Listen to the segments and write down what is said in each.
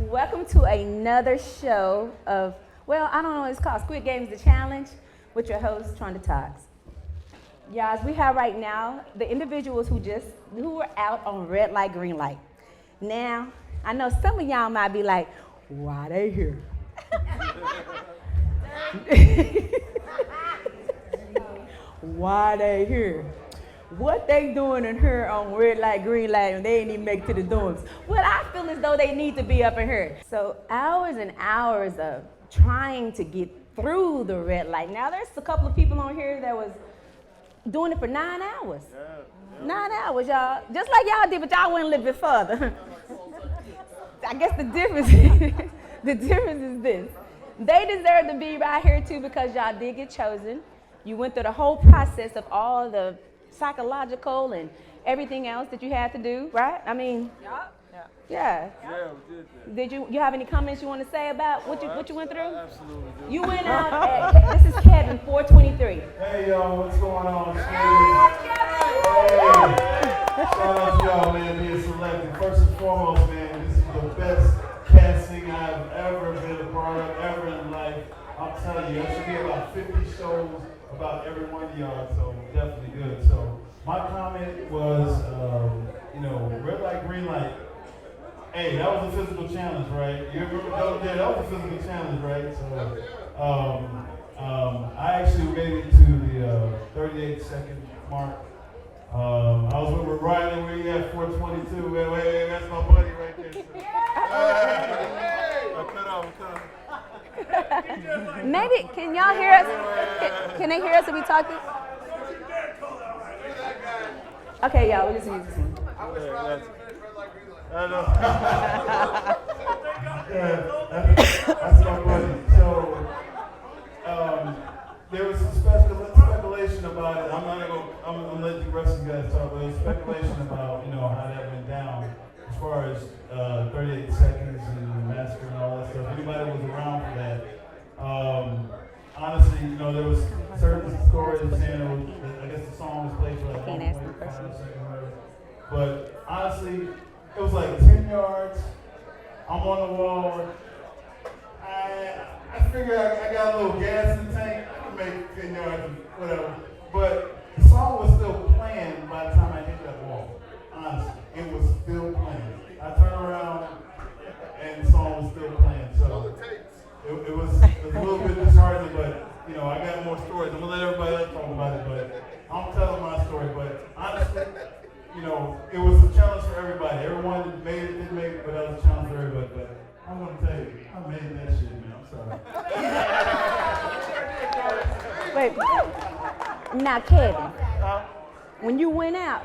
Welcome to another show of, well, I don't know what it's called, Squid Games, The Challenge, with your host, Tronda Talks. Y'all, as we have right now, the individuals who were out on red light, green light. Now, I know some of y'all might be like, why they here? Why they here? What they doing in here on red light, green light, and they ain't even make it to the dorms? Well, I feel as though they need to be up in here. So hours and hours of trying to get through the red light. Now, there's a couple of people on here that was doing it for 9 hours. Yeah. 9 hours, y'all. Just like y'all did, but y'all went a little bit further. I guess the difference is this. They deserve to be right here too because y'all did get chosen. You went through the whole process of all the psychological and everything else that you had to do, right? I mean, yeah. Yeah, we did that. Did you have any comments you want to say about what you went through? Absolutely. Dude. You went out at, this is Kevin, 423. Hey y'all, what's going on? Hey. Shout out to y'all, man, being selected. First and foremost, man, this is the best casting I've ever been a part of, ever in life. I'm telling you, there should be about 50 shows about every one of y'all, so definitely good. So my comment was, red light, green light. Hey, that was a physical challenge, right? You remember that? Yeah, that was a physical challenge, right? So I actually made it to the 38-second mark. I was with Riley where he had 422. Wait, that's my buddy right there. So. I cut off. Maybe, can y'all hear us? Can they hear us if we talk this? Okay, y'all, we'll just use this one. I know. That's my buddy. So, there was some speculation about it. I'm gonna let the rest of you guys talk, but there was speculation about, how that went down as far as 38 seconds and the massacre and all that stuff. Anybody was around for that. Honestly, there was certain stories saying I guess the song was played for like 1.5 seconds. But honestly, it was like 10 yards. I'm on the wall. I figured I got a little gas in the tank. I can make 10 yards and whatever. But the song was still playing by the time I hit that wall. Honestly, it was still playing. I turned around and the song was still playing. So it was a little bit disheartening, but I got more stories. I'm gonna let everybody else talk about it, but I'm telling my story. But honestly, it was a challenge for everybody. Everyone made it, didn't make it, but that was a challenge for everybody. But I'm gonna tell you, I made that shit, man. I'm sorry. Wait, now Kevin, when you went out,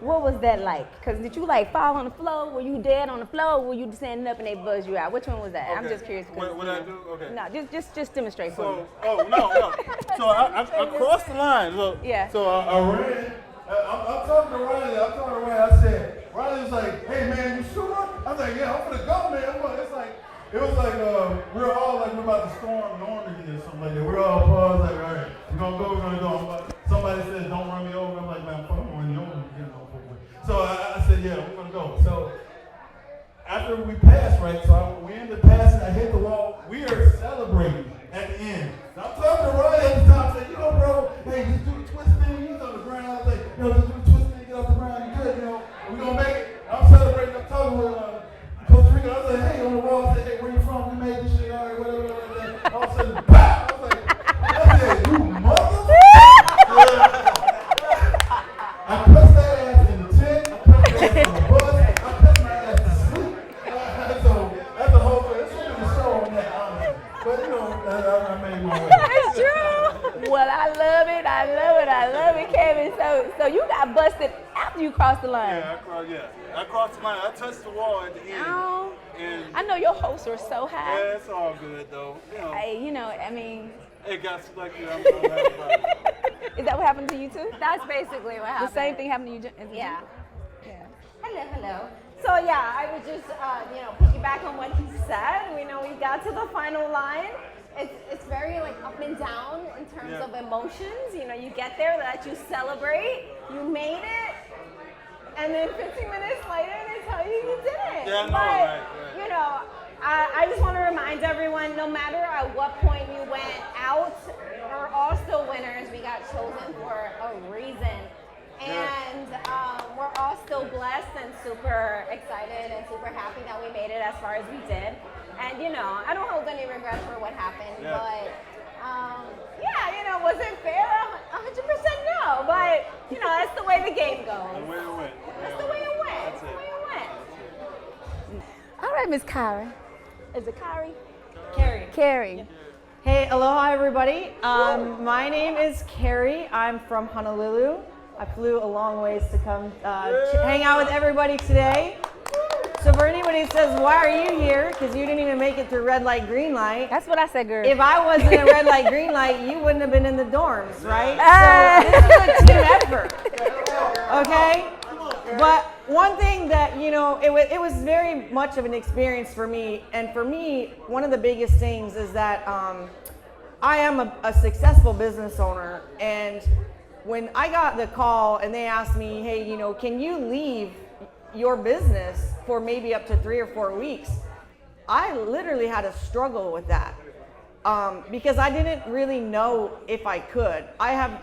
what was that like? Because did you fall on the floor? Were you dead on the floor? Or were you standing up and they buzzed you out? Which one was that? Okay. I'm just curious. What I do? Okay. No, just demonstrate for me. No. So I crossed the line. Look. Yeah. So I ran. I'm talking to Riley. I said, Riley was like, hey man, you sure? I was like, yeah, I'm gonna go, man. It was like we're all like we're about to storm Normandy or something like that. We're all paused like, all right, we're gonna go. Somebody said, don't run me over. I'm like, man, fuck, I'm running you over. So I said, yeah, we're gonna go. So after we passed, right? So we ended up passing. I hit the wall. We are celebrating at the end. So I'm talking to Riley at the top. I said, bro, hey, just do the twist thing. He's on the ground. I was like, just do the twist thing. Get off the ground. You good? We're gonna make it. I'm celebrating. I'm talking with Coach Rico. I was like, hey, on the wall. I said, hey, where you from? We made this shit. All right, whatever. All of a sudden, pow! I was like, I said, you mother. I cussed that ass in the tent. I cussed that ass on the bus. I cussed my ass to sleep. So that's the whole thing. It's a show on that, honestly. But I made my way. It's true. Well, I love it, Kevin. So you got busted after you crossed the line. Yeah, I crossed the line. I touched the wall at the end. Oh, and I know your hopes were so high. Yeah, it's all good though. I mean. It got selected. I'm happy about it. Is that what happened to you too? That's basically what happened. The same thing happened to you? Yeah. Yeah. Hello. So yeah, I would just piggyback on what he said. We got to the final line. It's very up and down in terms of emotions. You get there, that you celebrate, you made it, and then 15 minutes later they tell you you didn't. Yeah, I know, right. no matter at what point you went out, we're all still winners. We got chosen for a reason. And we're all still blessed and super excited and super happy that we made it as far as we did. And, you know, I don't hold any regrets for what happened, but, yeah, you know, was it fair? 100% no, but, you know, that's the way the game goes. The way it went. That's the way it went. That's That's the way it went. All right, Miss Kyrie. Is it Kyrie? Carrie. Carrie. Hey, aloha everybody. My name is Carrie. I'm from Honolulu. I flew a long ways to come hang out with everybody today. So for anybody that says, why are you here? Because you didn't even make it through red light, green light. That's what I said, girl. If I wasn't in red light, green light, you wouldn't have been in the dorms, right? So this is a team effort, okay? But one thing that, you know, it was very much of an experience for me. And for me, one of the biggest things is that I am a successful business owner. And when I got the call and they asked me, hey, you know, can you leave your business for maybe up to 3 or 4 weeks? I literally had a struggle with that because I didn't really know if I could. I have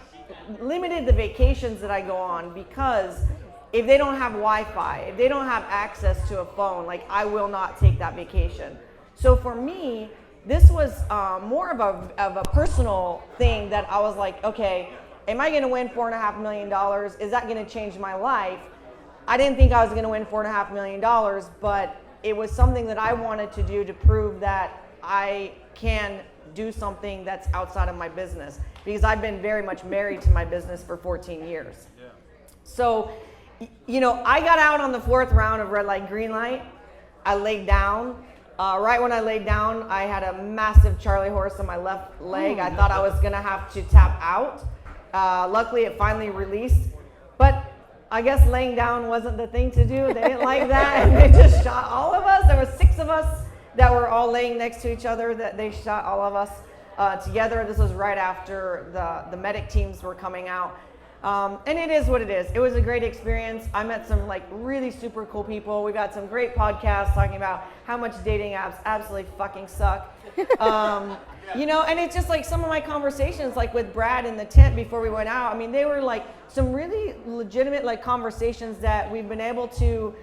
limited the vacations that I go on because if they don't have Wi-Fi, if they don't have access to a phone, like I will not take that vacation. So for me, this was more of a personal thing that I was like, okay, am I gonna win $4.5 million? Is that gonna change my life? I didn't think I was gonna win $4.5 million, but it was something that I wanted to do to prove that I can do something that's outside of my business because I've been very much married to my business for 14 years. Yeah. So, you know, I got out on the 4th round of red light, green light. I laid down. Right when I laid down, I had a massive Charlie horse on my left leg. I thought I was gonna have to tap out. Luckily, it finally released. But I guess laying down wasn't the thing to do. They didn't like that, and they just shot all of us. There were 6 of us that were all laying next to each other. That they shot all of us together. This was right after the medic teams were coming out. And it is what it is. It was a great experience. I met some like really super cool people. We got some great podcasts talking about how much dating apps absolutely fucking suck. You know, and it's just like some of my conversations like with Brad in the tent before we went out. I mean, they were like some really legitimate like conversations that we've been able to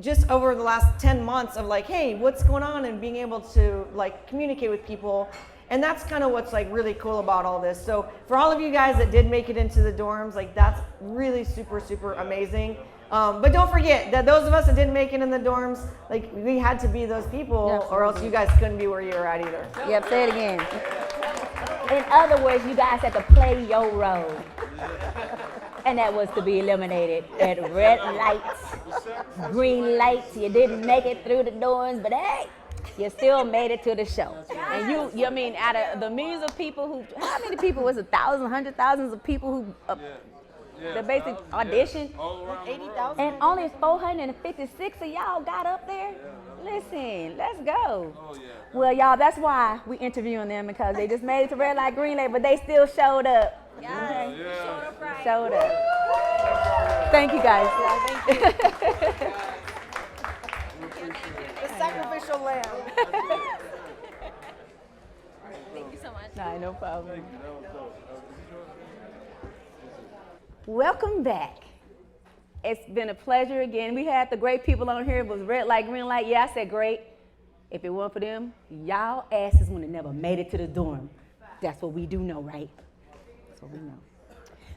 just over the last 10 months of like, hey, what's going on, and being able to like communicate with people. And that's kind of what's like really cool about all this. So for all of you guys that did make it into the dorms, like that's really super, super amazing. But don't forget that those of us that didn't make it in the dorms, like we had to be those people or else you guys couldn't be where you were at either. Yep, say it again. In other words, you guys had to play your role. And that was to be eliminated at red lights, green lights. You didn't make it through the dorms, but hey, you still made it to the show. And you I mean, out of the millions of people who, how many people was it? Thousands, hundred thousands of people who the basic audition, 80,000. and only 456 of y'all got up there. Listen, let's go. Well, y'all, that's why we interviewing them, because they just made it to red light, green light, but they still showed up. Yeah. Showed up right. Showed up. Thank you guys. Thank you. The sacrificial lamb. Thank you so much. Nah, no problem. Welcome back. It's been a pleasure again. We had the great people on here. It was red light, green light. Yeah, I said great. If it weren't for them, y'all asses would have never made it to the dorm. That's what we do know, right? That's what we know.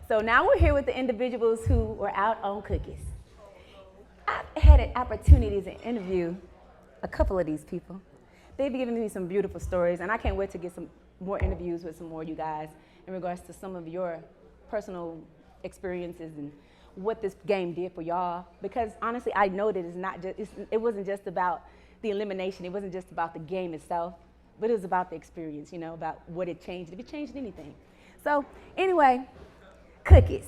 So now we're here with the individuals who were out on cookies. I've had an opportunity to interview a couple of these people. They've given me some beautiful stories, and I can't wait to get some more interviews with some more of you guys in regards to some of your personal experiences and what this game did for y'all. Because honestly, I know that it's not just, it wasn't just about the elimination. It wasn't just about the game itself, but it was about the experience, you know, about what it changed, if it changed anything. So anyway, cookies.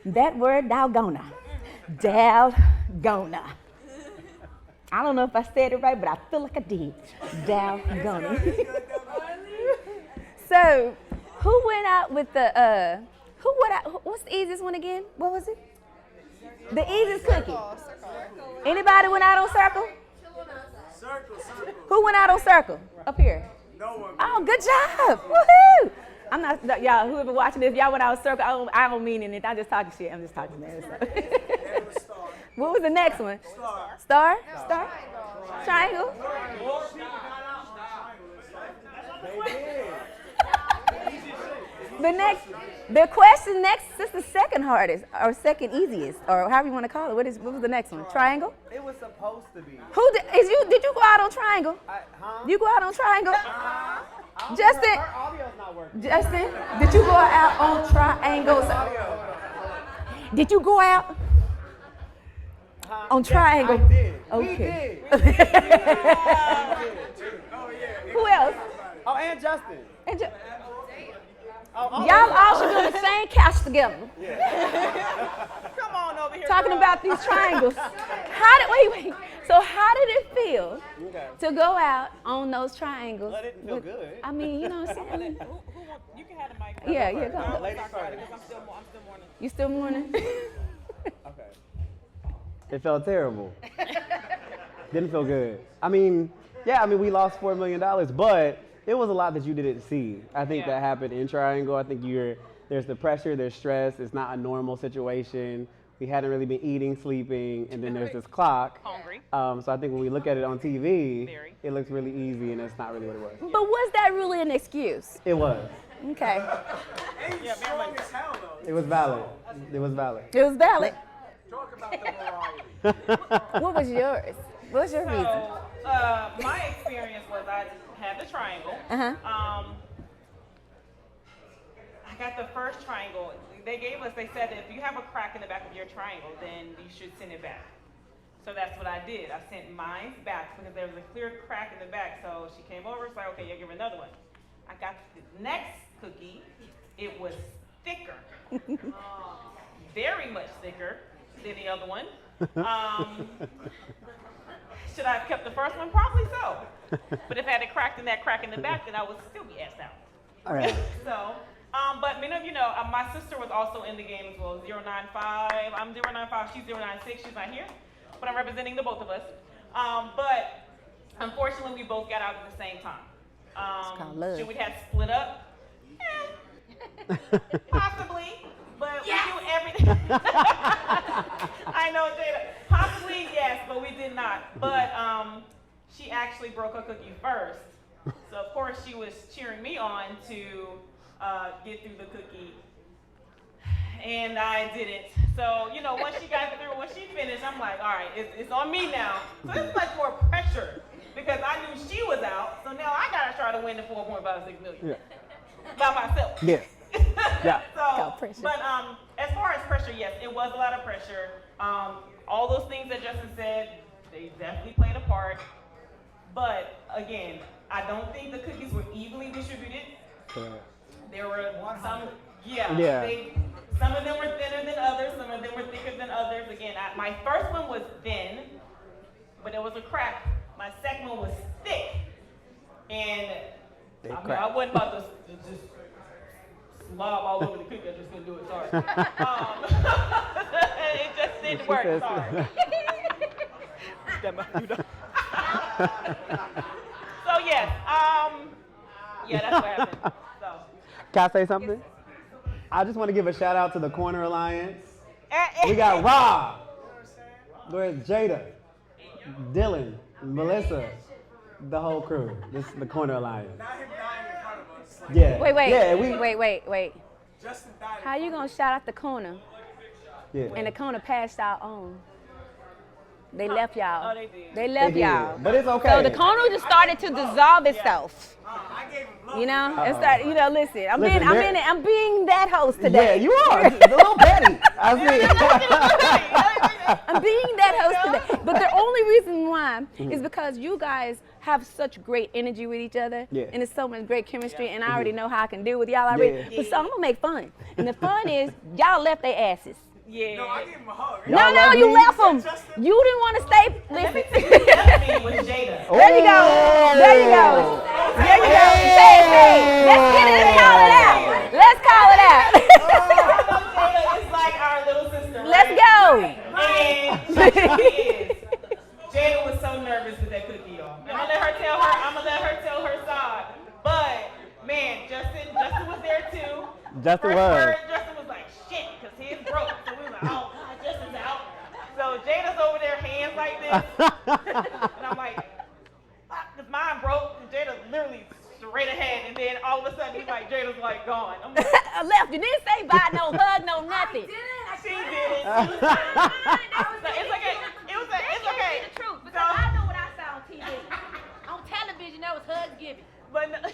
That word, Dalgona. Dalgona. I don't know if I said it right, but I feel like I did. Dalgona. So, who went out with the, what's the easiest one again? What was it? The easiest cookie. Anybody went out on circle? Who went out on circle? Up here. No one. Oh, good job. Woohoo. I'm not, y'all, whoever watching this, y'all went out on circle. I don't mean anything. I'm just talking shit. I'm just talking mad. So. What was the next one? Star. Star? Triangle? The question next is the second hardest, or second easiest, or however you want to call it. What was the next one? Triangle? It was supposed to be. Did you go out on triangle? You go out on triangle? Justin? Her audio's not working. Justin, did you go out on triangles? Did you go out on triangle? I did. Okay. We did. Who else? Oh, and Justin. Y'all all should be on the same couch together. Come on over here. Talking girl. about these triangles. Wait. So how did it feel to go out on those triangles? Well, it didn't feel good. I mean, you know what I'm saying? You can have the mic. Yeah, go. I'm Ladies sorry, first. because I'm still mourning. You still mourning? Okay. It felt terrible. Didn't feel good. I mean, we lost $4 million, but it was a lot that you didn't see. I think that happened in Triangle. I think there's the pressure, there's stress. It's not a normal situation. We hadn't really been eating, sleeping, and then there's this clock. Hungry. So I think when we look at it on TV, it looks really easy, and it's not really what it was. But was that really an excuse? It was. Okay. Yeah, very much. It was valid. It was valid. It was valid. Talk about the variety. What was yours? What was your reason? So, my experience was I had the triangle. Uh-huh. I got the first triangle. They said that if you have a crack in the back of your triangle, then you should send it back. So that's what I did. I sent mine back because there was a clear crack in the back. So she came over, it's like, okay, you'll give her another one. I got the next cookie. It was thicker. Very much thicker than the other one. Should I have kept the first one? Probably so. But if I had a crack in the back, then I would still be asked out. All right. So, but many of you know, my sister was also in the game as well. 095. I'm 095. She's 096. She's not here, but I'm representing the both of us. But unfortunately, we both got out at the same time. called love. Should we have split up? Possibly, but we do everything. I know, Jada. Possibly, yes, but we did not. But she actually broke her cookie first. So, of course, she was cheering me on to get through the cookie. And I didn't. So, you know, once she got through, when she finished, I'm like, all right, it's on me now. So it's much more pressure because I knew she was out. So now I got to try to win the $4.56 million. Yeah. By myself. Yeah. Yeah. So, pressure. but as far as pressure, yes, it was a lot of pressure. All those things that Justin said, they definitely played a part. But again, I don't think the cookies were evenly distributed. There were some, some of them were thinner than others, some of them were thicker than others. Again, my first one was thin, but it was a crack. My second one was thick. And I wasn't about to just slob all over the cookie. I just couldn't do it, sorry. It just didn't work, sorry. So yes, that's what happened. So. Can I say something? I just want to give a shout out to the Corner Alliance. We got Rob, there's Jada, Dylan, Melissa, the whole crew. This is the Corner Alliance. Yeah. Wait. How you gonna shout out the corner? Yeah. And the corner passed out on. They left y'all. Oh, they did. They left They did. y'all. But it's okay. So the corner just started to dissolve itself. You know, it started. You know, listen. I'm being that host today. Yeah, you are. A little petty. I see. I'm being that host today. But the only reason why is because you guys have such great energy with each other. Yeah. And it's so much great chemistry. And I already know how I can deal with y'all already. Yeah. So I'm going to make fun. And the fun is y'all left their asses. Yeah. No, I gave him a hug. No, you left them. You didn't want to stay. Listen. Me with Jada. There you go. There you go. There you go. Say. Let's get it. Let's call it out. Let's call it out. Jada is like our little sister. Let's go. And she is. Jada was so nervous with that cookie, y'all. I'm gonna let her tell her side. But man, Justin was there too. Justin was. Justin was like, shit, because his broke. So we were like, oh God, Justin's out. So Jada's over there, hands like this. And I'm like, because mine broke. And Jada literally straight ahead. And then all of a sudden, he's like, Jada's like gone. I'm like, I left. You didn't say bye, no hug, no nothing. she did it. It's okay. It's okay. The truth, because I know what I saw on TV. On television, that was hugs given. But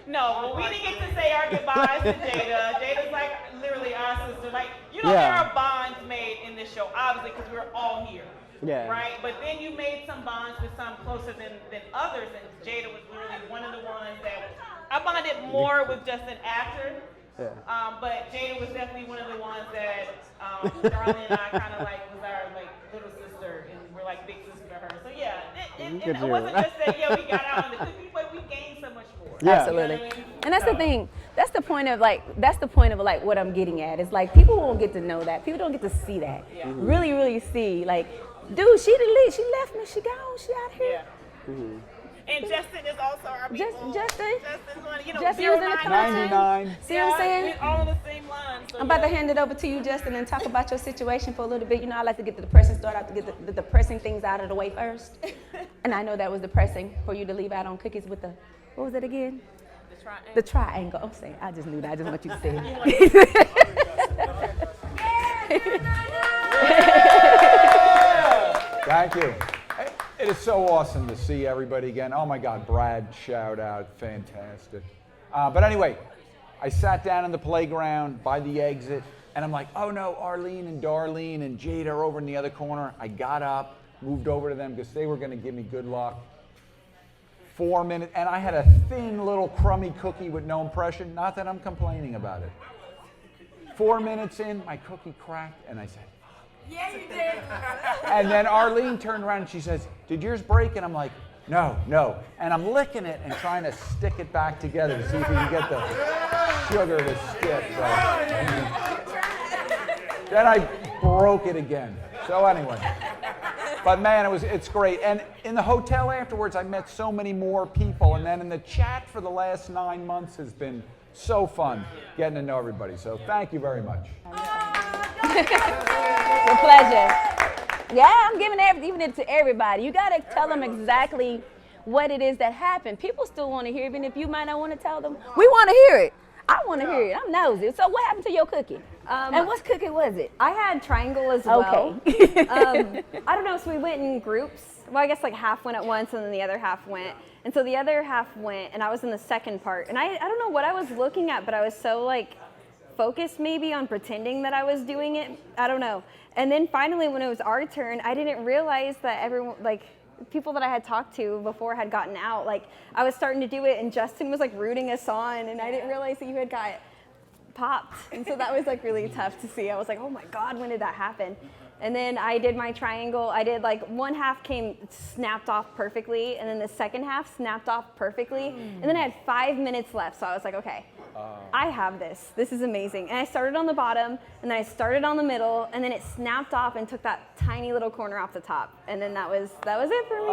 no, we didn't get to say our goodbyes to Jada. Jada's like literally our sister. Like, you know, there are bonds made in this show, obviously, because we're all here. Yeah. Right? But then you made some bonds with some closer than others, and Jada was literally one of the ones that I bonded more with Justin after. Yeah. But Jada was definitely one of the ones that Darlene and I kind of like was our like little sister, and we're like big sister to her. So yeah, it wasn't just that we got out on the cookie, but we gained so much more. Yeah. Absolutely. You know what I mean? And that's the thing. That's the point of like what I'm getting at. It's like people won't get to know that. People don't get to see that. Yeah. Really, really see. Like, dude, she left me. She gone. She out here. Yeah. Mm-hmm. And Justin is also our people. Justin's one, you know, Justin was in the content. 99. See what I'm saying? We're all on the same line. So I'm about to hand it over to you, Justin, and talk about your situation for a little bit. You know, I like to get the depressing start out to get the depressing things out of the way first. And I know that was depressing for you to leave out on cookies with the, what was it again? The triangle. I'm saying, I just knew that. I just want you to say it. Thank you. It is so awesome to see everybody again. Oh my God, Brad, shout out, fantastic. But anyway, I sat down in the playground by the exit, and I'm like, oh no, Arlene and Darlene and Jade are over in the other corner. I got up, moved over to them because they were going to give me good luck. 4 minutes, and I had a thin little crummy cookie with no impression. Not that I'm complaining about it. 4 minutes in, my cookie cracked, and I said, Yeah, you did. and then Arlene turned around and she says, did yours break? And I'm like, no. And I'm licking it and trying to stick it back together to see if we can get the sugar to stick. So, then I broke it again. So anyway. But man, it's great. And in the hotel afterwards, I met so many more people. And then in the chat for the last 9 months has been so fun getting to know everybody. So thank you very much. It's a pleasure. Yeah, I'm giving it to everybody. You got to tell them exactly what it is that happened. People still want to hear, even if you might not want to tell them. We want to hear it. I want to hear it. I'm nosy. So what happened to your cookie? And what cookie was it? I had triangle as well. Okay. I don't know, so we went in groups. Well, I guess like half went at once and then the other half went. And so the other half went and I was in the second part. And I don't know what I was looking at, but I was so like focused maybe on pretending that I was doing it. I don't know. And then finally when it was our turn, I didn't realize that everyone, like people that I had talked to before had gotten out. Like I was starting to do it and Justin was like rooting us on and I didn't realize that you had got popped. And so that was like really tough to see. I was like, oh my God, when did that happen? And then I did my triangle. I did like one half snapped off perfectly and then the second half snapped off perfectly. And then I had 5 minutes left. So I was like, okay, I have this. This is amazing. And I started on the bottom and then I started on the middle and then it snapped off and took that tiny little corner off the top. And then that was it for me.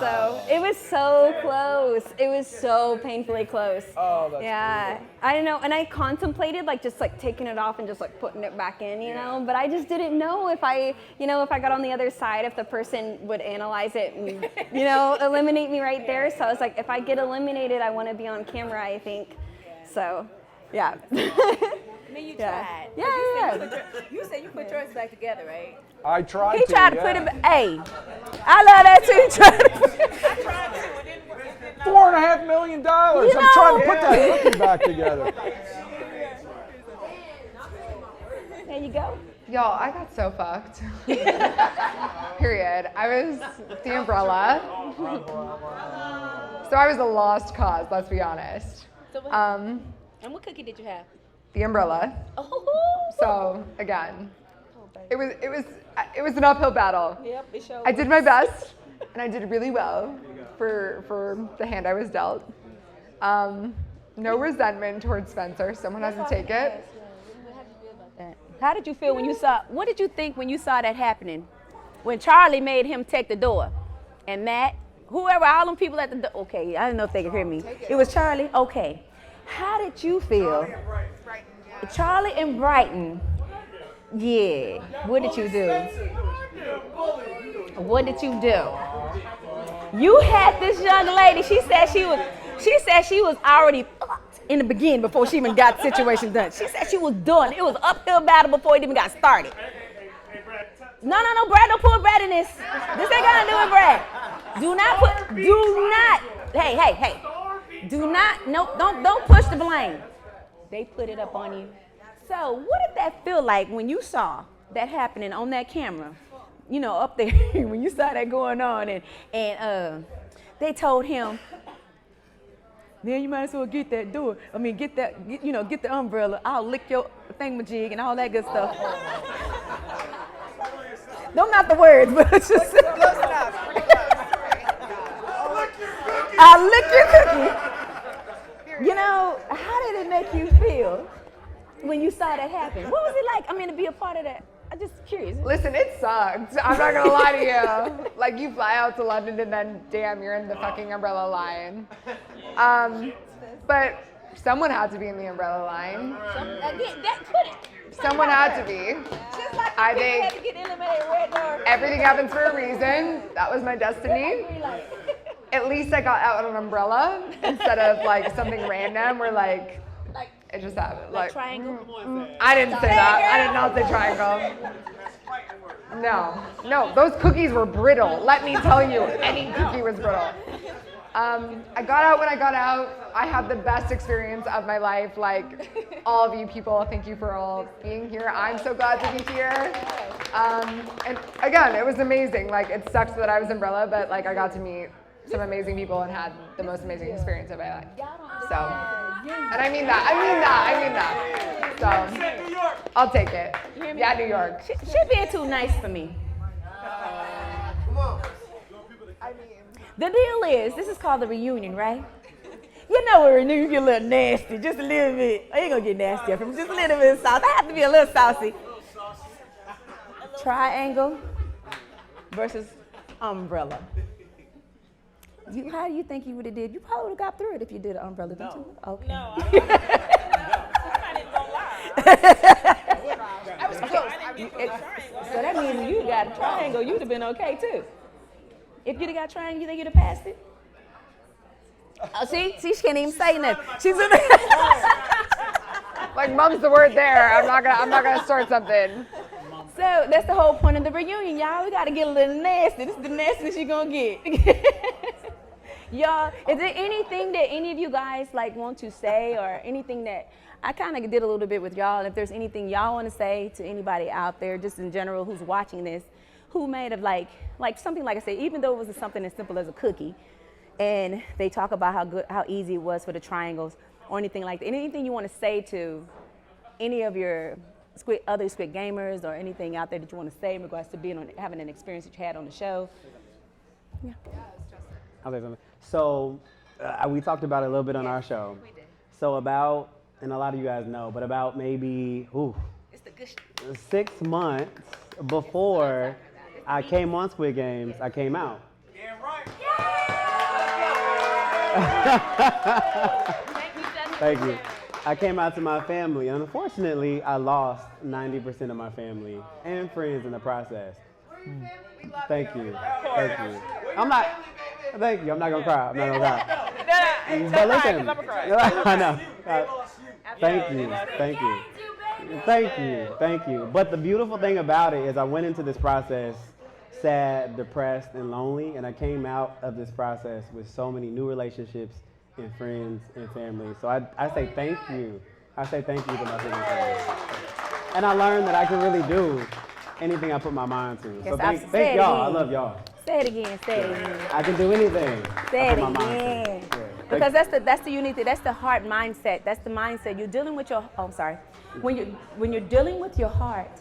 So it was so close. It was so painfully close. Oh, that's yeah. I don't know. And I contemplated like just like taking it off and just like putting it back in, you know, but I just didn't know if I got on the other side, if the person would analyze it and, eliminate me right there. So I was like, if I get eliminated, I want to be on camera, I think. So, yeah. I mean, you tried. Yeah. You said you put yours back together, right? I tried He to. tried to put it. Hey, I love that too. He tried to put it. $4.5 million. I'm trying to put that cookie back together. There you go. Y'all, I got so fucked. Period. I was the umbrella. So I was a lost cause, let's be honest. So and what cookie did you have? The umbrella. Oh. So again, it was an uphill battle. Yep, it showed. I did my best, and I did really well for the hand I was dealt. No resentment towards Spencer. Someone has to take it. How did you feel when you saw? What did you think when you saw that happening? When Charlie made him take the door? and Matt, whoever, all them people at the door. Okay, I didn't know if they could hear me. It was Charlie. Okay, how did you feel? Charlie and Brighton. Yeah. What did you do? What did you do? You had this young lady. She said she was already fucked in the beginning before she even got the situation done. She said she was done. It was uphill battle before it even got started. No, Brad, don't put Brad in this. This ain't got to do with Brad. Hey. Don't push the blame. They put it up on you. So what did that feel like when you saw that happening on that camera? You know, up there, when you saw that going on, and they told him, then you might as well get that door. I mean, get the umbrella. I'll lick your thingamajig and all that good stuff. Them not the words, but it's just. I'll lick your cookie. You know, how did it make you feel when you saw that happen? What was it like? I mean, to be a part of that. I'm just curious. Listen, it sucked. I'm not gonna lie to you. Like, you fly out to London and then, damn, you're in the fucking umbrella line. But someone had to be in the umbrella line. Someone had to be. Just like I had to think get eliminated red door. everything happens for a reason. That was my destiny. At least I got out an umbrella instead of like something random where like it just happened. Like triangle. I didn't say that. I did not say triangle. No, those cookies were brittle. Let me tell you, any cookie was brittle. I got out when I got out. I had the best experience of my life. Like, all of you people, thank you for all being here. I'm so glad to be here. And again, it was amazing. Like, it sucks that I was umbrella, but like I got to meet some amazing people and had the most amazing experience of my life. So, and I mean that. So, I'll take it. Yeah, New York. She being too nice for me. The deal is, this is called the reunion, right? You know we're reunion, you get a little nasty, just a little bit. I ain't gonna get nasty from just a little bit of sauce. I have to be a little saucy. Triangle versus umbrella. How do you think you would have did? You probably would have got through it if you did an umbrella, didn't you? Okay. No, I didn't go lie. I was close. So that means you got a triangle, you'd have been okay too. If you'd have got triangle, you think you'd have passed it? Oh, see, she can't even say nothing. She's in Like, mum's the word there. I'm not gonna start something. So that's the whole point of the reunion, y'all. We gotta get a little nasty. This is the nastiest you're gonna get. Y'all, is there anything that any of you guys like want to say, or anything that I kind of did a little bit with y'all? And if there's anything y'all want to say to anybody out there, just in general, who's watching this, who may have like something like I said, even though it was something as simple as a cookie, and they talk about how easy it was for the triangles, or anything like that. Anything you want to say to any of your other Squid gamers, or anything out there that you want to say in regards to having an experience that you had on the show? Yeah. I'll say something. So we talked about it a little bit on our show. We did. So about, and a lot of you guys know, but about maybe 6 months before I came on Squid Games, I came out. Yeah, right. Thank you. I came out to my family, and unfortunately, I lost 90% of my family and friends in the process. Thank you. Thank you. I'm not gonna cry. But listen, I know. Thank you. But the beautiful thing about it is I went into this process sad, depressed, and lonely, and I came out of this process with so many new relationships and friends and family. So I say thank you. I say thank you to my friends and family. And I learned that I can really do anything I put my mind to. So thank y'all. I love y'all. Say it again. I can do anything. Say I it put my mind to. again. Yeah. Because that's the unity. That's the heart mindset. That's the mindset. You're dealing with your. Oh, I'm sorry. When you're dealing with your heart,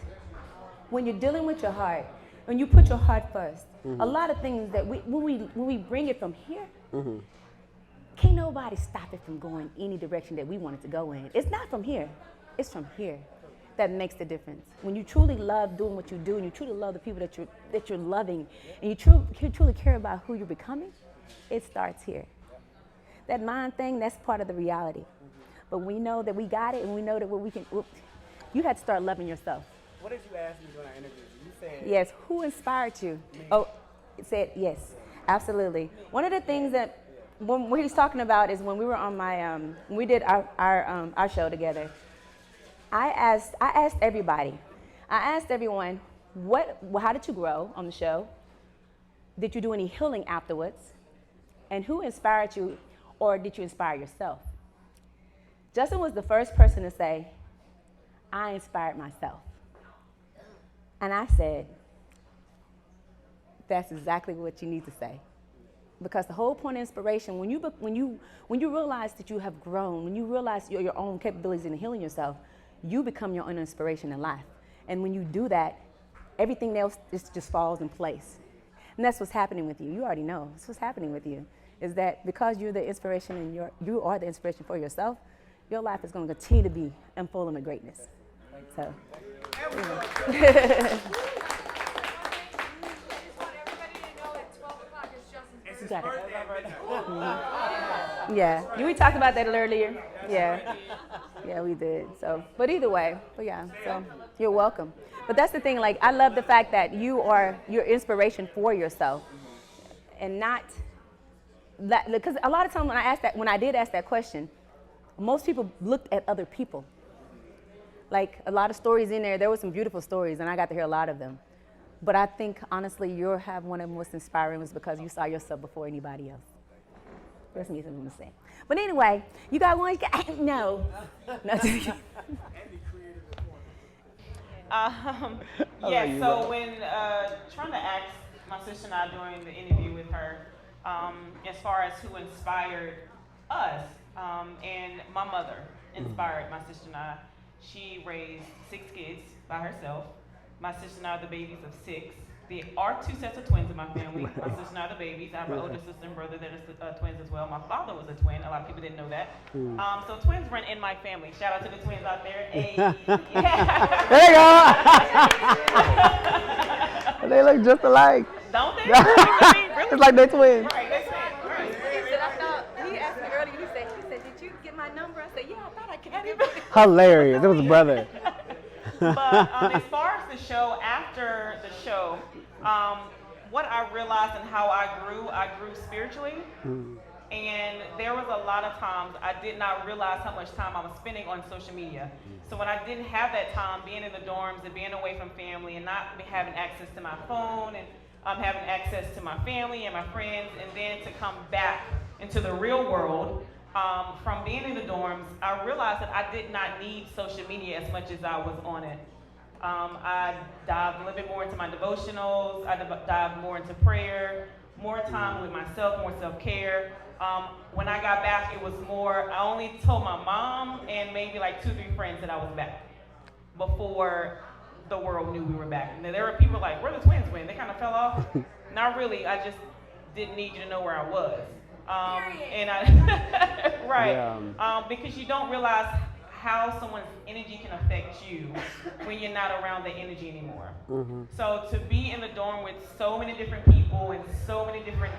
when you put your heart first, a lot of things that when we bring it from here, can't nobody stop it from going any direction that we want it to go in. It's not from here. It's from here. that makes the difference. When you truly love doing what you do, and you truly love the people that you're loving, and you truly care about who you're becoming, it starts here. That mind thing, that's part of the reality. But we know that we got it, and we know that you had to start loving yourself. What did you ask me during our interview? You said yes. Who inspired you? Me. Oh, it said yes, absolutely. One of the things that what he's talking about is when we were on when we did our show together. I asked everybody. I asked everyone, how did you grow on the show? Did you do any healing afterwards? And who inspired you, or did you inspire yourself? Justin was the first person to say, I inspired myself. And I said, that's exactly what you need to say. Because the whole point of inspiration, when you realize that you have grown, when you realize your own capabilities in healing yourself, you become your own inspiration in life. And when you do that, everything else just falls in place. And that's what's happening with you. You already know. That's what's happening with you. Is that because you're the inspiration and you are the inspiration for yourself, your life is going to continue to be unfolding with greatness. So. Yeah, we talked about that earlier. Yeah, we did. So, but either way, so you're welcome. But that's the thing. Like, I love the fact that you are your inspiration for yourself, and not that, because a lot of times when I did ask that question, most people looked at other people. Like, a lot of stories in there were some beautiful stories, and I got to hear a lot of them. But I think, honestly, you have one of the most inspiring ones because you saw yourself before anybody else. That's me, something to say. But anyway, you got one? No. So when Tronda asked my sister and I during the interview with her, as far as who inspired us, and my mother inspired my sister and I. She raised 6 kids by herself. My sister and I are the babies of 6. There are 2 sets of twins in my family. My sister and I are the babies. I have an older sister and brother that are twins as well. My father was a twin. A lot of people didn't know that. So twins run in my family. Shout out to the twins out there. Hey. Yeah. There you go. They look just alike. Don't they? Really? It's like they're twins. Right, they're twins. Right. He asked me earlier, he said, did you get my number? I said, yeah, I thought I could give it. Hilarious. It was a brother. But as far as the show, after the show, what I realized and how I grew spiritually. And there was a lot of times I did not realize how much time I was spending on social media. So when I didn't have that time, being in the dorms and being away from family and not having access to my phone and having access to my family and my friends, and then to come back into the real world, from being in the dorms, I realized that I did not need social media as much as I was on it. I dived a little bit more into my devotionals. I dived more into prayer, more time with myself, more self-care. When I got back, it was more, I only told my mom and maybe like 2 or 3 friends that I was back before the world knew we were back. And there were people like, where the twins went? They kind of fell off. Not really, I just didn't need you to know where I was. Because you don't realize how someone's energy can affect you when you're not around that energy anymore. So to be in the dorm with so many different people and so many different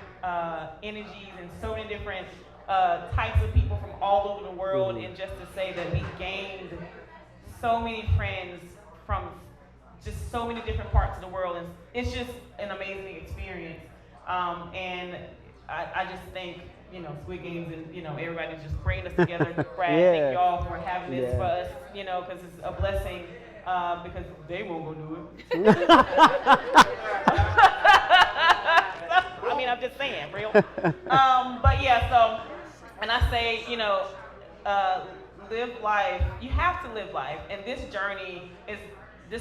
energies and so many different types of people from all over the world, and just to say that we gained so many friends from just so many different parts of the world, and it's just an amazing experience. And I just think, Squid Games and, everybody's just bringing us together. Brad, thank y'all for having this for us, because it's a blessing, because they won't go do it. I mean, I'm just saying, real. And I say, live life. You have to live life. And this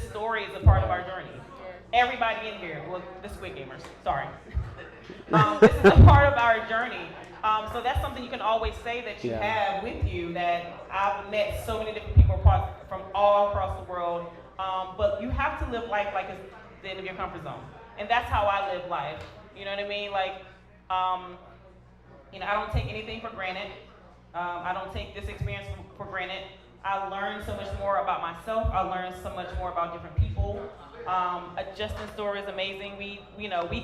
story is a part of our journey. Everybody in here, well, the Squid Gamers, sorry. This is a part of our journey. So that's something you can always say that you have with you, that I've met so many different people from all across the world. But you have to live life like it's the end of your comfort zone. And that's how I live life. You know what I mean? Like, I don't take anything for granted. I don't take this experience for granted. I learned so much more about myself. I learned so much more about different people. Justin's story is amazing. We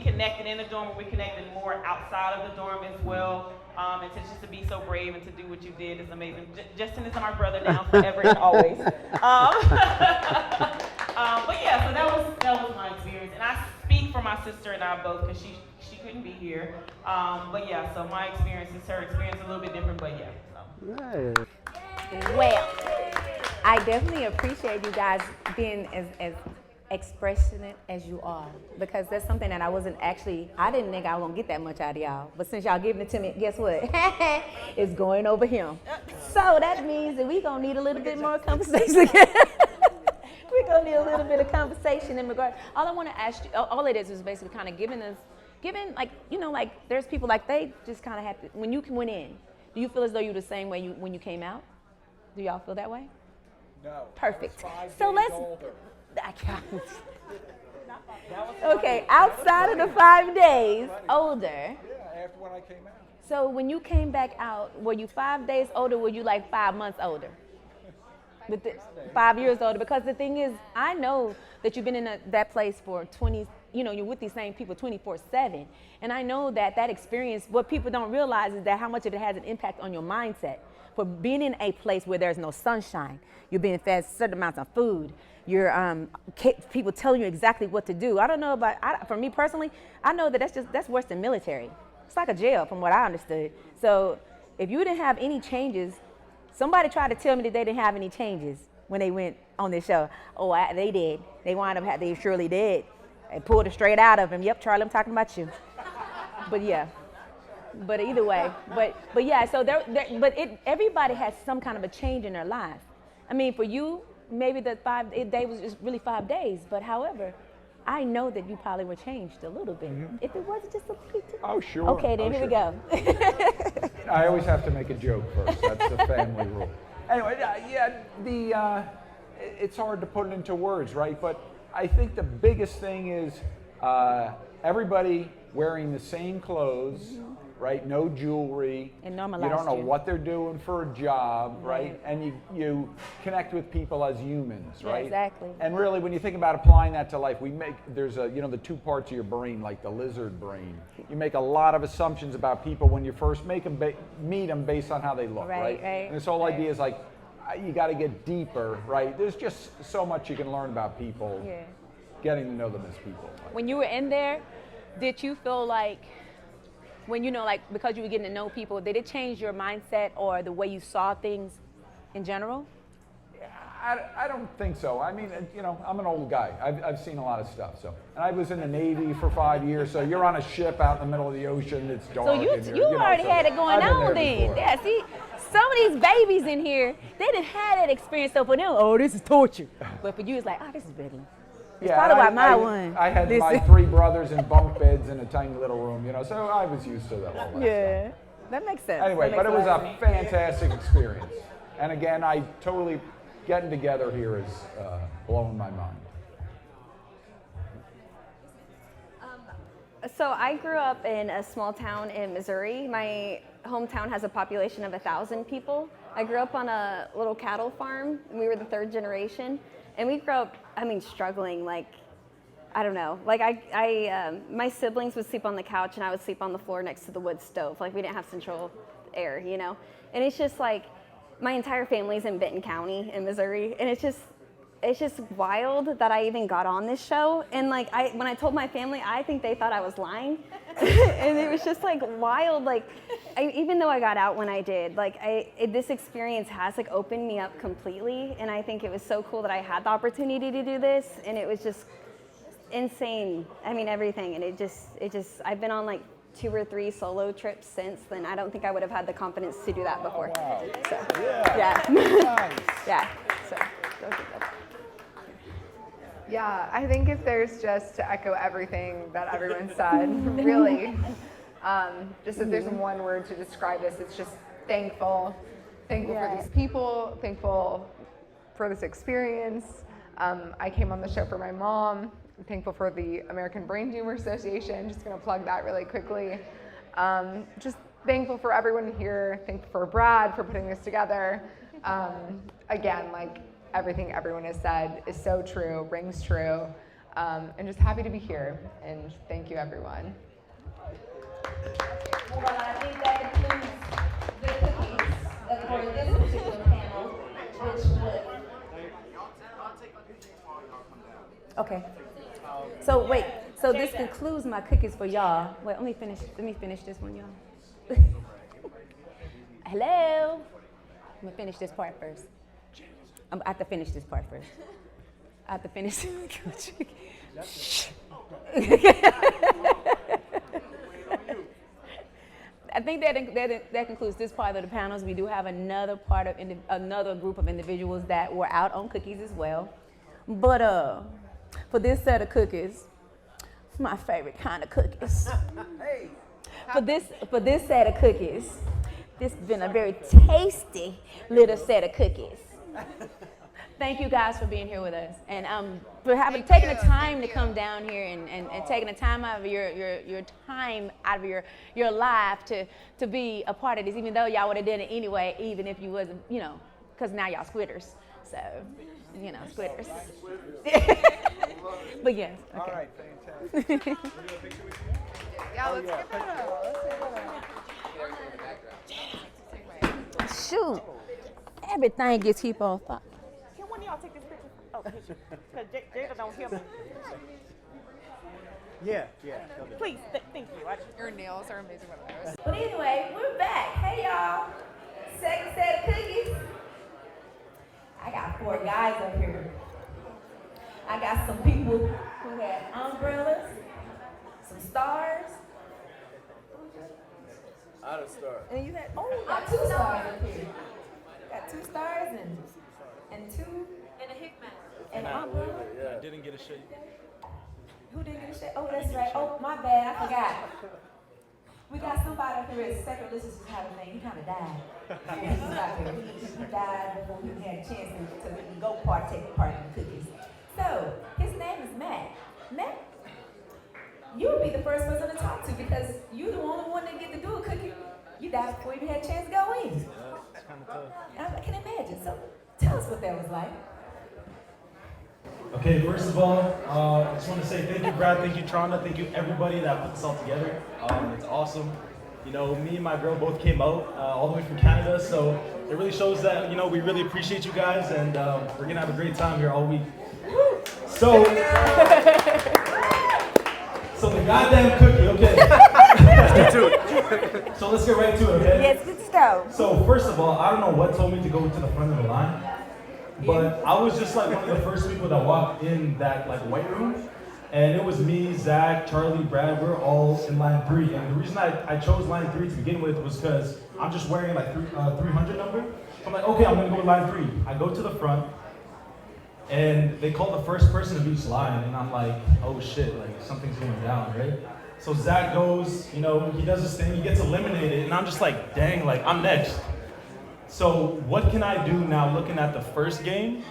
connected in the dorm, but we connected more outside of the dorm as well. And just to be so brave and to do what you did is amazing. Justin is my brother now, forever and always. But yeah, so that was my experience, and I speak for my sister and I both because she couldn't be here. But yeah, so my experience is her experience, a little bit different, but yeah. So. Nice. Well, I definitely appreciate you guys being as expressive as you are, because that's something that I didn't think I was gonna get that much out of y'all. But since y'all giving it to me, guess what? It's going over him. So that means that we gonna need a little bit more conversation. We're gonna need a little bit of conversation in regard. All I want to ask you, all it is basically kind of giving like, you know, like there's people like they just kind of have to, when you went in, do you feel as though you're the same way when you came out? Do y'all feel that way? No. Perfect. I was 5 So days let's. older. I can't. Okay, outside of the 5 days older. Yeah, after when I came out. So when you came back out, were you 5 days older? Or were you like 5 months older? 5 years older. Because the thing is, I know that you've been in that place for 20. You know, you're with these same people 24/7, and I know that experience. What people don't realize is that how much of it has an impact on your mindset. For being in a place where there's no sunshine, you're being fed certain amounts of food. You're people telling you exactly what to do. I don't know about. For me personally, I know that that's worse than military. It's like a jail, from what I understood. So if you didn't have any changes, somebody tried to tell me that they didn't have any changes when they went on this show. Oh, they did. They surely did. They pulled it straight out of him. Yep, Charlie, I'm talking about you. But yeah. But either way, but yeah. So everybody has some kind of a change in their life. I mean, for you, maybe the 5 day was just really 5 days. But however, I know that you probably were changed a little bit. Mm-hmm. If it wasn't just a little bit. Oh, sure. Okay, then here we go. I always have to make a joke first. That's the family rule. Anyway, yeah, it's hard to put it into words, right? But I think the biggest thing is everybody wearing the same clothes, mm-hmm. right? No jewelry. And normalized. You don't know what they're doing for a job, right? And you connect with people as humans, right? Yeah, exactly. And really, when you think about applying that to life, there's the 2 parts of your brain, like the lizard brain. You make a lot of assumptions about people when you first meet them based on how they look, right? And this whole idea is like, you got to get deeper, right? There's just so much you can learn about people, getting to know them as people. When you were in there, did you feel like, because you were getting to know people, did it change your mindset or the way you saw things in general? I don't think so. I mean, I'm an old guy. I've seen a lot of stuff. So, and I was in the Navy for 5 years. So you're on a ship out in the middle of the ocean. It's dark. So you already had it going on then. Yeah. See, some of these babies in here, they didn't have that experience. So for them, oh, this is torture. But for you, it's like, oh, this is better. It's probably why my one. I had my 3 brothers in bunk beds in a tiny little room. So I was used to that all that stuff. That makes sense. Anyway, but it was a fantastic experience. And again, getting together here is blowing my mind. So I grew up in a small town in Missouri. My hometown has a population of 1,000 people. I grew up on a little cattle farm, and we were the 3rd generation. And we grew up, struggling, I don't know. My siblings would sleep on the couch, and I would sleep on the floor next to the wood stove. We didn't have central air, And it's just my entire family's in Benton County in Missouri, and it's just wild that I even got on this show. And when I told my family, I think they thought I was lying, and it was just wild. Even though I got out when I did, this experience has opened me up completely, and I think it was so cool that I had the opportunity to do this, and it was just insane. I mean, everything, and it just I've been on 2 or 3 solo trips since then. I don't think I would have had the confidence to do that before. Oh, wow. So, yeah. Nice. Yeah. So, go get that. Yeah, I think if there's just to echo everything that everyone said, really, just if there's one word to describe this, it's just thankful. Thankful for these people, thankful for this experience. I came on the show for my mom. I'm thankful for the American Brain Tumor Association. Just gonna plug that really quickly. Just thankful for everyone here. Thankful for Brad for putting this together. Again, like everything everyone has said is so true, rings true, and just happy to be here. And thank you, everyone. Well, I think that concludes the cookies for this particular panel, which would. Okay. So wait. So this concludes my cookies for y'all. Wait, let me finish this one, y'all. Hello. I'm gonna finish this part first. I have to finish this part first. I have to finish. I think that concludes this part of the panels. We do have another part of another group of individuals that were out on cookies as well. But for this set of cookies, it's my favorite kind of cookies. For this set of cookies, this has been a very tasty little set of cookies. Thank you guys for being here with us, and for taking the time to come down here and taking the time out of your time out of your life to be a part of this, even though y'all would have done it anyway, even if you wasn't, because now y'all squitters, so squitters. But yes, okay. All right, fantastic. Yeah, let's get that. Shoot, everything gets keep on fire. Can one of y'all take this picture? Oh, because Jada don't hear me. Yeah. Please, thank you. Your nails are amazing with those. But anyway, we're back. Hey y'all, second set of cookies. I got 4 guys up here. I got some people who have umbrellas, some stars. I had a star. And you had, you got 2 stars up here. You got 2 stars and 2 and a Hickman. And an umbrella. Yeah. I didn't get a shake. Who didn't get a shake? Oh, that's right. Oh, my bad. I forgot. We got somebody up here at Second Listens who had a thing. He kind of died. He died before we had a chance to go take part in the cookies. So, his name is Matt. Matt, you would be the first person to talk to because you're the only one that get to do a cookie. You died before you had a chance to go in. Yeah, it's kind of tough. I can imagine. So, tell us what that was like. Okay, first of all, I just want to say thank you, Brad, thank you, Tronda, thank you, everybody that put this all together. It's awesome. Me and my girl both came out all the way from Canada, so it really shows that, we really appreciate you guys, and we're going to have a great time here all week. So the goddamn cookie, okay. Let's get to it. So let's get right to it, okay? Yes, let's go. So first of all, I don't know what told me to go to the front of the line. But I was just like one of the first people that walked in that white room, and it was me, Zach, Charlie, Brad. We're all in line 3, and the reason I chose line 3 to begin with was because I'm just wearing 300 number. So I'm like, okay, I'm gonna go with line 3. I go to the front, and they call the first person of each line, and I'm like, oh shit, something's going down, right? So Zach goes, he does his thing, he gets eliminated, and I'm just like, dang, I'm next. So what can I do now looking at the first game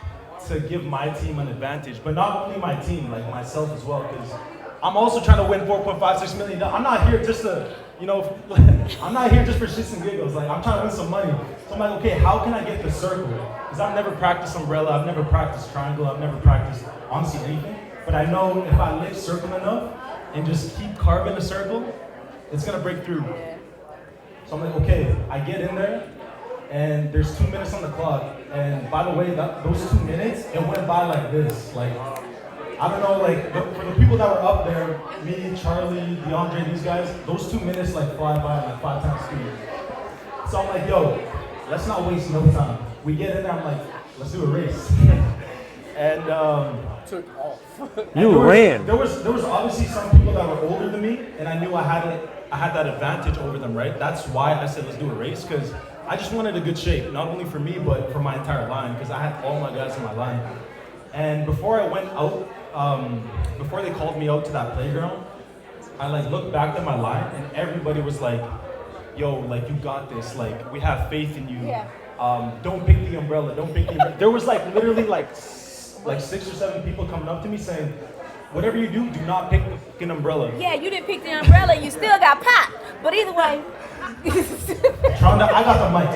to give my team an advantage? But not only my team, myself as well, because I'm also trying to win $4.56 million. I'm not here just to, I'm not here just for shits and giggles. I'm trying to win some money. So I'm like, okay, how can I get the circle? Because I've never practiced umbrella, I've never practiced triangle, I've never practiced honestly anything. But I know if I lift circle enough and just keep carving the circle, it's gonna break through. So I'm like, okay, I get in there, and there's 2 minutes on the clock, and by the way, those 2 minutes, it went by like this. I don't know, for the people that were up there, me, Charlie, DeAndre, these guys, those 2 minutes fly by 5 times speed. So I'm like, yo, let's not waste no time. We get in there, I'm like, let's do a race. And Took off. You ran. There was obviously some people that were older than me, and I knew I had that advantage over them, right? That's why I said let's do a race, because I just wanted a good shape, not only for me, but for my entire line, because I had all my guys in my line. And before I went out, before they called me out to that playground, I looked back at my line, and everybody was like, yo, you got this, we have faith in you. Yeah. Don't pick the umbrella, don't pick the umbrella. There was literally 6 or 7 people coming up to me saying, whatever you do not pick an umbrella. Yeah, you didn't pick the umbrella, you still got popped. But either way, Tronda, I got the mic.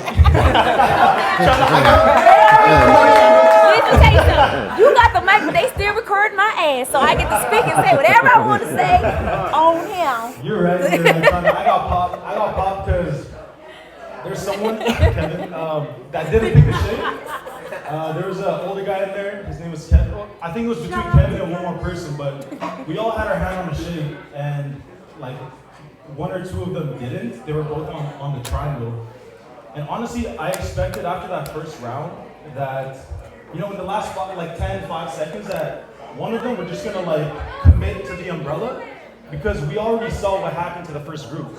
Let me tell you something. You got the mic, but they still record my ass, so I get to speak and say whatever I want to say on him. You're right, Tronda. I got popped because there's someone, Kevin, that didn't pick the shape. There was an older guy in there. His name was Kevin. I think it was between Kevin and one more person, but we all had our hand on the shape, and like one or two of them didn't. They were both on the triangle. And honestly, I expected after that first round that, in the last 5 seconds, that one of them were just gonna commit to the umbrella, because we already saw what happened to the first group.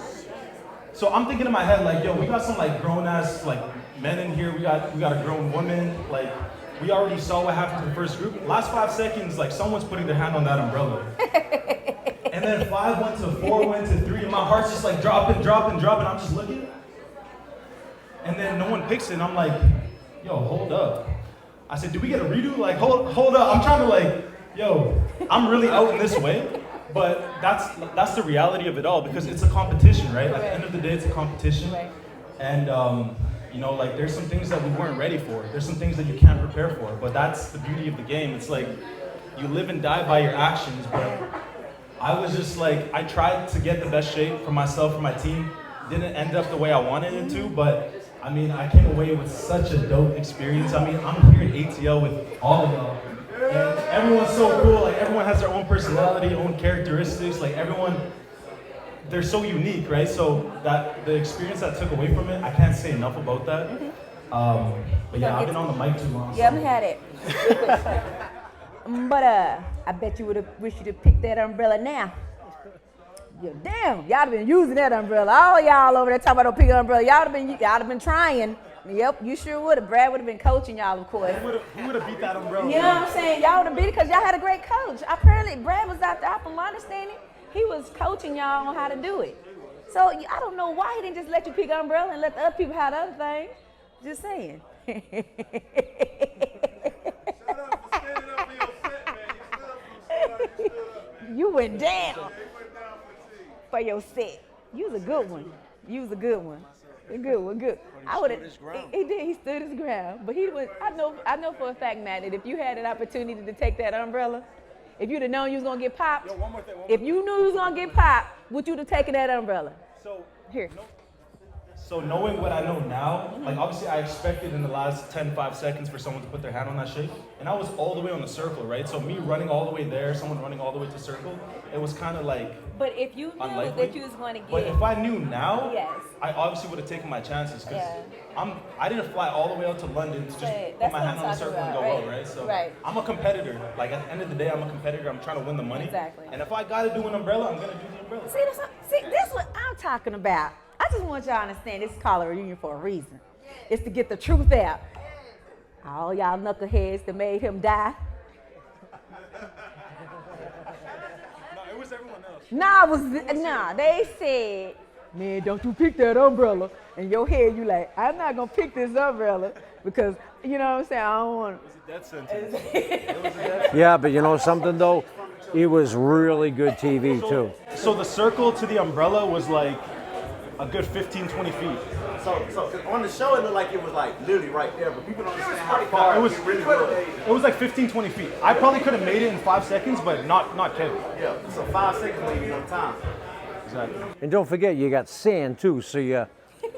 So I'm thinking in my head, yo, we got some grown ass men in here. We got a grown woman. We already saw what happened to the first group. Last 5 seconds, someone's putting their hand on that umbrella. And then 5 went to 4, went to 3, and my heart's just dropping. I'm just looking. And then no one picks it, and I'm like, yo, hold up. I said, do we get a redo? Hold up. I'm trying to I'm really out in this way. But that's the reality of it all, because it's a competition, right? At the end of the day, it's a competition. And there's some things that we weren't ready for. There's some things that you can't prepare for. But that's the beauty of the game. It's you live and die by your actions. But I was just I tried to get the best shape for myself, for my team. Didn't end up the way I wanted it to, but I came away with such a dope experience. I'm here at ATL with all of y'all. And everyone's so cool. Everyone has their own personality, own characteristics. Everyone, they're so unique, right? So that the experience I took away from it, I can't say enough about that. But yeah, I've been on the mic too long. Yeah, I've had it. But I bet you would have wished you'd have picked that umbrella now. Yeah, damn, y'all have been using that umbrella. All y'all over there talking about don't pick an umbrella. Y'all have been trying. Yep, you sure would have. Brad would have been coaching y'all, of course. He would have beat that umbrella. You know what I'm saying? Y'all would have beat it because y'all had a great coach. Apparently, Brad was out there, from my understanding, he was coaching y'all on how to do it. So I don't know why he didn't just let you pick an umbrella and let the other people have the other thing. Just saying. Shut up for standing up for your set, man. You stood up. You went down They went down for your set. You was a good one. You was a good one. A good one, good. I would have. He did. He stood his ground. But he was. I know for a fact, Matt, that if you had an opportunity to take that umbrella, if you'd have known you was gonna get popped, if you knew you was gonna get popped, would you have taken that umbrella? So here. So knowing what I know now, obviously I expected in the last 5 seconds for someone to put their hand on that shape, and I was all the way on the circle, right? So me running all the way there, someone running all the way to circle, it was kind of But if you knew unlikely. that you was going to get. But if I knew now, yes. I obviously would have taken my chances, because I didn't fly all the way out to London to just put my hand on the circle and go out, right? So I'm a competitor. At the end of the day, I'm a competitor. I'm trying to win the money. Exactly. And if I got to do an umbrella, I'm gonna do the umbrella. See, this is what I'm talking about. I just want y'all to understand this is called a reunion for a reason. It's to get the truth out. All y'all knuckleheads that made him die. No, it was everyone else. Nah, they said, man, don't you pick that umbrella. In your head, you I'm not gonna pick this umbrella because, you know what I'm saying, I don't want It was a death sentence. Yeah, but you know something though? It was really good TV too. So the circle to the umbrella was a good 15, 20 feet. So on the show, it looked like it was literally right there, but people don't understand how far it was. really was. It was 15, 20 feet. I probably could have made it in 5 seconds, but not Kevin. Yeah, so 5 seconds maybe one time. Exactly. And don't forget, you got sand too, so you're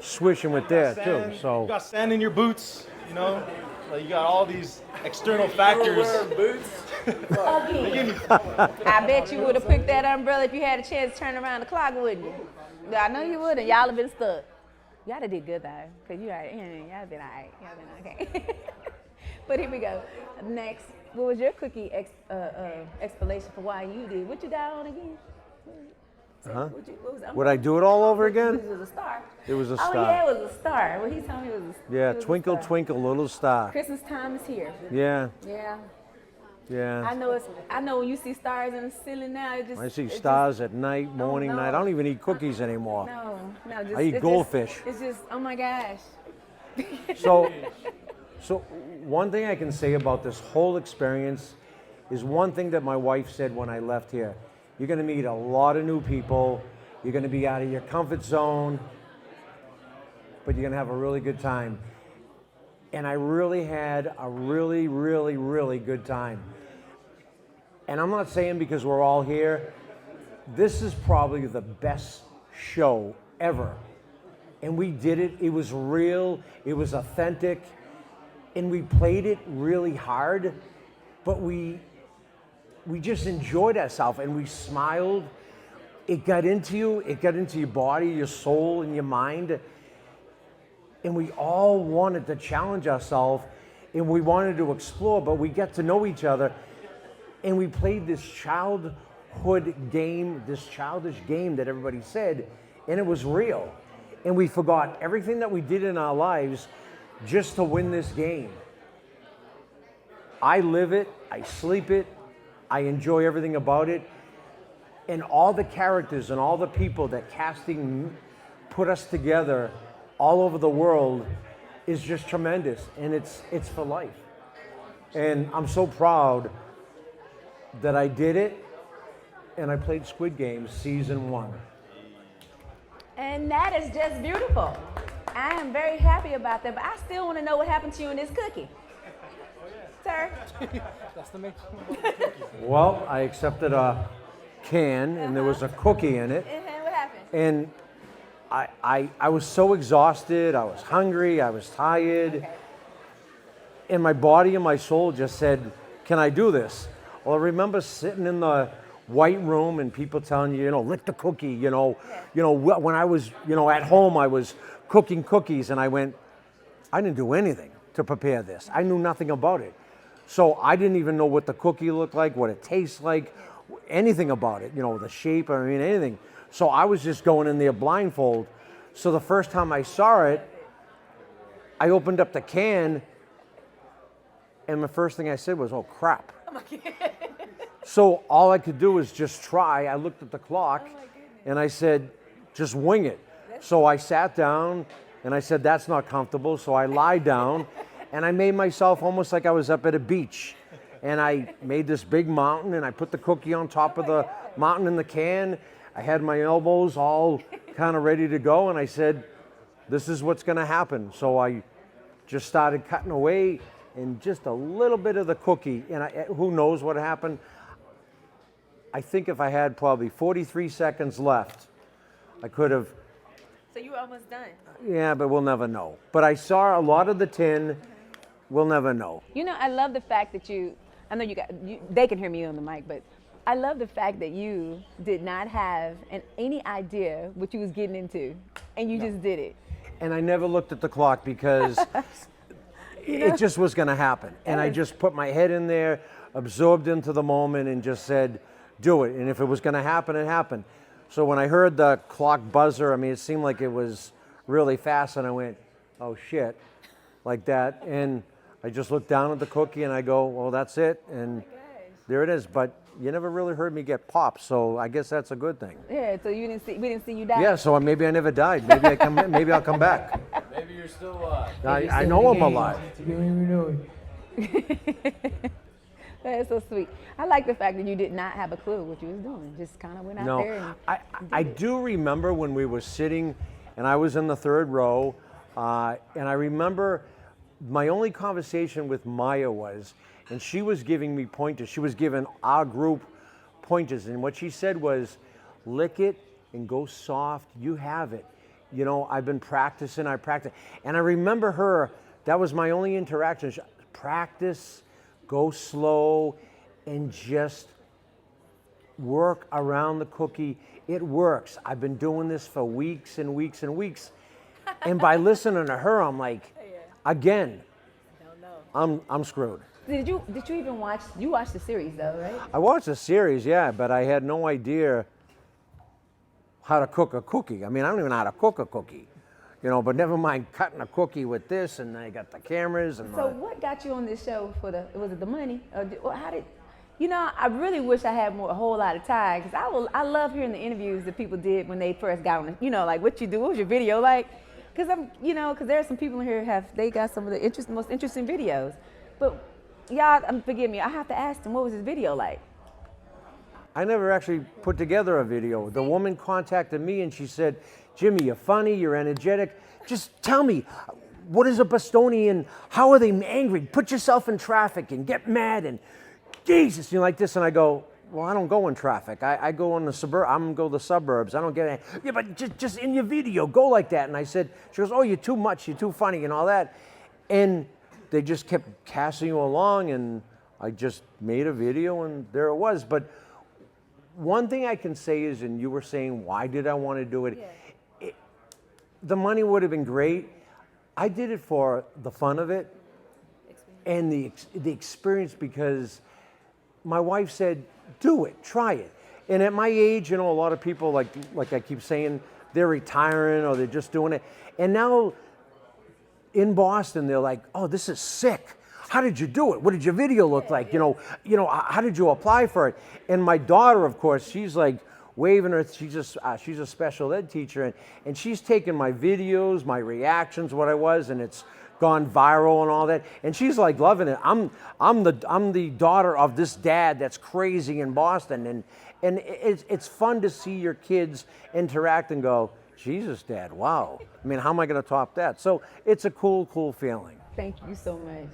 swishing with that too. You So got sand in your boots, you got all these external factors. Boots. I bet you would have picked that umbrella if you had a chance to turn around the clock, wouldn't you? I know you would, and y'all have been stuck. Y'all done did good though, because y'all been all right. Y'all been okay. But here we go. Next, what was your cookie explanation for why you did? What you died on again? would I do it all over again? It was a star. It was a star. Oh yeah, it was a star. Well, he told me it was a Yeah, it was a twinkle, star. twinkle, little star. Christmas time is here. Yeah, Yeah. yeah. I know when you see stars in the ceiling now, it just I see it stars at night, morning, no. night. I don't even eat cookies anymore. No, just I eat it's goldfish. It's just, oh my gosh. So one thing I can say about this whole experience is one thing that my wife said when I left here. You're going to meet a lot of new people. You're going to be out of your comfort zone. but you're gonna have a really good time. And I really had a really, really, really good time. And I'm not saying because we're all here, this is probably the best show ever. And we did it, it was real, it was authentic, and we played it really hard, but we just enjoyed ourselves and we smiled. It got into you, it got into your body, your soul, and your mind. And we all wanted to challenge ourselves and we wanted to explore, but we got to know each other. And we played this childhood game, this childish game that everybody said, and it was real. And we forgot everything that we did in our lives just to win this game. I live it, I sleep it, I enjoy everything about it. And all the characters and all the people that casting put us together all over the world is just tremendous, and it's for life. And I'm so proud that I did it, and I played Squid Games season 1. And that is just beautiful. I am very happy about that, but I still want to know what happened to you in this cookie. Sir? That's the main Well, I accepted a can, and there was a cookie in it. What happened? And I was so exhausted, I was hungry, I was tired. Okay. And my body and my soul just said, can I do this? Well, I remember sitting in the white room and people telling you, lick the cookie, when I was, at home, I was cooking cookies, and I went, I didn't do anything to prepare this. I knew nothing about it. So I didn't even know what the cookie looked like, what it tastes like, anything about it, the shape, anything. So I was just going in there blindfold. So the first time I saw it, I opened up the can, and the first thing I said was, oh crap. So all I could do was just try. I looked at the clock and I said, just wing it. So I sat down and I said, that's not comfortable. So I lied down and I made myself almost like I was up at a beach. And I made this big mountain and I put the cookie on top of the mountain in the can. I had my elbows all kind of ready to go. And I said, this is what's going to happen. So I just started cutting away and just a little bit of the cookie. And who knows what happened? I think if I had probably 43 seconds left, I could have. So you were almost done. Yeah, but we'll never know. But I saw a lot of the tin. We'll never know. I love the fact that I know they can hear me on the mic, but I love the fact that you did not have any idea what you was getting into, and you just did it. And I never looked at the clock because it just was going to happen. And I just put my head in there, absorbed into the moment, and just said, do it. And if it was going to happen, it happened. So when I heard the clock buzzer, it seemed like it was really fast, and I went, oh shit, like that. And I just looked down at the cookie and I go, well, that's it. And there it is. But you never really heard me get popped, so I guess that's a good thing. Yeah, so we didn't see you die. Yeah, so maybe I never died. Maybe I'll come back. Maybe you're still alive. I know I'm alive. You don't even know it. That's so sweet. I like the fact that you did not have a clue what you was doing. Just kind of went out there. And I do remember when we were sitting, and I was in the third row, and I remember my only conversation with Maya was, and she was giving me pointers. She was giving our group pointers, and what she said was, lick it and go soft. You have it. I've been practicing. I practice, and I remember her. That was my only interaction. Practice. Go slow and just work around the cookie. It works. I've been doing this for weeks and weeks and weeks. And by listening to her, I'm like, again, I'm screwed. Did you even watch? You watched the series though, right? I watched the series, yeah, but I had no idea how to cook a cookie. I don't even know how to cook a cookie. But never mind cutting a cookie with this, and I got the cameras and. So what got you on this show was it the money? How did, I really wish I had a whole lot of time, because I love hearing the interviews that people did when they first got on, like what you do, what was your video like? Because because there are some people in here they got some of the most interesting videos, but y'all, forgive me, I have to ask them, what was his video like? I never actually put together a video. The woman contacted me and she said, Jimmy, you're funny, you're energetic. Just tell me, what is a Bostonian? How are they angry? Put yourself in traffic and get mad and Jesus, you know, like this. And I go, well, I don't go in traffic. I go in the suburb. I'm gonna go to the suburbs. I don't get any. Yeah, but just in your video, go like that. And I said, she goes, oh, you're too much. You're too funny and all that. And they just kept casting you along, and I just made a video, and there it was. But one thing I can say is, and you were saying, why did I want to do it? Yeah. The money would have been great. I did it for the fun of it and the experience, because my wife said, do it, try it. And at my age, you know, a lot of people, like I keep saying, they're retiring or they're just doing it. And now in Boston, they're like, oh, this is sick. How did you do it? What did your video look like? You know, how did you apply for it? And my daughter, of course, she's like waving her. She's a special ed teacher, and she's taken my videos, my reactions, what I was, and it's gone viral and all that. And she's like loving it. I'm the daughter of this dad that's crazy in Boston, and it's fun to see your kids interact and go, Jesus, Dad, wow. I mean, how am I going to top that? So it's a cool feeling. Thank you so much.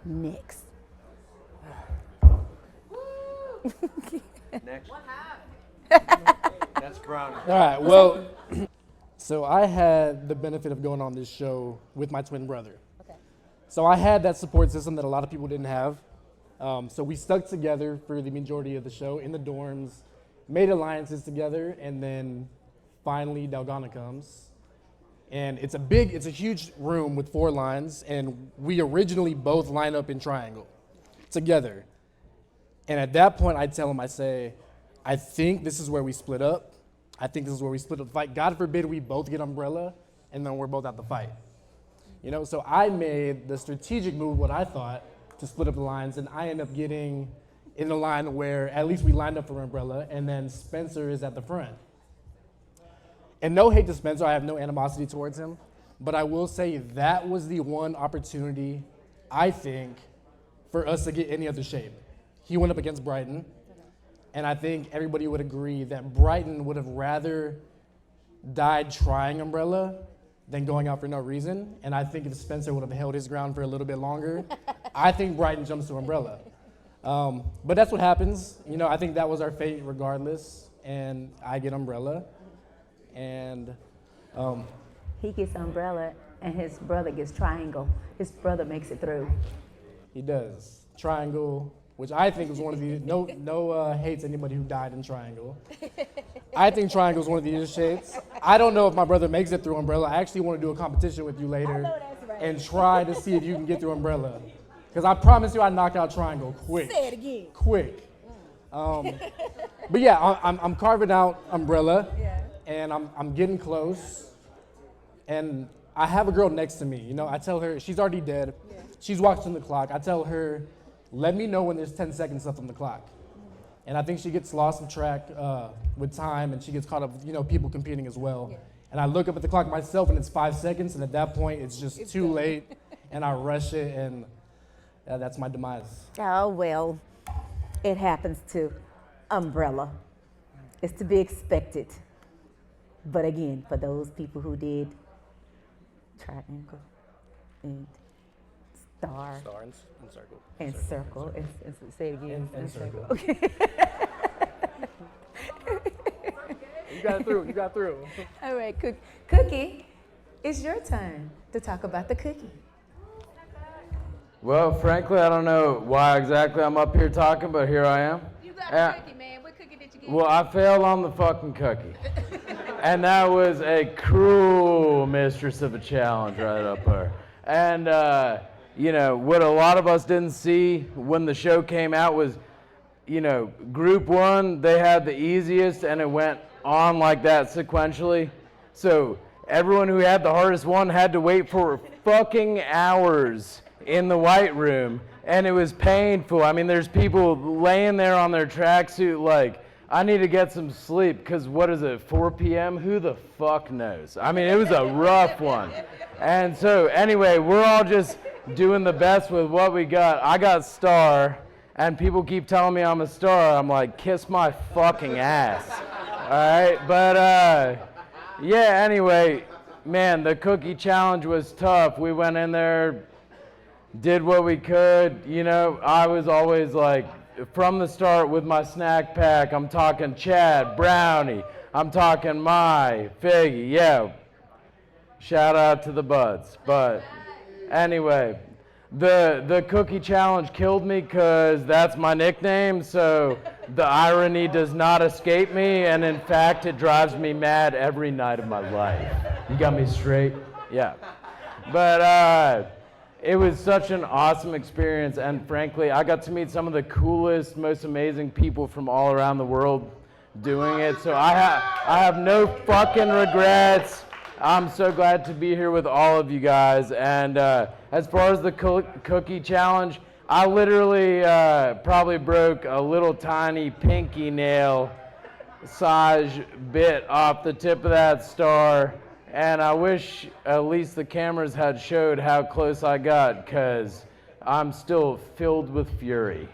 Next. Next. What happened? That's Brown. All right, well, so I had the benefit of going on this show with my twin brother. Okay. So I had that support system that a lot of people didn't have. So we stuck together for the majority of the show in the dorms, made alliances together, and then finally Dalgona comes. And it's a huge room with 4 lines, and we originally both line up in triangle together. And at that point, I tell him, I say, I think this is where we split up. I think this is where we split up the fight. God forbid we both get umbrella, and then we're both out the fight. You know, so I made the strategic move, what I thought, to split up the lines, and I end up getting in the line where at least we lined up for umbrella, and then Spencer is at the front. And no hate to Spencer, I have no animosity towards him, but I will say that was the one opportunity, I think, for us to get any other shape. He went up against Brighton, and I think everybody would agree that Brighton would have rather died trying umbrella than going out for no reason, and I think if Spencer would have held his ground for a little bit longer, I think Brighton jumps to umbrella. But that's what happens. You know, I think that was our fate regardless, and I get umbrella. And he gets umbrella and his brother gets triangle. His brother makes it through. He does. Triangle, which I think was one of the, no hates anybody who died in triangle. I think triangle is one of the easiest shapes. I don't know if my brother makes it through umbrella. I actually want to do a competition with you later and try to see if you can get through umbrella. Because I promise you I knock out triangle quick. Say it again. Quick. But yeah, I'm carving out umbrella. Yeah. And I'm getting close, and I have a girl next to me. You know, I tell her, she's already dead. Yeah. She's watching the clock. I tell her, let me know when there's 10 seconds left on the clock. And I think she gets lost in track with time, and she gets caught up with, you know, people competing as well. Yeah. And I look up at the clock myself, and it's 5 seconds, and at that point, it's just too late, and I rush it, and that's my demise. Oh, well, it happens to umbrella. It's to be expected. But again, for those people who did triangle and star and circle. And circle. And say it again. And circle. Okay. You got through. You got through. All right, Cookie, it's your turn to talk about the cookie. Well, frankly, I don't know why exactly I'm up here talking, but here I am. You got a cookie, man. What cookie did you get? Well, I failed on the fucking cookie. And that was a cruel mistress of a challenge right up there. And, you know, what a lot of us didn't see when the show came out was, you know, group 1, they had the easiest, and it went on like that sequentially. So everyone who had the hardest one had to wait for fucking hours in the white room, and it was painful. I mean, there's people laying there on their tracksuit like, I need to get some sleep, because what is it, 4 p.m.? Who the fuck knows? I mean, it was a rough one. And so, anyway, we're all just doing the best with what we got. I got star, and people keep telling me I'm a star. I'm like, kiss my fucking ass. All right? But, Yeah, anyway, man, the cookie challenge was tough. We went in there, did what we could. You know, I was always like, from the start with my snack pack, I'm talking Chad, Brownie, I'm talking my Figgy, yeah. Shout out to the buds. But anyway, the cookie challenge killed me because that's my nickname, so the irony does not escape me, and in fact, it drives me mad every night of my life. You got me straight? Yeah. But it was such an awesome experience, and frankly, I got to meet some of the coolest, most amazing people from all around the world doing it, so I have no fucking regrets. I'm so glad to be here with all of you guys, and as far as the cookie challenge, I literally probably broke a little tiny pinky nail size bit off the tip of that star. And I wish at least the cameras had showed how close I got, because I'm still filled with fury.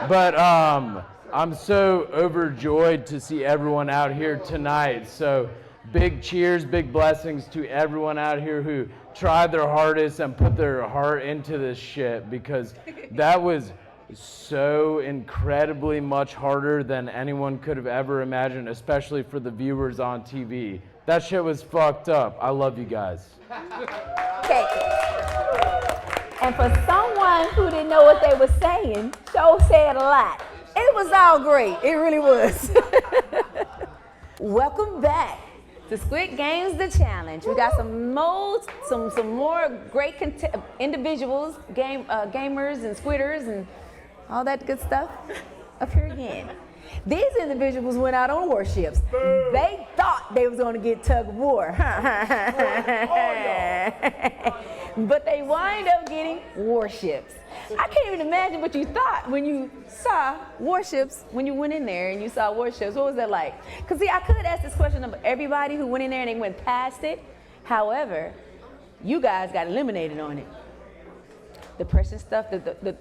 But I'm so overjoyed to see everyone out here tonight. So big cheers, big blessings to everyone out here who tried their hardest and put their heart into this shit, because that was so incredibly much harder than anyone could have ever imagined, especially for the viewers on TV. That shit was fucked up. I love you guys. Okay. And for someone who didn't know what they were saying, Joe said a lot. It was all great. It really was. Welcome back to Squid Games, the challenge. We got some more great individuals, gamers and squitters and all that good stuff up here again. These individuals went out on warships. They thought they was going to get tug of war. But they wind up getting warships. I can't even imagine what you thought when you saw warships, when you went in there and you saw warships. What was that like? Because see, I could ask this question of everybody who went in there and they went past it. However, you guys got eliminated on it. Depression stuff,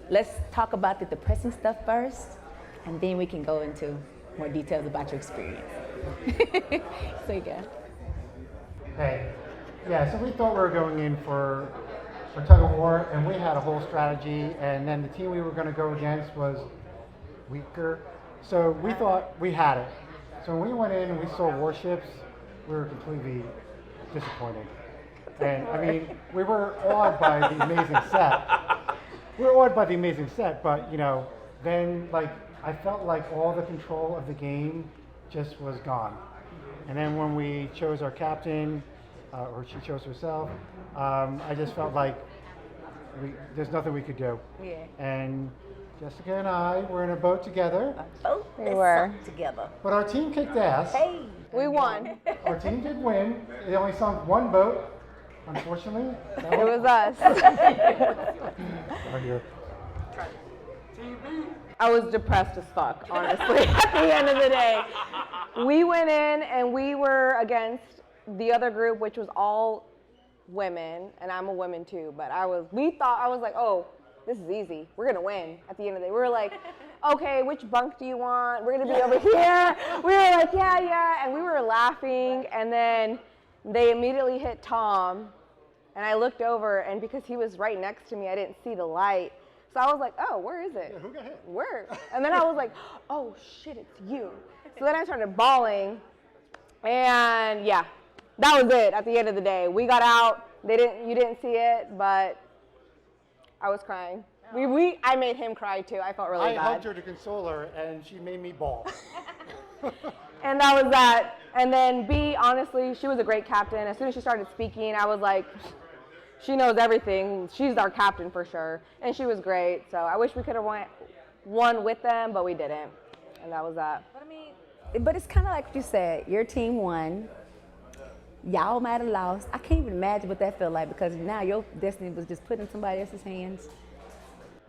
let's talk about the depressing stuff first, and then we can go into more details about your experience. So you go. Hey, yeah, so we thought we were going in for tug of war, and we had a whole strategy, and then the team we were going to go against was weaker, so we thought we had it. So when we went in and we saw warships, we were completely disappointed. And I mean, we were awed by the amazing set. We were awed by the amazing set, but you know, then like I felt like all the control of the game just was gone. And then when we chose our captain, or she chose herself, I just felt like there's nothing we could do. Yeah. And Jessica and I were in a boat together. We were together. But our team kicked ass. Hey, we won. Our team did win. They only sunk one boat, unfortunately. It was us. Right here. I was depressed as fuck, honestly, at the end of the day. We went in and we were against the other group, which was all women, and I'm a woman too, but I was like, oh, this is easy. We're gonna win at the end of the day. We were like, okay, which bunk do you want? We're gonna be over here. We were like, yeah, and we were laughing, and then they immediately hit Tom, and I looked over, and because he was right next to me, I didn't see the light. So I was like, oh, where is it? Yeah, who got hit? Where? And then I was like, oh shit, it's you. So then I started bawling, and yeah, that was it at the end of the day. We got out. You didn't see it, but I was crying. I made him cry too. I felt really bad. I hugged her to console her, and she made me bawl. And that was that. And then B, honestly, she was a great captain. As soon as she started speaking, I was like, she knows everything. She's our captain for sure. And she was great. So I wish we could have won with them, but we didn't. And that was that. But it's kind of like you said, your team won. Y'all might have lost. I can't even imagine what that felt like, because now your destiny was just put in somebody else's hands.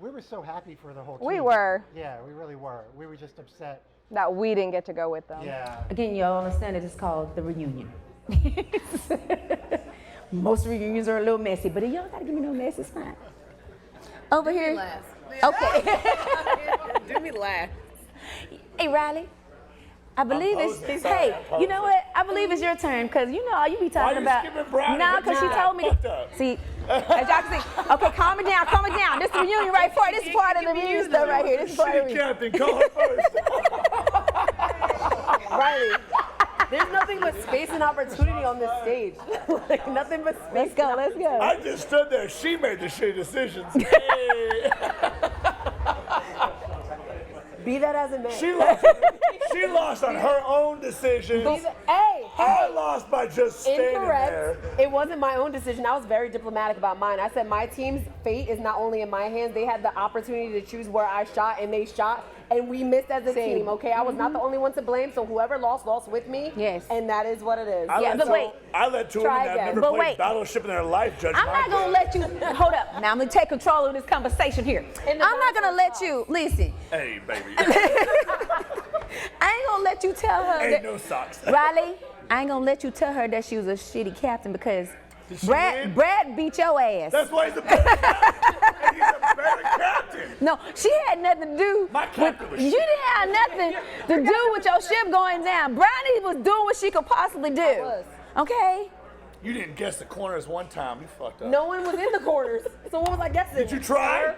We were so happy for the whole team. We were. Yeah, we really were. We were just upset that we didn't get to go with them. Yeah. Again, y'all understand it is called the reunion. Most reunions are a little messy, but if y'all gotta give me no mess, it's fine. Over here. Last. Okay. Do me laugh. Hey, Riley, I believe it's, hey, you know what? I believe it's your turn, because you know, you be talking about. No, because she told me. See, as y'all can see, okay, calm it down, calm it down. This is the reunion right for it. This is part of the reunion stuff right here. This is part of the Captain, call her first. Riley, there's nothing but space and opportunity on this stage. Like, nothing but space. Let's go, let's go. I just stood there. She made the shitty decisions. Be that as it may. She lost on her own decisions. I lost by just standing there. It wasn't my own decision. I was very diplomatic about mine. I said my team's fate is not only in my hands. They had the opportunity to choose where I shot, and they shot, and we missed as a team. Okay, I was not the only one to blame. So whoever lost with me. Yes. And that is what it is. I let two women that have never played Battleship in their life judge I'm not going to let you, hold up. Now I'm going to take control of this conversation here. I'm not going to let you, listen. Hey, baby. I ain't going to let you tell her Ain't that, no socks. Riley, I ain't going to let you tell her that she was a shitty captain, because Brad beat your ass. That's why he's a better captain. He's a better captain. No, she had nothing to do with, you didn't have nothing to do with your ship going down. Brownie was doing what she could possibly do. Okay? You didn't guess the corners one time. You fucked up. No one was in the corners. So what was I guessing? Did you try?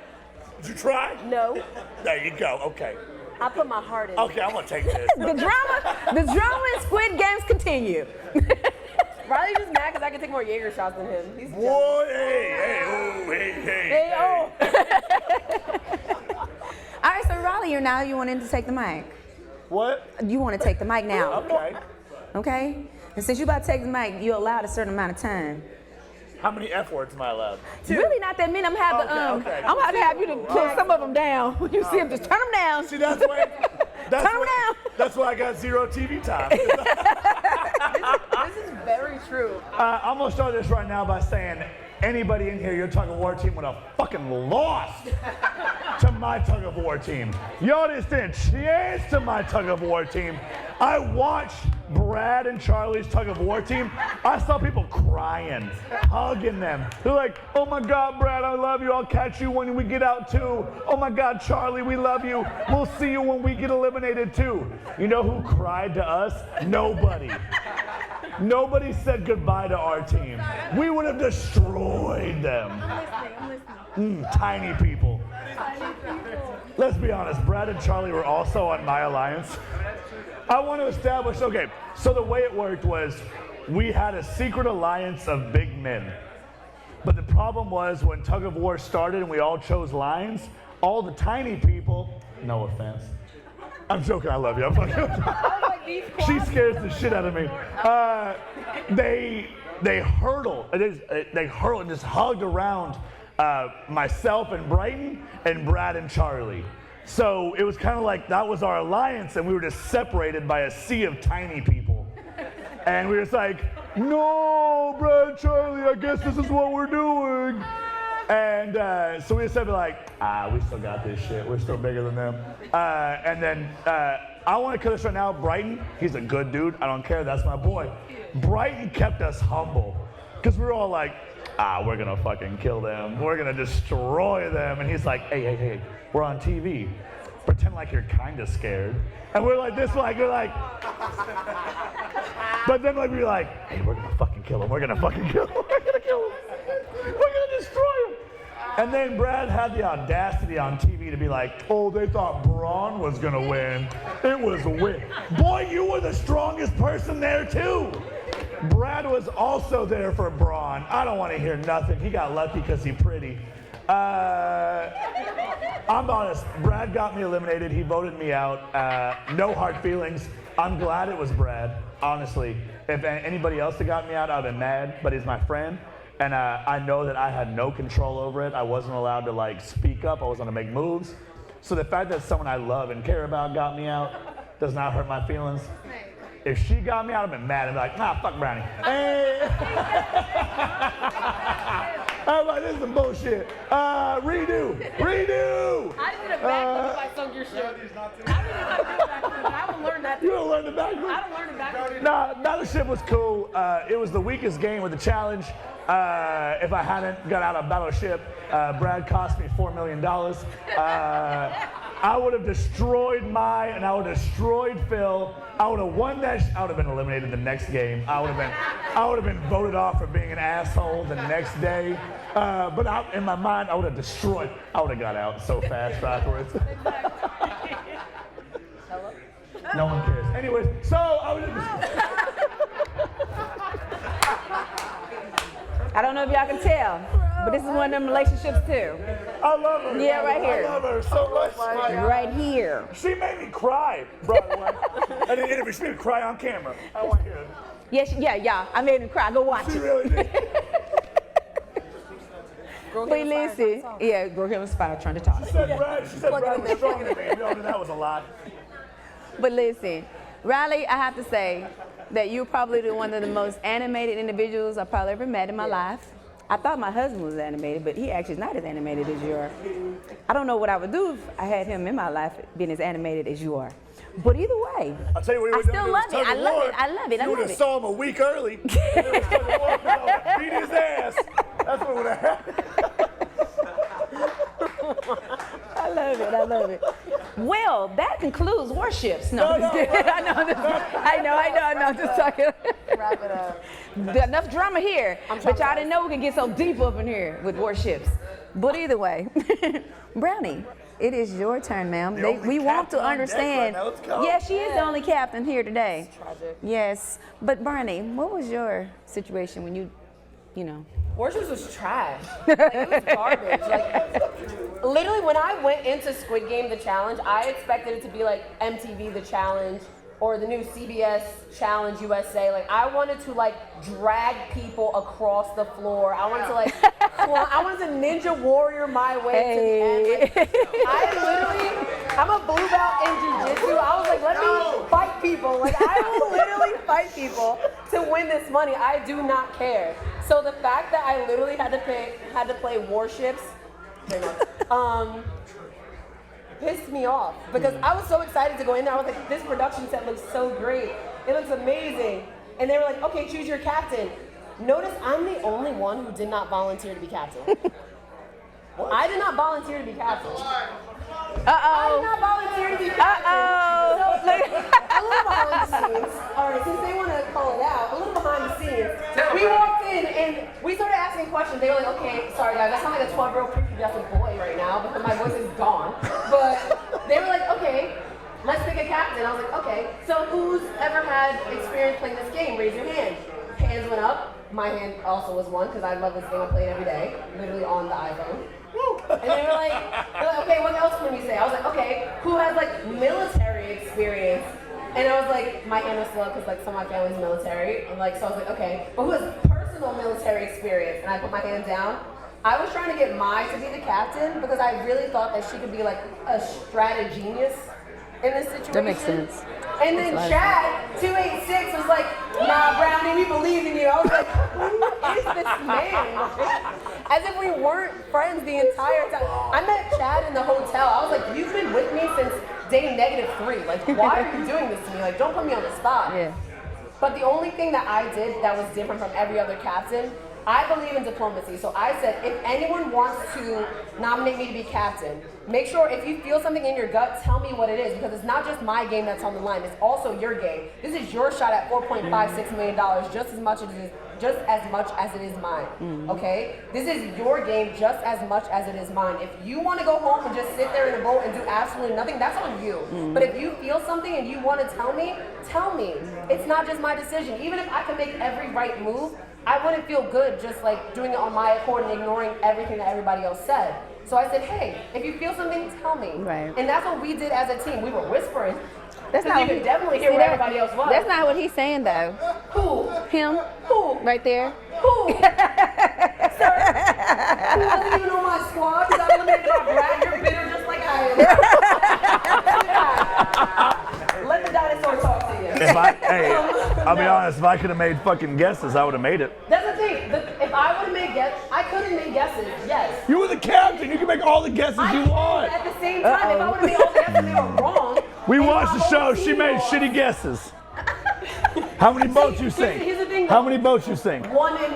Did you try? No. There you go. Okay. I put my heart in. Okay, I'm gonna take this. The drama in Squid Games continue. Riley's just mad because I can take more Jaeger shots than him. He's Boy, hey. All right, so Riley, you wanting to take the mic. What? You want to take the mic now. Okay. Okay? And since you're about to take the mic, you're allowed a certain amount of time. How many F words am I allowed? Really not that many. I'm gonna have to have you to put some of them down. When you see them, just turn them down. See, that's why I got 0 TV time. This is very true. I'm gonna start this right now by saying, anybody in here, your tug of war team would have fucking lost to my tug of war team. Y'all just didn't chance to my tug of war team. I watched Brad and Charlie's tug of war team. I saw people crying, hugging them. They're like, oh my God, Brad, I love you. I'll catch you when we get out too. Oh my God, Charlie, we love you. We'll see you when we get eliminated too. You know who cried to us? Nobody. Nobody said goodbye to our team. We would have destroyed them. I'm listening. Tiny people. Let's be honest, Brad and Charlie were also on my alliance. I want to establish, okay, so the way it worked was we had a secret alliance of big men. But the problem was when Tug of War started and we all chose lines, all the tiny people, no offense. I'm joking, I love you. I'm fucking She scares the shit out of me. They hurdled and just hugged around myself and Brighton and Brad and Charlie. So it was kind of like that was our alliance, and we were just separated by a sea of tiny people. And we were just like, no, Brad, Charlie, I guess this is what we're doing. And so we just said, like, we still got this shit. We're still bigger than them. And then I want to kill this right now. Brighton, he's a good dude. I don't care. That's my boy. Brighton kept us humble because we were all like, we're going to fucking kill them. We're going to destroy them. And he's like, hey, we're on TV. Pretend like you're kind of scared. And we're like this, we're like, but then we're like, hey, we're going to fucking kill him. We're going to fucking kill him. We're going to kill him. We're going to destroy him. And then Brad had the audacity on TV to be like, oh, they thought Braun was going to win. It was a win. Boy, you were the strongest person there, too. Brad was also there for Braun. I don't want to hear nothing. He got lucky because he's pretty. I'm honest. Brad got me eliminated. He voted me out. No hard feelings. I'm glad it was Brad, honestly. If anybody else had got me out, I'd have been mad, but he's my friend. And I know that I had no control over it. I wasn't allowed to like speak up. I wasn't allowed to make moves. So the fact that someone I love and care about got me out does not hurt my feelings. If she got me out, I'd have been mad. I'd be like, nah, fuck Brownie. Hey. I'm like, this is some bullshit. Redo. I would have backed if I sunk your shit. I would learn that. You don't learn the backflip? I don't learn the backflip. Nah, Battleship was cool. It was the weakest game with the challenge. If I hadn't got out of Battleship, Brad cost me $4 million. I would have destroyed Mai and I would have destroyed Phil. I would have won that. I would have been eliminated the next game. I would have been voted off for being an asshole the next day. But in my mind, I would have destroyed. I would have got out so fast afterwards. No one cares. Anyways, so I was I don't know if y'all can tell, but this is one of them relationships too. I love her. Yeah, right here. I love her so much. Right here. She made me cry, by the way. I didn't interview. She made me cry on camera. I want to hear it. Yeah. I made him cry. Go watch She it. really did. But listen, yeah, Girl Him Inspired trying to talk. She said Brad was stronger than me. You know, that was a lot. But listen, Riley, I have to say that you're probably one of the most animated individuals I've probably ever met in my life. I thought my husband was animated, but he actually is not as animated as you are. I don't know what I would do if I had him in my life being as animated as you are. But either way, I'll tell you what I still love it. I love it. I love it. I You would love have it. saw him a week early. Beat his ass. That's what would have happened. I love it. I love it. Well, that concludes Warships. No, I'm just kidding. I know. I'm just talking. Wrap it up. Enough drama here. But y'all didn't know we could get so deep up in here with Warships. But either way, Brownie, it is your turn, ma'am. We want to understand. Right, let's go. Yeah, she is the only captain here today. It's tragic. Yes. But Bernie, what was your situation when you know? Warships was trash. Like, it was garbage. Like, literally, when I went into Squid Game, the challenge, I expected it to be like MTV, the challenge, or the new CBS Challenge USA. Like, I wanted to like drag people across the floor. I wanted to like, I wanted to Ninja Warrior my way to the end. Like, I'm a blue belt in jiu-jitsu. I was like, let me fight people. Like, I will literally fight people to win this money. I do not care. So the fact that I literally had to play Warships, pissed me off because I was so excited to go in there. I was like, this production set looks so great. It looks amazing. And they were like, okay, choose your captain. Notice I'm the only one who did not volunteer to be captain. I did not volunteer to be captain. I did not volunteer to be captain. So, a little behind the scenes. All right, since they want to call it out, a little behind the scenes. We walked in and we started asking questions. They were like, okay, sorry guys, I sound like a 12-year-old prepubescent boy right now because my voice is gone. But they were like, okay, let's pick a captain. I was like, okay, so who's ever had experience playing this game? Raise your hand. Hands went up. My hand also was one because I love this game. I play it every day, literally on the iPhone. And they were like, okay, what else can we say? I was like, okay, who has like military experience? And I was like, my hand was slow because like some of my family's military. And like, so I was like, okay, but who has personal military experience? And I put my hand down. I was trying to get Mai to be the captain because I really thought that she could be like a strategenius in this situation. That makes sense. And then Chad, 286, was like, nah, Brownie, we believe in you. I was like, who is this man? As if we weren't friends the entire time. I met Chad in the hotel. I was like, you've been with me since day -3. Like, why are you doing this to me? Like, don't put me on the spot. Yeah. But the only thing that I did that was different from every other captain, I believe in diplomacy. So I said, if anyone wants to nominate me to be captain, make sure if you feel something in your gut, tell me what it is. Because it's not just my game that's on the line, it's also your game. This is your shot at $4.56 million just as much as it is mine, okay? This is your game just as much as it is mine. If you want to go home and just sit there in a boat and do absolutely nothing, that's on you. But if you feel something and you want to tell me, tell me. It's not just my decision. Even if I can make every right move, I wouldn't feel good just like doing it on my accord and ignoring everything that everybody else said. So I said, hey, if you feel something, tell me. Right. And that's what we did as a team. We were whispering. That's not. You could definitely hear what everybody else was. That's not what he's saying though. Who? Him. Who? Right there. Who? Sir? Who wasn't even on my squad? Because I eliminated my Brad. You're bitter just like I am. Let the dinosaur talk to you. I'll be honest, if I could have made fucking guesses, I would have made it. That's the thing. If I would have made guesses, I could have made guesses, yes. You were the captain. You can make all the guesses you want. At the same time, if I would have made all the guesses and they were wrong. We watched the show. She made shitty guesses. How many boats you sink? Here's the thing, How many boats you sink? One and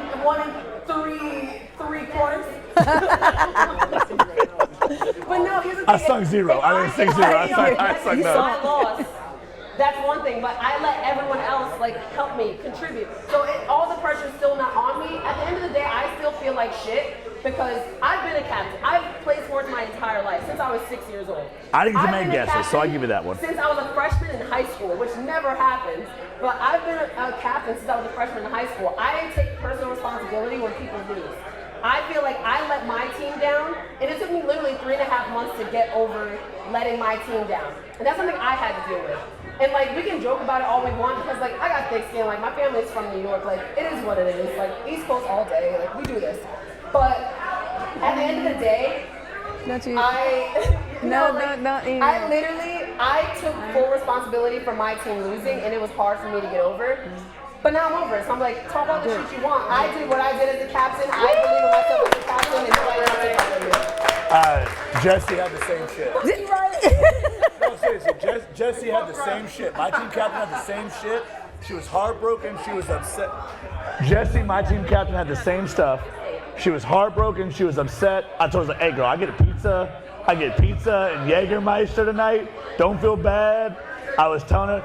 3/4. But no, here's I sung zero. I didn't sing zero. I sung none. I lost. That's one thing, but I let everyone else help me contribute. So all the pressure's still not on me. At the end of the day, I still feel like shit because I've been a captain. I've played sports my entire life since I was 6 years old. I didn't get to I've make been a guesses, so I give you that one. Since I was a freshman in high school, which never happens, but I've been a captain since I was a freshman in high school. I didn't take personal responsibility when people lose. I feel like I let my team down, and it took me literally 3.5 months to get over letting my team down. And that's something I had to deal with. And we can joke about it all we want because I got thick skin. My family's from New York. It is what it is. East Coast all day. We do this. But at the end of the day, I took full responsibility for my team losing, and it was hard for me to get over. But now I'm over it. So I'm talk all the shit you want. I did what I did as a captain. I believe in myself as a captain, and nobody else did that. Jesse had the same shit. No, seriously, Jesse had the same shit. My team captain had the same shit. She was heartbroken. She was upset. Jesse, my team captain, had the same stuff. She was heartbroken. She was upset. I told her, hey, girl, I get pizza and Jägermeister tonight. Don't feel bad. I was telling her,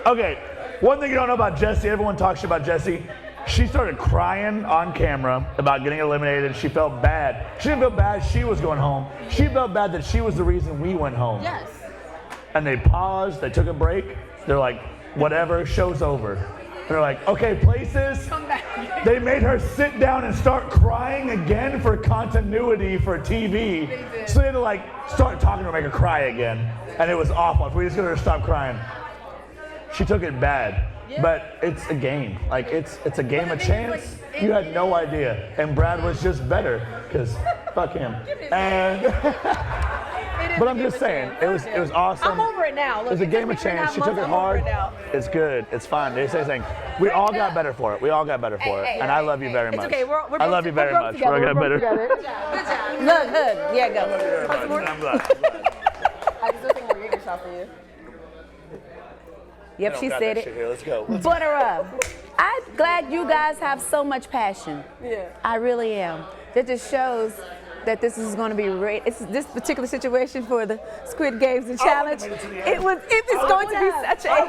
okay, one thing you don't know about Jesse, everyone talks shit about Jesse. She started crying on camera about getting eliminated. She felt bad. She didn't feel bad she was going home. She felt bad that she was the reason we went home. Yes. And they paused, they took a break. They're like, whatever, show's over. They're like, okay, places. Come back. They made her sit down and start crying again for continuity for TV. So they had to start talking to her, make her cry again. And it was awful. If we just got her to stop crying. She took it bad. Yeah. But it's a game. It's a game of chance. You had no idea. And Brad was just better, because fuck him. And but I'm just saying, it was awesome. I'm over it now. Look, it was a game of chance. She took it hard. It's good. It's fine. They say saying we all got better for it. We all got better for it. And I love you very much. It's okay. I love you very much. We're gonna get better. Good job. Look, good. Yeah, go. I'm glad. I just don't think we're getting a shot for you. Yep, she said it. Let's go. Butter up. I'm glad you guys have so much passion. Yeah. I really am. That just shows that this is going to be this particular situation for the Squid Games and Challenge. It's going to be such a. I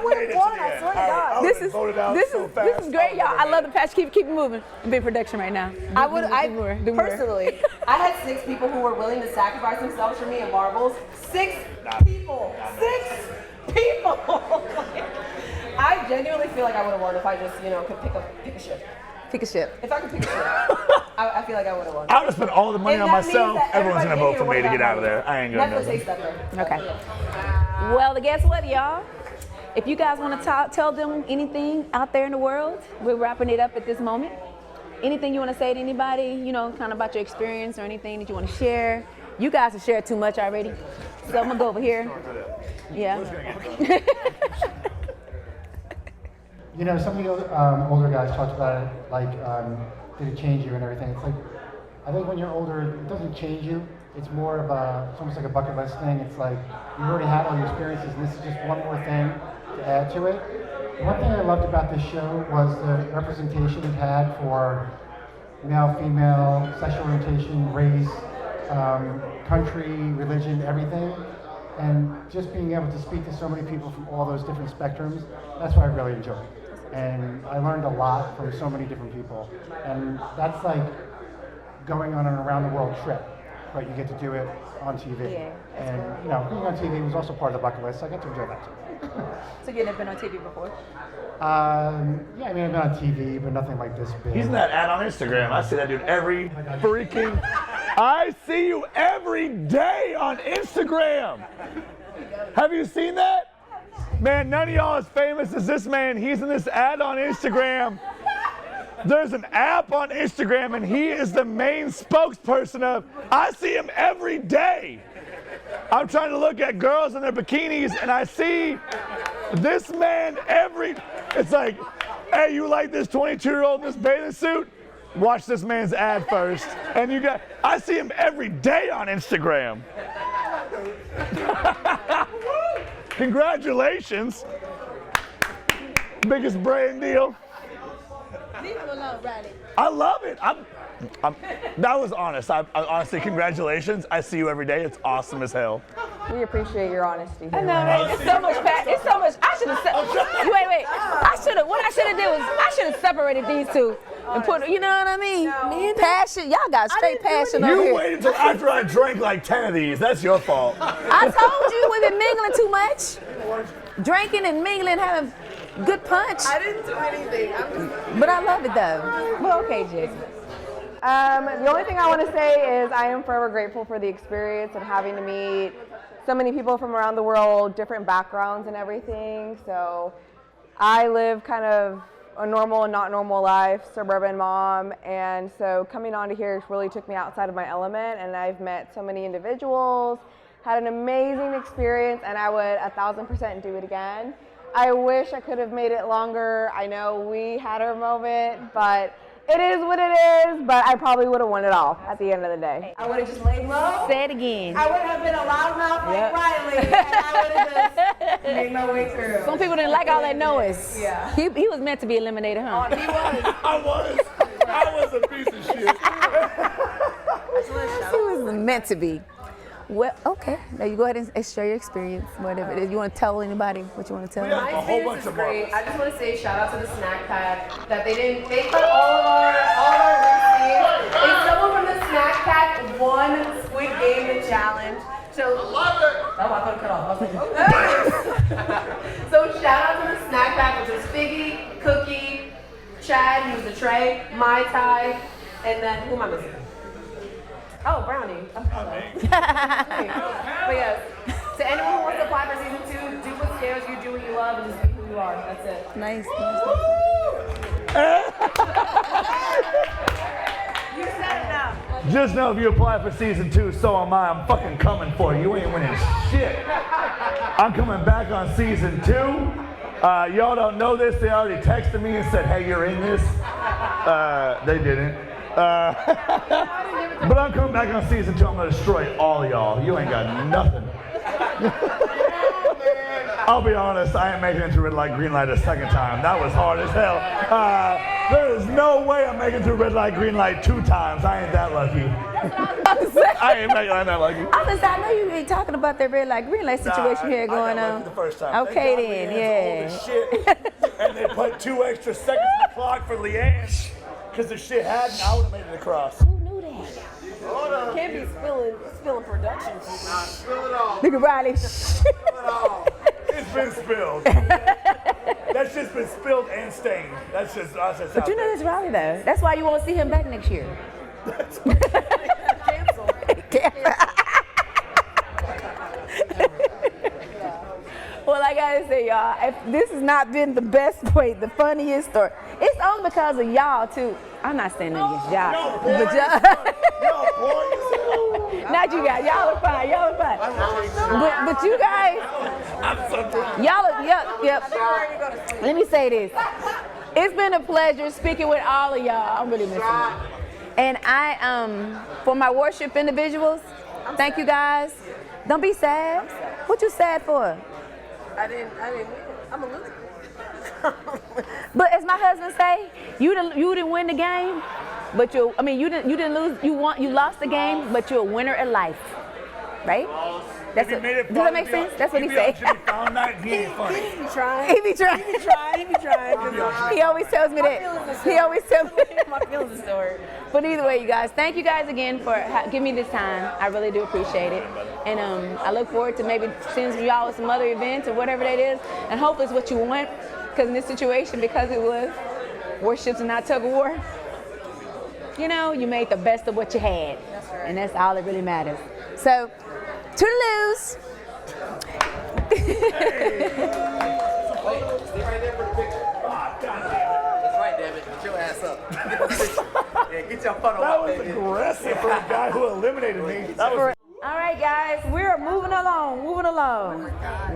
would have won. I swear to God. This is great, y'all. I love the passion. Keep moving. I'm in production right now. Personally, I had 6 people who were willing to sacrifice themselves for me in marbles. 6 people. 6 people. I genuinely feel like I would have won if I just, could pick a ship. Pick a ship. If I could pick a ship, I feel like I would have won. I would have spent all the money on myself. Everyone's gonna vote for me to get out of there. I ain't gonna do it. Okay. Well, guess what, y'all? If you guys want to tell them anything out there in the world, we're wrapping it up at this moment. Anything you want to say to anybody, kind of about your experience or anything that you want to share? You guys have shared too much already. So I'm gonna go over here. Yeah. Some of the older guys talked about it, did it change you and everything. It's I think when you're older, it doesn't change you. It's more of it's almost like a bucket list thing. It's you already had all your experiences, and this is just one more thing to add to it. One thing I loved about this show was the representation it had for male, female, sexual orientation, race, country, religion, everything. And just being able to speak to so many people from all those different spectrums, that's what I really enjoyed. And I learned a lot from so many different people. And that's like going on an around the world trip, but you get to do it on TV. Yeah, and being on TV was also part of the bucket list, so I got to enjoy that too. So you've never been on TV before? I've been on TV, but nothing like this big. He's in that ad on Instagram. I see that dude every freaking. I see you every day on Instagram. Have you seen that? Man, none of y'all as famous as this man. He's in this ad on Instagram. There's an app on Instagram, and he is the main spokesperson of. I see him every day. I'm trying to look at girls in their bikinis, and I see this man it's like, hey, you like this 22-year-old in this bathing suit? Watch this man's ad first. And I see him every day on Instagram. Congratulations. Biggest brand deal. Leave him alone, Riley. I love it. That was honest. I honestly, congratulations. I see you every day. It's awesome as hell. We appreciate your honesty. I know, right? It's so much It's so much. I should have. Wait. What I should have did was I should have separated these two and put. You know what I mean? Passion. Y'all got straight passion over You here. waited until after I drank like 10 of these. That's your fault. I told you we've been mingling too much. Drinking and mingling, having good punch. I didn't do anything. But I love it though. Well, okay, Jason. The only thing I want to say is I am forever grateful for the experience and having to meet so many people from around the world, different backgrounds and everything. So I live kind of a normal and not normal life, suburban mom, and so coming on to here really took me outside of my element, and I've met so many individuals, had an amazing experience, and I would 1,000% do it again. I wish I could have made it longer. I know we had our moment, but it is what it is, but I probably would have won it all at the end of the day. I would have just laid low. Say it again. I would have been a loudmouth like Riley, and I would have just made my way through. Some people didn't like all that noise. Yeah. He was meant to be eliminated, huh? He was. I was a piece of shit. He was meant to be. Well, okay. Now you go ahead and share your experience, whatever it is. You want to tell anybody what you want to tell them? My experience is great. I just want to say shout out to the snack pack that they cut all of our routines. If someone from the snack pack won Squid Game the challenge. So I love it. Oh, I thought it cut off. I was like, oh. So shout out to the snack pack, which was Figgy, Cookie, Chad, who's the tray, Mai Tai, and then who am I missing? Oh, Brownie. But yes, to anyone who wants to apply for season 2, do what scares you, do what you love, and just be who you are. That's it. Nice. You said it now. Just know if you apply for season 2, so am I. I'm fucking coming for you. You ain't winning shit. I'm coming back on season 2. Y'all don't know this. They already texted me and said, hey, you're in this. They didn't. But I'm coming back on season 2. I'm gonna destroy all of y'all. You ain't got nothing. I'll be honest, I ain't making it to red light, green light a second time. That was hard as hell. There is no way I'm making it to red light, green light 2 times. I ain't that lucky. I ain't that lucky. I know you ain't talking about that red light, green light situation here going on. The first time. Okay then, yeah. And they put 2 extra seconds on the clock for Leanne. Because if shit hadn't, I would have made it across. Who knew that? Hold on. Can't be spilling production. Spill it all. Look at Riley. It's been spilled. That shit's been spilled and stained. That's just But you know that's Riley though. That's why you won't see him back next year. Cancel. Well, I gotta say, y'all, if this has not been the best way, the funniest, or it's only because of y'all too. I'm not standing against y'all, but y'all. Not you guys. Y'all are fine. Y'all are fine. But you guys, y'all are. Yep. Let me say this. It's been a pleasure speaking with all of y'all. I'm really missing you. And for my worship individuals, thank you guys. Don't be sad. What you sad for? I didn't win. I'm a loser. But as my husband say, you didn't win the game, but you didn't lose. You lost the game, but you're a winner in life, right? Does that make sense? That's what he say. He ain't funny. He be trying. He be trying. He always tells me that. He always tells me my feelings are hurt. But either way, you guys, thank you guys again for giving me this time. I really do appreciate it. And I look forward to maybe seeing y'all at some other events or whatever that is. And hopefully it's what you want. Because in this situation, because it was Warships and not tug of war, you know, you made the best of what you had. That's right. And that's all that really matters. So, toodaloos. Stay right there for the picture. God damn it. That's right, damn it. Get your ass up. Get the picture. Yeah, get your photo That up, was baby. aggressive for a guy who eliminated me. That was All right, guys, we're moving along.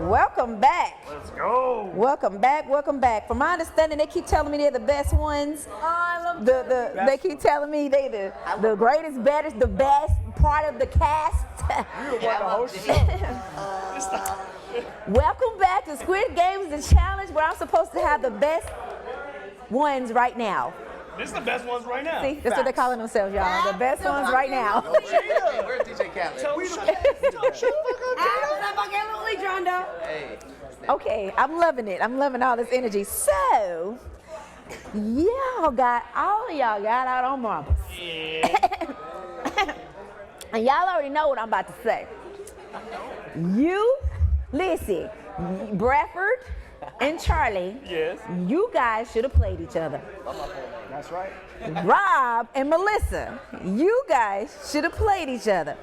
Welcome back. Let's go. Welcome back. From my understanding, they keep telling me they're the best ones. They keep telling me they the greatest, baddest, the best part of the cast. Welcome back to Squid Games, the challenge where I'm supposed to have the best ones right now. This is the best ones right now. See, that's what they're calling themselves, y'all. The best ones right now. Where's DJ Khaled? Absolutely, Tronda. Hey. Okay, I'm loving it. I'm loving all this energy. So, all of y'all got out on marbles. And y'all already know what I'm about to say. Listen, Bradford and Charlie, Yes. you guys should have played each other. That's right. Rob and Melissa, you guys should have played each other.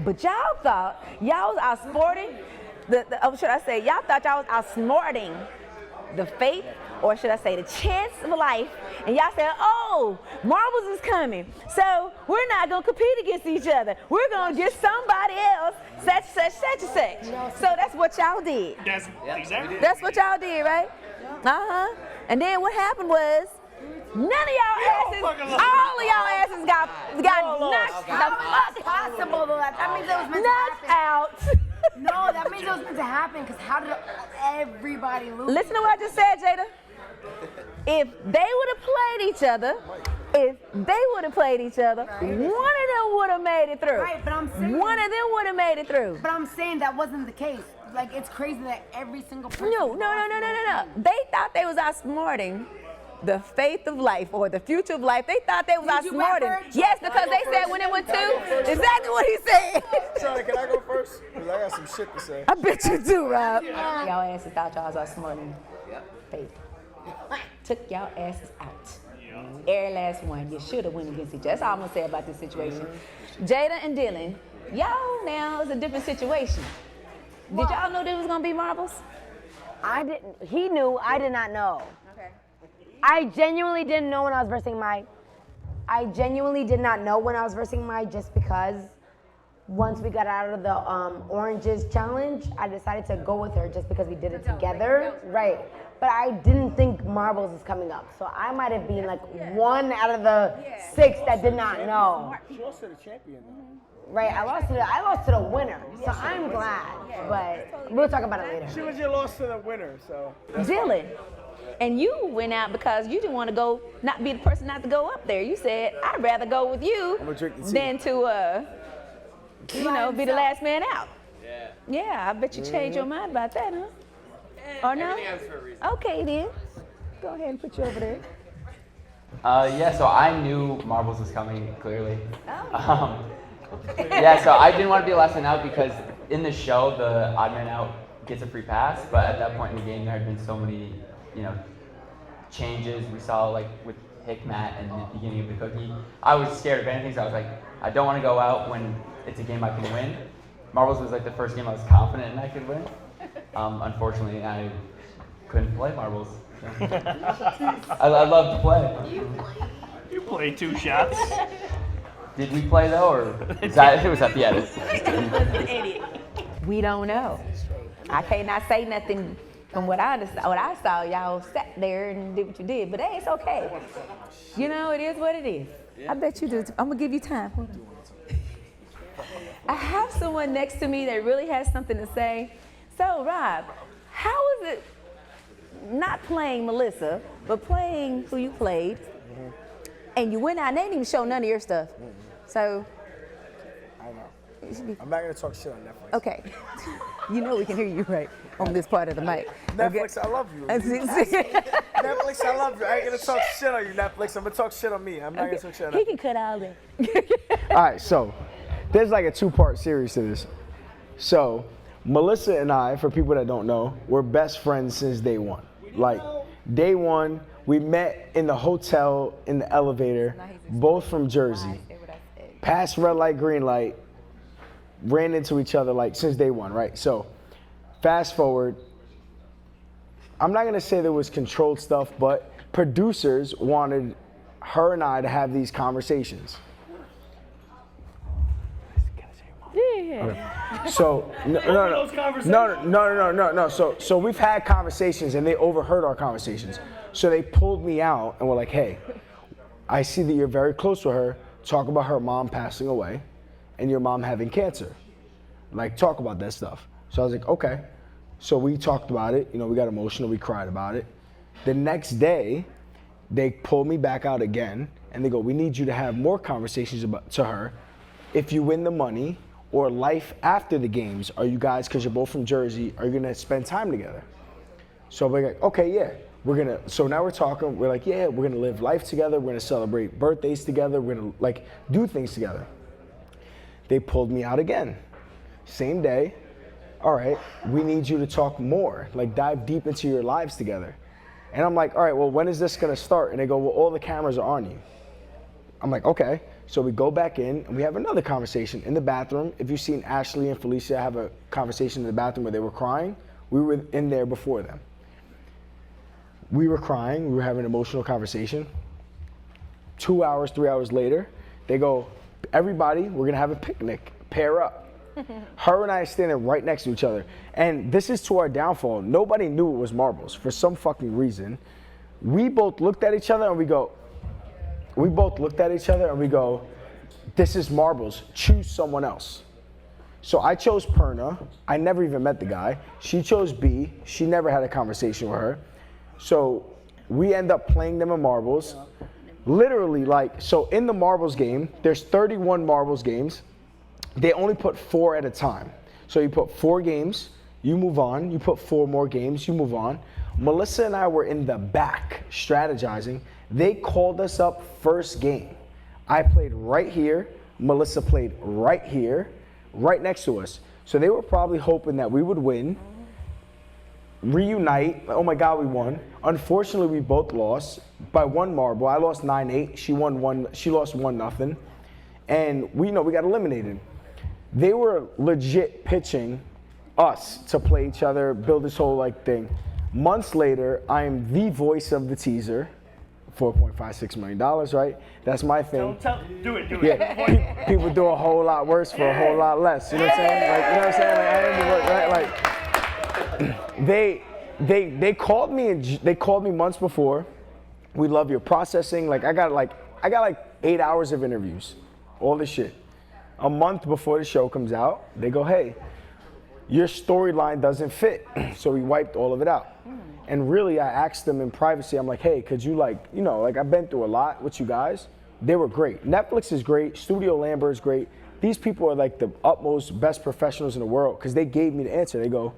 But y'all thought y'all was outsmarting, y'all thought y'all was outsmarting the fate, or should I say the chance of life, and y'all said, oh, marbles is coming, so we're not gonna compete against each other. We're gonna get somebody else, such and such. So that's what y'all did. Exactly. That's what y'all did, right? And then what happened was, none of y'all asses, all of y'all asses got knocked the fuck Possible though. That means it was meant to happen. out. No, that means it was meant to happen. Because how did everybody lose? Listen to what I just said, Jada. If they would have played each other, one of them would have made it through. Right, but I'm saying one of them would have made it through. But I'm saying that wasn't the case. Like, it's crazy that every single person. No. They thought they was outsmarting the faith of life or the future of life. They thought they was outsmarting. Yes, because they said when it went two, exactly what he said. Sorry, can I go first? Because I got some shit to say. I bet you do, Rob. Y'all asses thought y'all was outsmarting faith. Took y'all asses out. Every last one. You should have went against each other. That's all I'm going to say about this situation. Jada and Dylan, y'all now is a different situation. Did y'all know there was going to be marbles? I didn't. He knew. I did not know. Okay. I genuinely didn't know when I was versing Mai. I genuinely did not know when I was versing Mai just because once we got out of the oranges challenge, I decided to go with her just because we did it together. Right. But I didn't think marbles is coming up. So I might have been like one out of the 6 that did not know. She lost to the champion though. Right, I lost to the winner, so I'm glad. But we'll talk about it later. She was your loss to the winner, so. Dylan, and you went out because you didn't want to go, not be the person not to go up there. You said, I'd rather go with you than to, be the last man out. Yeah, I bet you changed your mind about that, huh? Or no? Everything happens for a reason. Okay, then. Go ahead and put you over there. So I knew marbles was coming, clearly. So I didn't want to be the last man out because in the show, the odd man out gets a free pass, but at that point in the game, there had been so many, changes. We saw like with Hikmat and the beginning of the cookie. I was scared of anything, so I was like, I don't want to go out when it's a game I can win. Marbles was like the first game I was confident in I could win. Unfortunately, I couldn't play marbles. I love to play. You played 2 shots. Did we play though, or it was at the edit? We don't know. I cannot say nothing from what I saw. Y'all sat there and did what you did, but hey, it's okay. It is what it is. I bet you do. I'm gonna give you time. I have someone next to me that really has something to say. So, Rob, how is it not playing Melissa, but playing who you played, and you went out and they didn't even show none of your stuff? So, I know. I'm not going to talk shit on Netflix. Okay. We can hear you right on this part of the mic. Netflix, I love you. Netflix, I love you. I ain't going to talk shit on you, Netflix. I'm going to talk shit on me. I'm not going to talk shit on He can cut all that. All right, so there's like a 2-part series to this. So Melissa and I, for people that don't know, we're best friends since day one. Like day one, we met in the hotel in the elevator, both from Jersey. Passed red light, green light, ran into each other like since day one, right? So fast forward, I'm not gonna say there was controlled stuff, but producers wanted her and I to have these conversations. Yeah. So no. So we've had conversations and they overheard our conversations. So they pulled me out and were like, "Hey, I see that you're very close to her. Talk about her mom passing away, and your mom having cancer. Like, talk about that stuff." So I was like, "Okay." So we talked about it. We got emotional. We cried about it. The next day, They pull me back out again, and they go, we need you to have more conversations to her. If you win the money or life after the games, are you guys, because you're both from Jersey, are you gonna spend time together? So we're like, okay, yeah. So now we're talking, we're like, yeah, we're gonna live life together, we're gonna celebrate birthdays together, we're gonna like do things together. They pulled me out again. Same day, all right, we need you to talk more, like dive deep into your lives together. And I'm like, all right, well, when is this gonna start? And they go, well, all the cameras are on you. I'm like, okay. So we go back in and we have another conversation in the bathroom. If you've seen Ashley and Felicia have a conversation in the bathroom where they were crying, we were in there before them. We were crying, we were having an emotional conversation. 2 hours, 3 hours later, they go, everybody, we're gonna have a picnic, pair up. Her and I are standing right next to each other. And this is to our downfall. Nobody knew it was marbles for some fucking reason. We both looked at each other and we go, this is marbles, choose someone else. So I chose Perna. I never even met the guy. She chose B. She never had a conversation with her. So we end up playing them in marbles. Literally, like, so in the marbles game, there's 31 marbles games. They only put 4 at a time. So you put 4 games, you move on. You put 4 more games, you move on. Melissa and I were in the back strategizing. They called us up first game. I played right here. Melissa played right here, right next to us. So they were probably hoping that we would win, reunite. Oh my God, we won. Unfortunately, we both lost by 1 marble. I lost 9-8. She lost 1-0. And we got eliminated. They were legit pitching us to play each other, build this whole like thing. Months later, I'm the voice of the teaser. $4.56 million, right? That's my thing. Do it. Yeah, people do a whole lot worse for a whole lot less. You know what I'm saying? Like, you know what I'm saying? Like, I didn't work, right? Like, they called me and they called me months before. We love your processing. Like, I got like 8 hours of interviews, all this shit. A month before the show comes out, they go, hey, your storyline doesn't fit. So we wiped all of it out. And really, I asked them in privacy, I'm like, hey, could you I've been through a lot with you guys. They were great. Netflix is great. Studio Lambert is great. These people are like the utmost best professionals in the world because they gave me the answer. They go,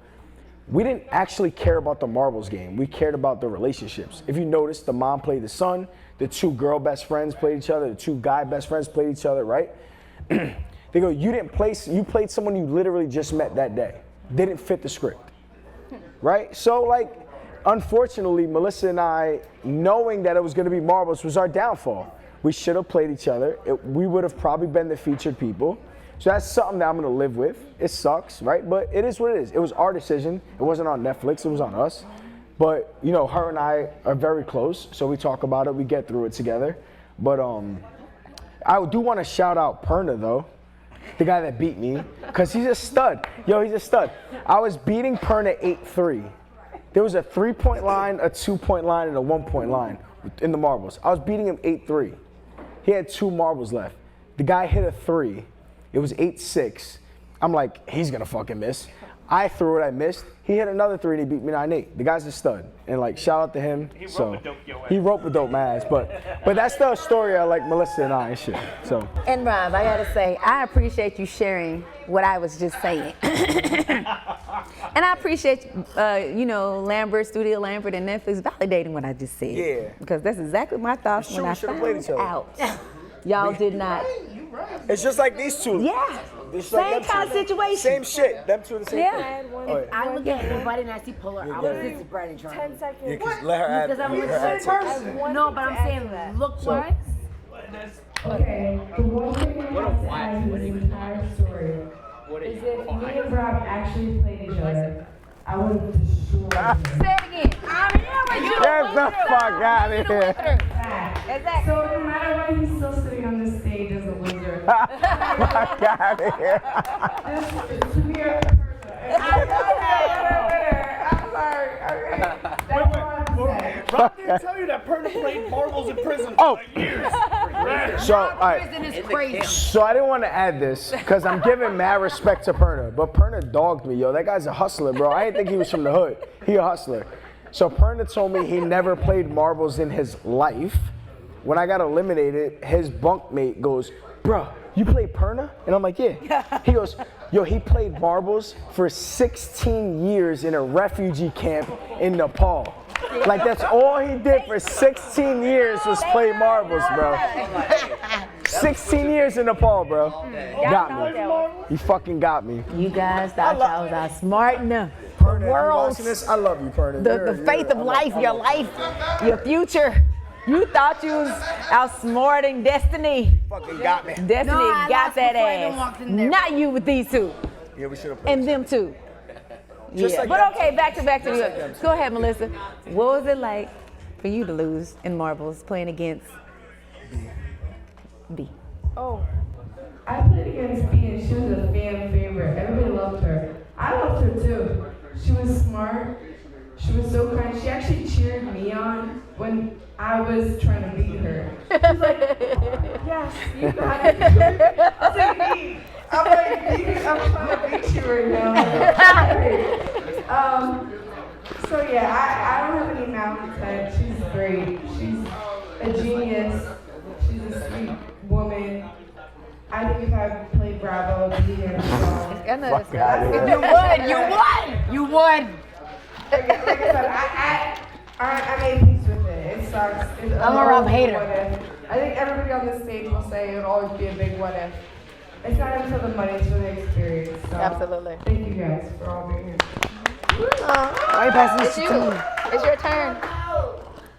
we didn't actually care about the marbles game. We cared about the relationships. If you notice, the mom played the son, the 2 girl best friends played each other, the 2 guy best friends played each other, right? They go, you played someone you literally just met that day. Didn't fit the script, right? So like, unfortunately, Melissa and I, knowing that it was going to be marbles, was our downfall. We should have played each other. We would have probably been the featured people. So that's something that I'm going to live with. It sucks, right? But it is what it is. It was our decision. It wasn't on Netflix. It was on us. But, her and I are very close. So we talk about it. We get through it together. But I do want to shout out Perna, though. The guy that beat me. Because he's a stud. He's a stud. I was beating Perna 8-3. There was a 3-point line, a 2-point line, and a 1-point line in the marbles. I was beating him 8-3. He had 2 marbles left. The guy hit a 3. It was 8-6. I'm like, he's gonna fucking miss. I threw it, I missed. He hit another 3 and he beat me 9-8. The guy's a stud. And like, shout out to him. He roped with dope ass. But that's the story of like Melissa and I and shit. So. And Rob, I gotta say, I appreciate you sharing what I was just saying. And I appreciate, Lambert, Studio Lambert, and Netflix validating what I just said. Yeah. Because that's exactly my thoughts when I found out. Y'all did not. It's just like these 2. Yeah. Same kind of situation. Same shit. Them 2 are the same thing. I look at everybody and I see Polar. I would this is Brad and Charlie. 10 seconds. Yeah, because let her add. Because I'm let her add person. No, but I'm saying look-wise. Okay, the one thing I have to add to this entire story is if me and Rob actually played each other, I would have destroyed him. Say it again. I'm here with you. Get the fuck out of here. Exactly. So no matter what, he's still sitting on this stage as a loser. Fuck out of here. Just to be a I'm sorry. Okay. That's all I have to say. Rob didn't tell you that Perna played marbles in prison Oh. for years. So, all right. Prison is crazy. So I didn't want to add this because I'm giving mad respect to Perna, but Perna dogged me, yo. That guy's a hustler, bro. I didn't think he was from the hood. He a hustler. So Perna told me he never played marbles in his life. When I got eliminated, his bunkmate goes, "Bruh, you play Perna?" And I'm like, "Yeah." He goes, "Yo, he played marbles for 16 years in a refugee camp in Nepal." Like, that's all he did for 16 years was play marbles, bro. 16 years in Nepal, bro. Got me. He fucking got me. You guys thought y'all was outsmart enough. Perna, World, I love you, Perna. the faith of life, your life, your future. You thought you was outsmarting Destiny. Fucking got me. Destiny got that ass. Not you with these two. Yeah, we should have played. And them too. Just Yeah. like But them okay, two. back to Just you. like them two. Go ahead, Melissa. What was it like for you to lose in marbles playing against B? Oh. I played against B and she was a fan favorite. Everybody loved her. I loved her too. She was smart. She was so kind. She actually cheered me on when I was trying to beat her. She was like, yes, you got it. I was like, B, I'm trying to beat you right now. So yeah, I don't have any mouth. She's great. She's a genius. She's a sweet woman. I think if I played Bravo, it'd be here. You won. Like I said, I made peace with it. It sucks. I'm a rough hater. I think everybody on this stage will say it would always be a big what if. It's not even for the money, it's for the experience. So Absolutely. Thank you guys for all being here. Why you passing this It's to you. me? It's your turn.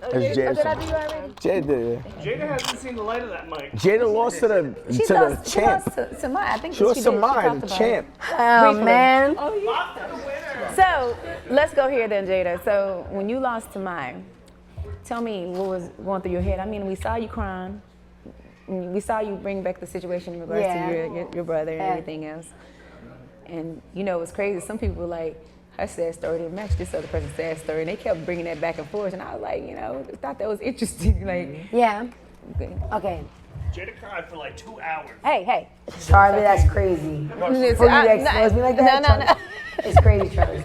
It's Or did I Jada. do you already? Jada. Jada hasn't seen the light of that mic. Jada lost to the She champ. lost to mine. I think She lost she to did. She mine, talked the about champ. it. Oh, Briefly. man. Oh, yeah. So let's go here then, Jada. So when you lost to mine, tell me what was going through your head. I mean, we saw you crying. We saw you bring back the situation in regards to your brother and everything else. And you know, it was crazy. Some people were like, her sad story didn't match this other person's sad story, and they kept bringing that back and forth. And I was like, you know, thought that was interesting. Like, yeah. Okay. Jada cried for like 2 hours. Hey. Charlie, that's crazy. For you to expose me like that? No. It's crazy, Charlie.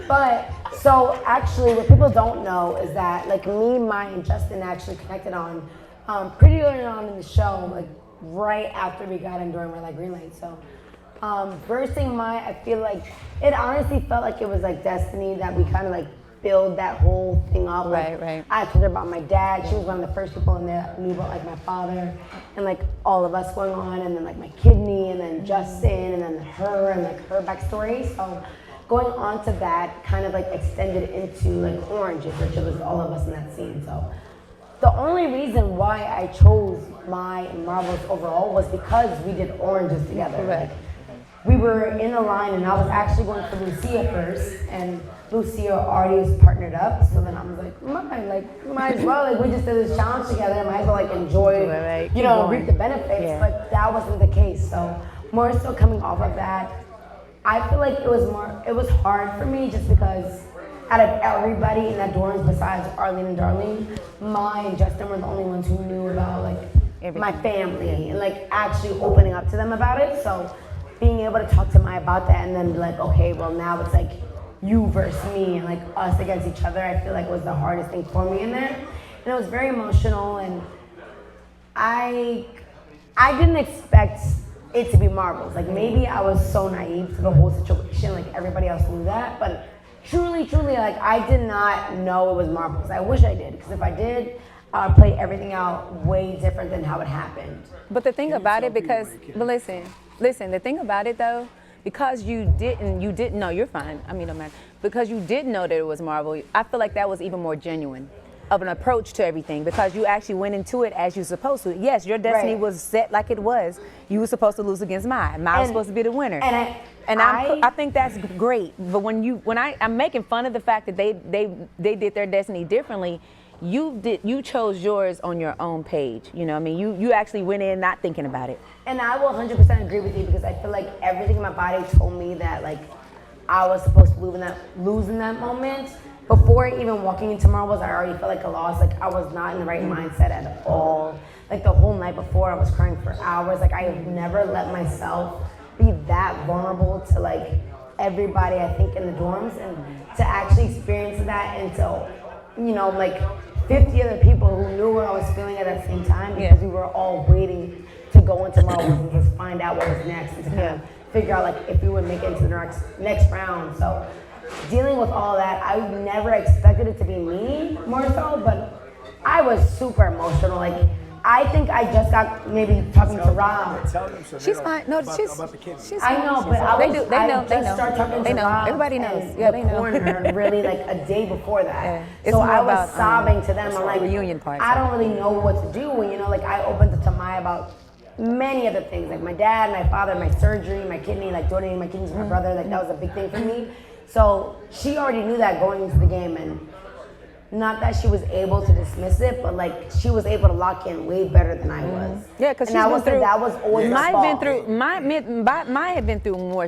But, so actually, what people don't know is that, like, me, Maya, and Justin actually connected on pretty early on in the show, like, right after we got in during Red Light, Green Light. So, versing Maya, I feel like it honestly felt like it was like destiny that we kind of like build that whole thing up. Right. I told her about my dad. She was one of the first people in there that knew about like my father and like all of us going on, and then like my kidney, and then Justin, and then her, and like her backstory. So going on to that kind of like extended into like Oranges, which it was all of us in that scene. So the only reason why I chose my Marbles overall was because we did Oranges together. Like, we were in a line, and I was actually going for Lucia first, and Lucia already was partnered up. So then I was like, might as well. Like, we just did this challenge together. Might as well like enjoy, you know, reap the benefits. Yeah. But that wasn't the case. So more so coming off of that, I feel like it was hard for me just because out of everybody in that dorms besides Arlene and Darlene, Mai and Justin were the only ones who knew about like my family and like actually opening up to them about it. So being able to talk to Mai about that and then be like, okay, well now it's like you versus me and like us against each other, I feel like was the hardest thing for me in there. And it was very emotional, and I didn't expect it to be marbles. Like maybe I was so naive to the whole situation, like everybody else knew that, but truly, like I did not know it was marbles. I wish I did, because if I did, I would play everything out way different than how it happened. But the thing about it, because, but listen, the thing about it though, because you didn't know, you're fine, I mean, no matter, because you didn't know that it was Marvel, I feel like that was even more genuine of an approach to everything, because you actually went into it as you're supposed to. Yes, your destiny was set like it was. You were supposed to lose against Mai. Mai was supposed to be the winner. And I think that's great. But when I'm making fun of the fact that they did their destiny differently, you chose yours on your own page. You know what I mean? You actually went in not thinking about it. And I will 100% agree with you, because I feel like everything in my body told me that like I was supposed to lose in that moment. Before even walking into Marbles, I already felt like a loss. Like I was not in the right mindset at all. Like the whole night before, I was crying for hours. Like I have never let myself be that vulnerable to like everybody I think in the dorms. And to actually experience that and to, you know, like 50 other people who knew what I was feeling at that same time because we were all waiting to go into Marbles and just find out what was next and to kind of figure out like if we would make it into the next round. So dealing with all that, I never expected it to be me more so, but I was super emotional. Like, I think I just got maybe talking to Rob. She's fine. No, she's. I know, but I was, They know. I just started talking to Rob. Everybody knows. And Yeah, they know. corner really like a day before that. Yeah. It's So more I was about, sobbing to them. I'm like, reunion party. I don't really know what to do. You know, like I opened to Tamaya about many other things, like my dad, my father, my surgery, my kidney, like donating my kidneys to my brother. Like that was a big thing for me. So she already knew that going into the game, and not that she was able to dismiss it, but like she was able to lock in way better than I was. Yeah, because and I was that was always my fault. Mine had been through more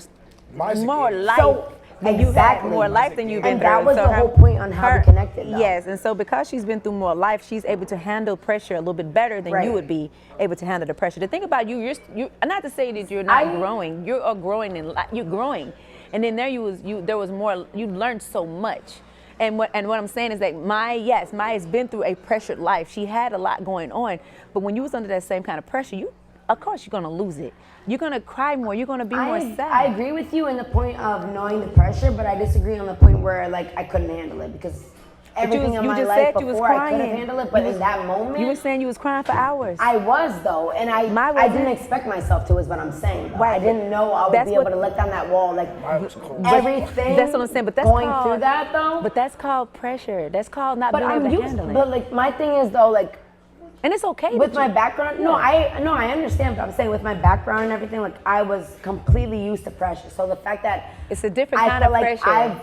life So, than you had, more life than you've been and through. that was So the whole point on how we connected. Though. Yes, and so because she's been through more life, she's able to handle pressure a little bit better than Right. you would be able to handle the pressure. The thing about you, you're not to say that you're not growing. You are growing, and you're growing, and then there was more. You learned so much. And what I'm saying is that Maya's been through a pressured life. She had a lot going on, but when you was under that same kind of pressure, of course you're gonna lose it. You're gonna cry more. You're gonna be more sad. I agree with you in the point of knowing the pressure, but I disagree on the point where like I couldn't handle it because everything in my life before I could have handled it, but in that moment, you were saying you was crying for hours. I was though, and I didn't expect myself to. Is what I'm saying. Right. I didn't know I would be able to let down that wall. Like everything. That's what I'm saying. But that's going called, through that though. But that's called pressure. That's called not being able to handle it. But like my thing is though, like. And it's okay. With my background, I understand, but I'm saying with my background and everything, like I was completely used to pressure. So the fact that it's a different kind of pressure. I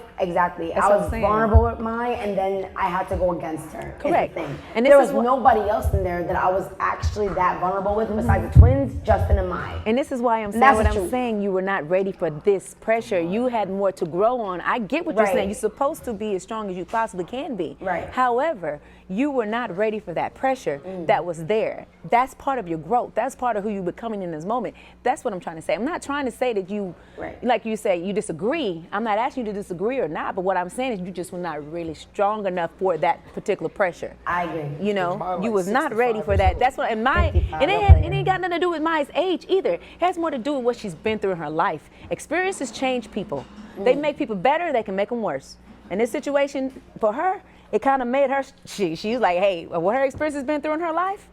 was vulnerable with mine, and then I had to go against her. Correct. Thing. And there was nobody else in there that I was actually that vulnerable with besides the twins, Justin and Mai. And this is why I'm saying what I'm saying. You were not ready for this pressure. You had more to grow on. I get what you're saying. You're supposed to be as strong as you possibly can be. Right. However, you were not ready for that pressure that was there. That's part of your growth. That's part of who you're becoming in this moment. That's what I'm trying to say. I'm not trying to say that you, like you say, you disagree. I'm not asking you to disagree or not, but what I'm saying is you just were not really strong enough for that particular pressure. I agree. You know, you was not ready for that. That's what, and it ain't got nothing to do with Maya's age either. It has more to do with what she's been through in her life. Experiences change people. They make people better, they can make them worse. In this situation, for her, it kind of made her, she's like, hey, what her experience has been through in her life,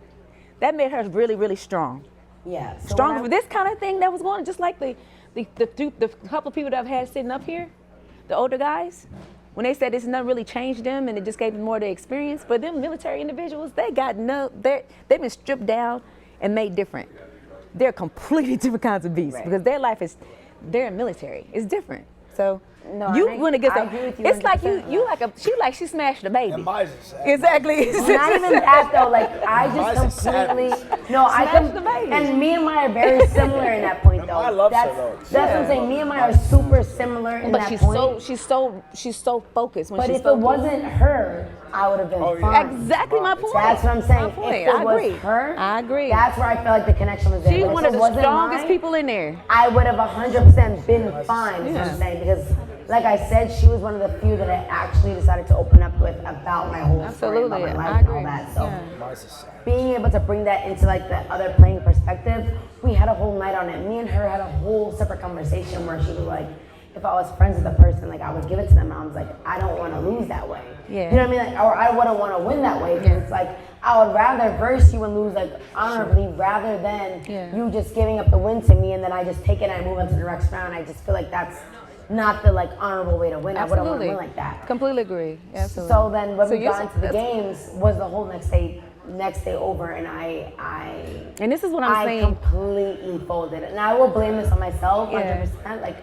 that made her really, really strong. Yeah. So Stronger for this kind of thing that was going on, just like the couple of people that I've had sitting up here, the older guys, when they said this nothing really changed them and it just gave them more of the experience, but them military individuals, they've been stripped down and made different. They're completely different kinds of beasts because their life is, they're military. It's different. So no, you want to get I some. agree with you It's like 100%. you like she smashed a baby. Exactly. Not even that though. Like I just completely and me and Maya are very similar in that point though. I love her though. That's what I'm saying. Me and Maya are super similar in But that she's point. she's so focused. When But she's if it focused. wasn't her, I would have been fine. Exactly my point. That's what I'm saying. My point. If it I agree. was her, I agree. That's where I felt like the connection was there. She's But one if of it the wasn't strongest mine, people in there. I would have 100% been fine. Is what I'm saying, because like I said, she was one of the few that I actually decided to open up with about my whole story, about my life and all that. So being able to bring that into like the other playing perspective, we had a whole night on it. Me and her had a whole separate conversation where she was like, if I was friends with a person, like I would give it to them. I was like, I don't want to lose that way. Yeah. You know what I mean? Like, or I wouldn't want to win that way. Because it's like, I would rather verse you and lose like honorably rather than you just giving up the win to me and then I just take it and I move on to the next round. I just feel like that's not the like honorable way to win. Absolutely. I wouldn't want to win like that. Completely agree. Absolutely. So then when So we you're- got into the games was the whole next day over, and I And this is what I'm saying. completely folded, and I will blame this on myself 100%. Like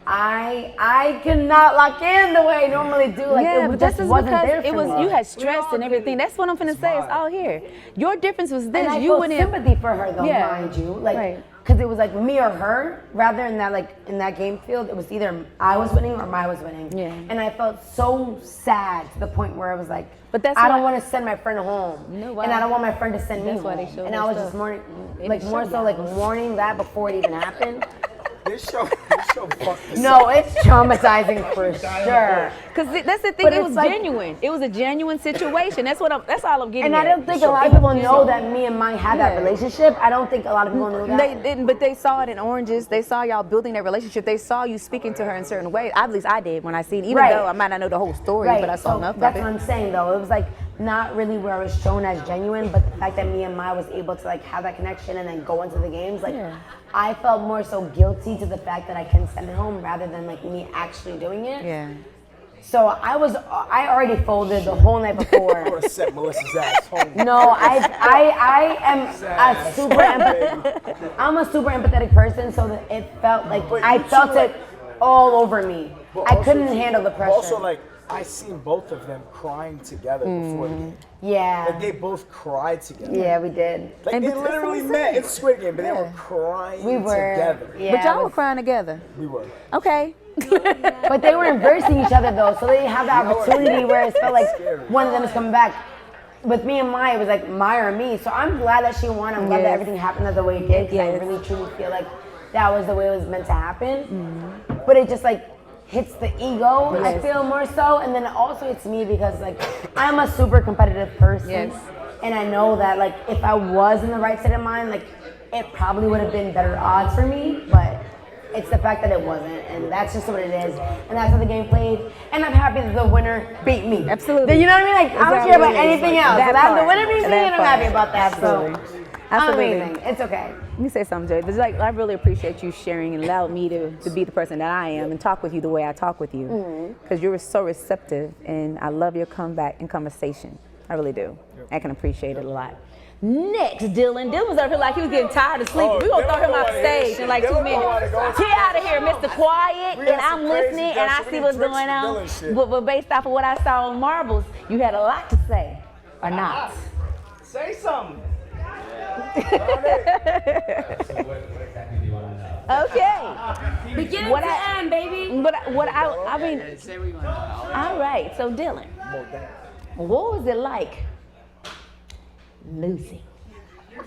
I cannot lock in the way I normally do. Like yeah, it but just this is wasn't because there for it was me. you had stress and everything. That's what I'm finna say. It's all here. Your difference was this. And I you felt went in. sympathy for her though, Yeah. mind you, like. Right. Because it was like me or her, rather in that like in that game field, it was either I was winning or Maya was winning. Yeah. And I felt so sad to the point where I was like, but that's I don't why- want to send my friend home, You know and why? I don't want my friend to send me That's why home. they showed And that I was stuff. just mourning, They like didn't more show so that. like mourning that before it even happened. This show so fucking No, it's traumatizing for sure. Because that's the thing. But It it's was like- genuine. It was a genuine situation. That's all I'm getting. And I don't think a lot of people know that me and Mike had that relationship. I don't think a lot of people knew that. They didn't, but they saw it in Oranges. They saw y'all building that relationship. They saw you speaking to her in certain ways. At least I did when I seen it. Even Right. though I might not know the whole story, Right. but I saw So enough that's of what it. I'm saying though. It was like not really where I was shown as genuine, but the fact that me and Maya was able to like have that connection and then go into the games, like I felt more so guilty to the fact that I consented home rather than like me actually doing it. Yeah. So I already folded the whole night before. I would have set Melissa's ass home. No, I am a super I'm a super empathetic person, so that it felt like But I you felt two, it all over me. But I also, couldn't too, handle the pressure. Also, like, I seen both of them crying together before the game. Yeah. Like, they both cried together. Yeah, we did. Like, And they but that's literally what I'm met saying. in Squid Game, but they were crying We were. together. Yeah, But y'all it were was- crying together. We were. Okay. But they were embracing each other though, so they have the opportunity where it felt like one of them is coming back. With me and Maya, it was like Maya or me. So I'm glad that she won. I'm glad that Yes. everything happened the way it did, because Yes. I really truly feel like that was the way it was meant to happen. But it just like hits the ego, I Yes. feel more so, and then it also hits me because like I'm a super competitive person. Yes. And I know that like if I was in the right state of mind, like it probably would have been better odds for me, but it's the fact that it wasn't, and that's just what it is, and that's how the game played. And I'm happy that the winner beat me. Absolutely. You know what I mean? Like I don't care about anything else. That But the part. winner beats me, That and I'm part. happy about that. Absolutely. So Absolutely. amazing. It's okay. Let me say something, Jay. It's like I really appreciate you sharing and allowed me to be the person that I am and talk with you the way I talk with you, because you're so receptive, and I love your comeback and conversation. I really do. I can appreciate it a lot. Next, Dylan. Dylan was up here like he was getting tired of sleeping. We're going to throw him off stage in like 2 minutes. Get out of here, Mr. Quiet. And I'm listening and I see what's going on. But based off of what I saw on Marbles, you had a lot to say, or not. Say something. Okay. Beginning What to I- end, baby. I mean, all right. So Dylan, what was it like losing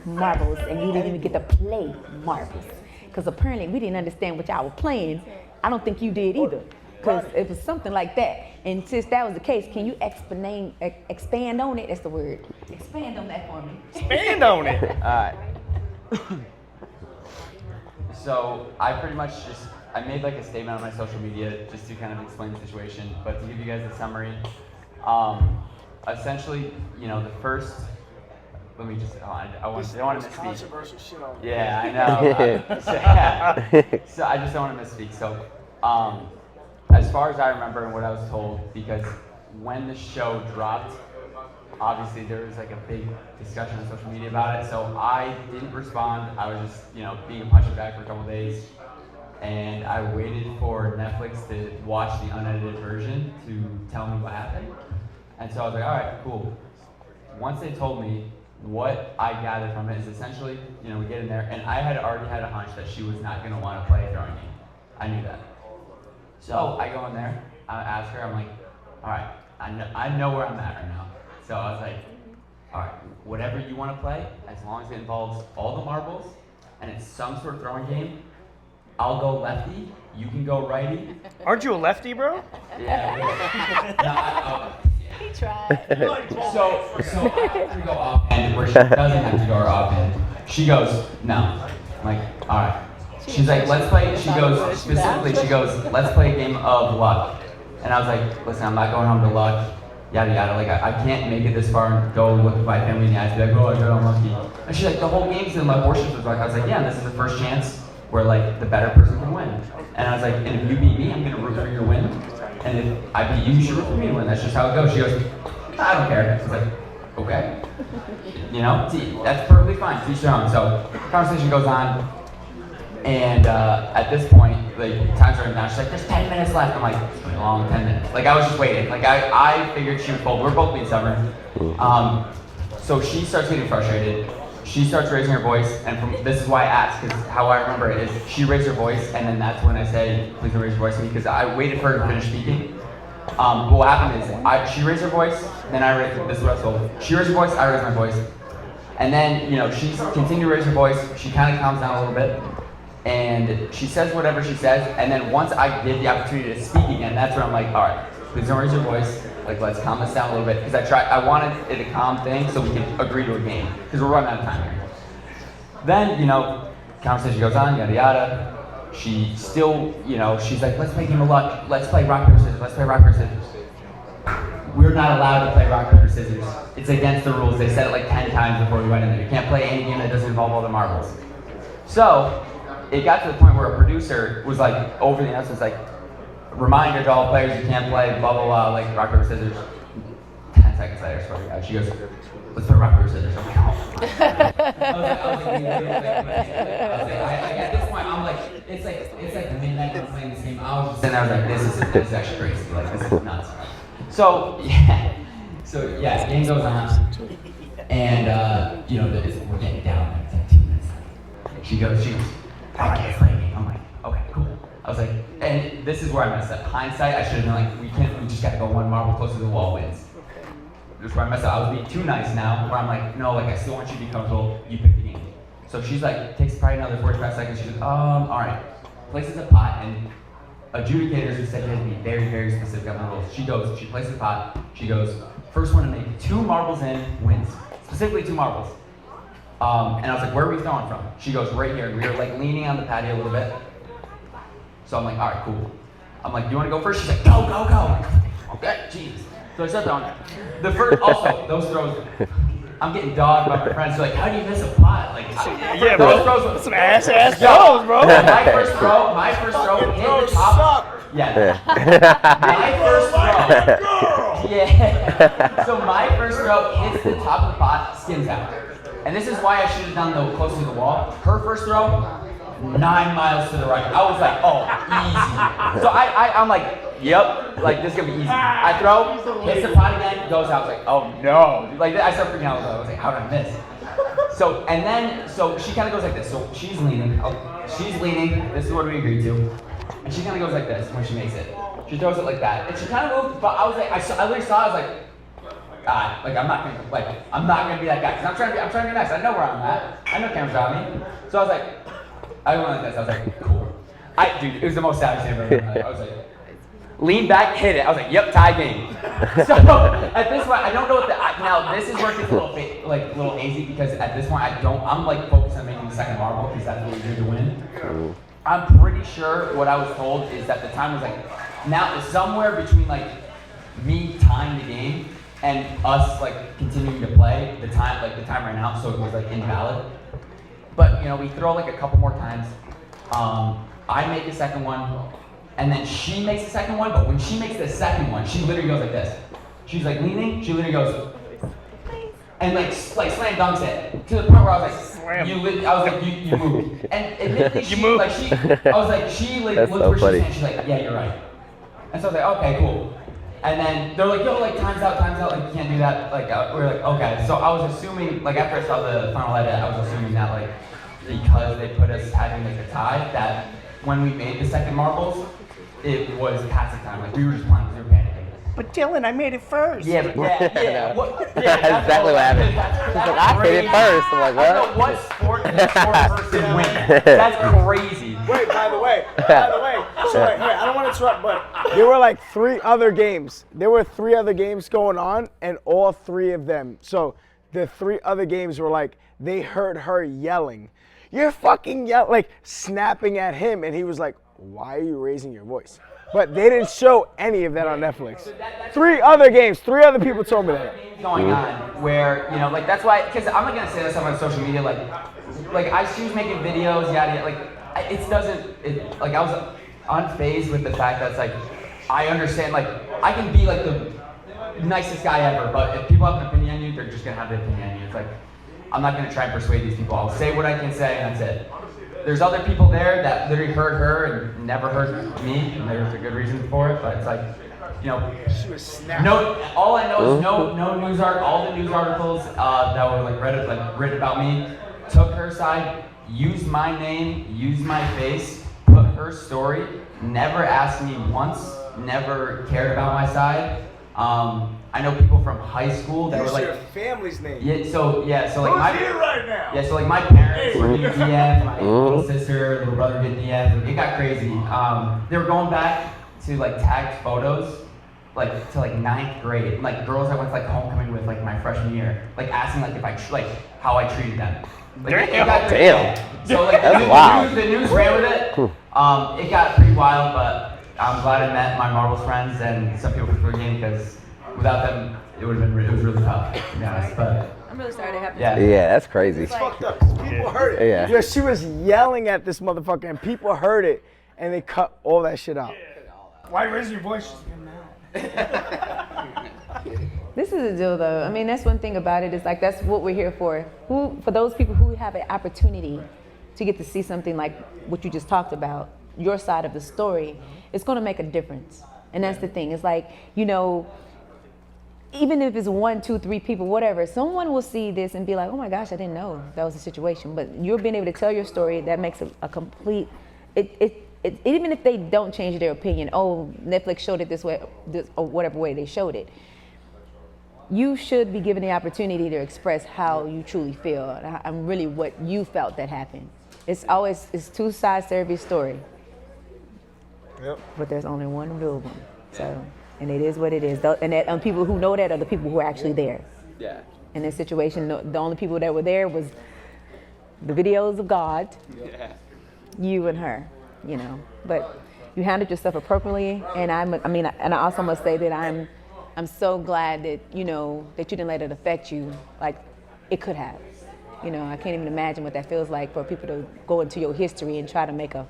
marbles and you didn't even get to play marbles? Because apparently we didn't understand what y'all were playing. I don't think you did either. Because it was something like that. And since that was the case, can you expand on it? That's the word. Expand on that for me. Expand on it. All right. So I pretty much I made like a statement on my social media just to kind of explain the situation. But to give you guys a summary, essentially, the first. Let me just. I don't want to misspeak. Controversial shit on. Yeah, I know. So I just don't want to misspeak. So, as far as I remember and what I was told, because when the show dropped, obviously there was like a big discussion on social media about it. So I didn't respond. I was just, being a punching bag for a couple of days, and I waited for Netflix to watch the unedited version to tell me what happened. And so I was like, all right, cool. Once they told me, what I gathered from it is essentially, we get in there, and I had already had a hunch that she was not going to want to play a throwing game. I knew that. So I go in there, I ask her, I'm like, all right, I know where I'm at right now. So I was like, all right, whatever you want to play, as long as it involves all the marbles, and it's some sort of throwing game, I'll go lefty, you can go righty. Aren't you a lefty, bro? Yeah. He tried. So I have to go offhand where she doesn't have to go offhand. She goes, no. I'm like, all right. She's like, let's play. She goes, specifically, she goes, let's play a game of luck. And I was like, listen, I'm not going home to luck. Yada yada. Like I can't make it this far and go look my family in the eyes and be like, oh, I got unlucky. And she's like, the whole game's in like Warships was like, I was like, yeah, and this is the first chance where like the better person can win. And I was like, and if you beat me, I'm gonna root for your win. And if I beat you, you should root for me to win. That's just how it goes. She goes, I don't care. I was like, okay. That's perfectly fine. Teach their own. So conversation goes on. And at this point, like, time's running down. She's like, there's 10 minutes left. I'm like, it's been a long 10 minutes. Like, I was just waiting. Like, I figured she would fold. We're both being stubborn. So she starts getting frustrated. She starts raising her voice. And this is why I asked, because how I remember it is she raised her voice, and then that's when I say, please don't raise your voice to me, because I waited for her to finish speaking. But what happened is, she raised her voice, then I raised, this is what I was told. She raised her voice, I raised my voice. And then, she continued to raise her voice. She kind of calms down a little bit. And she says whatever she says, and then once I give the opportunity to speak again, that's when I'm like, all right, please don't raise your voice. Like, let's calm this down a little bit, because I wanted it a calm thing so we could agree to a game, because we're running out of time here. Then, you know, conversation goes on, yada yada. She still, you know, she's like, let's play a game of luck. Let's play rock, paper, scissors. Let's play rock, paper, scissors. We're not allowed to play rock, paper, scissors. It's against the rules. They said it like 10 times before we went in there. You can't play any game that doesn't involve all the marbles. So, it got to the point where a producer was like, over the announcements, like, reminder to all players you can't play, blah, blah, blah, like rock, paper, scissors. 10 seconds later, I swear to God, she goes, let's play rock, paper, scissors. I'm like, at this point, I'm like, it's like midnight, I'm playing this game. I was just sitting there, I was like, this is actually crazy. Like, this is nuts. So yeah, game goes on. And, you know, we're getting down. It's like 2 minutes. She goes, all right, let's play a game. I'm like, okay, cool. I was like, and this is where I messed up. Hindsight, I should have been like, we just got to go one marble closer to the wall wins. This is where I messed up. I was being too nice now, where I'm like, no, like, I still want you to be comfortable. You pick the game. So she's like, takes probably another 45 seconds. She's like, all right. Places a pot, and adjudicators who said they had to be very, very specific on the rules. She places a pot. She goes, first one to make 2 marbles in wins. Specifically 2 marbles. And I was like, where are we throwing from? She goes, right here. And we were like leaning on the patio a little bit. So I'm like, all right, cool. I'm like, do you want to go first? She's like, go, go, go. Okay, Jesus. So I start throwing. The first, also, those throws, I'm getting dogged by my friends. They're like, how do you miss a pot? Like, yeah, bro. Throws, some ass throws, bro. My first throw hit the top. Yeah. My first throw. Yeah. So my first throw hits the top of the pot, skims out. And this is why I should have done the closer to the wall. Her first throw, 9 miles to the right. I was like, oh, easy. So I'm like, yep, like this is gonna be easy. I throw, hits the pot again, goes out. I was like, oh no. Like I started freaking out. I was like, how did I miss? So she kind of goes like this. So she's leaning. This is what we agreed to. And she kind of goes like this when she makes it. She throws it like that, and she kind of moves. But I was like, I literally saw. I was like, God, like I'm not gonna be that guy. Cause I'm trying to be nice. I know where I'm at. I know cameras got me. So I was like, I went like this. I was like, cool. Dude, it was the most savage thing I've ever done. I was like, lean back, hit it. I was like, yep, tie game. So at this point, I don't know what now this is where it gets a little hazy, because at this point I'm like focused on making the second marble because that's what we do to win. I'm pretty sure what I was told is that the time was like, now somewhere between like me tying the game and us like continuing to play, the time ran out, so it was like invalid. But you know, we throw like a couple more times. I make the second one, and then she makes the second one, but when she makes the second one, she literally goes like this. She's like leaning, she literally goes, and like slam dunks it, to the point where I was like, you moved. And admittedly, she looks where she's standing, she's like, yeah, you're right. And so I was like, okay, cool. And then they're like, yo, like time's out, like you can't do that. Like we're like, okay. So I was assuming, like after I saw the final edit, I was assuming that like because they put us having like a tie, that when we made the second marbles, it was past the time. Like we were just playing, we were panicking. But Dylan, I made it first. Yeah. That's exactly what happened. I made it first. I'm like, what? I don't know what sport the sport person wins. That's crazy. Wait, by the way, so wait, I don't want to interrupt, but there were like 3 other games. There were 3 other games going on, and all 3 of them. So the 3 other games were like, they heard her yelling. You're fucking yelling, like snapping at him, and he was like, why are you raising your voice? But they didn't show any of that on Netflix. 3 other games, 3 other people told me that. Going on where, you know, like that's why, because I'm not gonna say this on social media, like she was making videos, yada, like I was unfazed with the fact that it's like, I understand, like I can be like the nicest guy ever, but if people have an opinion on you, they're just gonna have an opinion on you. It's like, I'm not gonna try and persuade these people. I'll say what I can say, and that's it. There's other people there that literally heard her and never heard me, and there's a good reason for it, but it's like, you know, all I know is no news all the news articles that were like written about me took her side, used my name, used my face, put her story, never asked me once, never cared about my side. I know people from high school that Use were your like, family's name. so like Who's my here right now? Yeah, so like my parents were getting DMs, my little sister, little brother getting DMs. It got crazy. They were going back to like tagged photos, like to like 9th grade. Like girls I went to like homecoming with like my freshman year, like asking like if I how I treated them. Like, it got crazy. Damn. So like That's wild. the news ran with it. It got pretty wild, but I'm glad I met my Marbles friends and some people from the game because without them it was really tough, to be honest. But I'm really sorry that happened. Yeah, that's crazy. It's fucked up 'cause people heard it. Yeah. Yo, she was yelling at this motherfucker and people heard it and they cut all that shit out. Why raise your voice? This is a deal, though. I mean, that's one thing about it. Is like that's what we're here for. For those people who have an opportunity to get to see something like what you just talked about, your side of the story, it's going to make a difference. And that's the thing. It's like, you know, even if it's 1, 2, 3 people, whatever, someone will see this and be like, oh my gosh, I didn't know that was the situation. But you're being able to tell your story, that makes a complete, even if they don't change their opinion, oh, Netflix showed it this way, or whatever way they showed it, you should be given the opportunity to express how you truly feel and really what you felt that happened. It's 2 sides to every story. Yep. But there's only one real one. So, and it is what it is. And people who know that are the people who are actually there. Yeah. In this situation, the only people that were there was the videos of God, you and her, you know. But you handled yourself appropriately, and I also must say that I'm so glad that you didn't let it affect you like it could have. You know, I can't even imagine what that feels like for people to go into your history and try to make a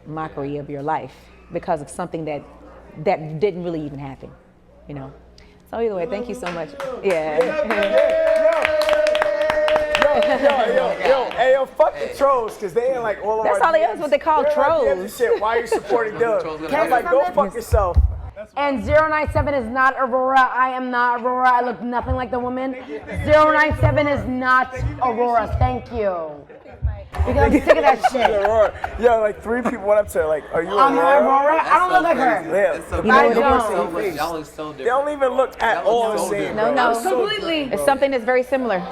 mockery of your life because of something that didn't really even happen, you know. So either way, thank you so much. Yo, fuck the trolls, because they ain't like all of That's our all they is, what they call trolls. Shit. Why are you supporting Dylan? I'm like, go fuck yourself. And 097 is not Aurora. I am not Aurora. I look nothing like the woman. 097 is not Aurora. Thank you. Because I'm sick of that shit. Yo, like 3 people went up to her, like, are you I'm Aurora? Aurora. I don't look like her. Yeah. I don't. Y'all look so different. They don't even look at all the same. No, completely. It's something that's very similar.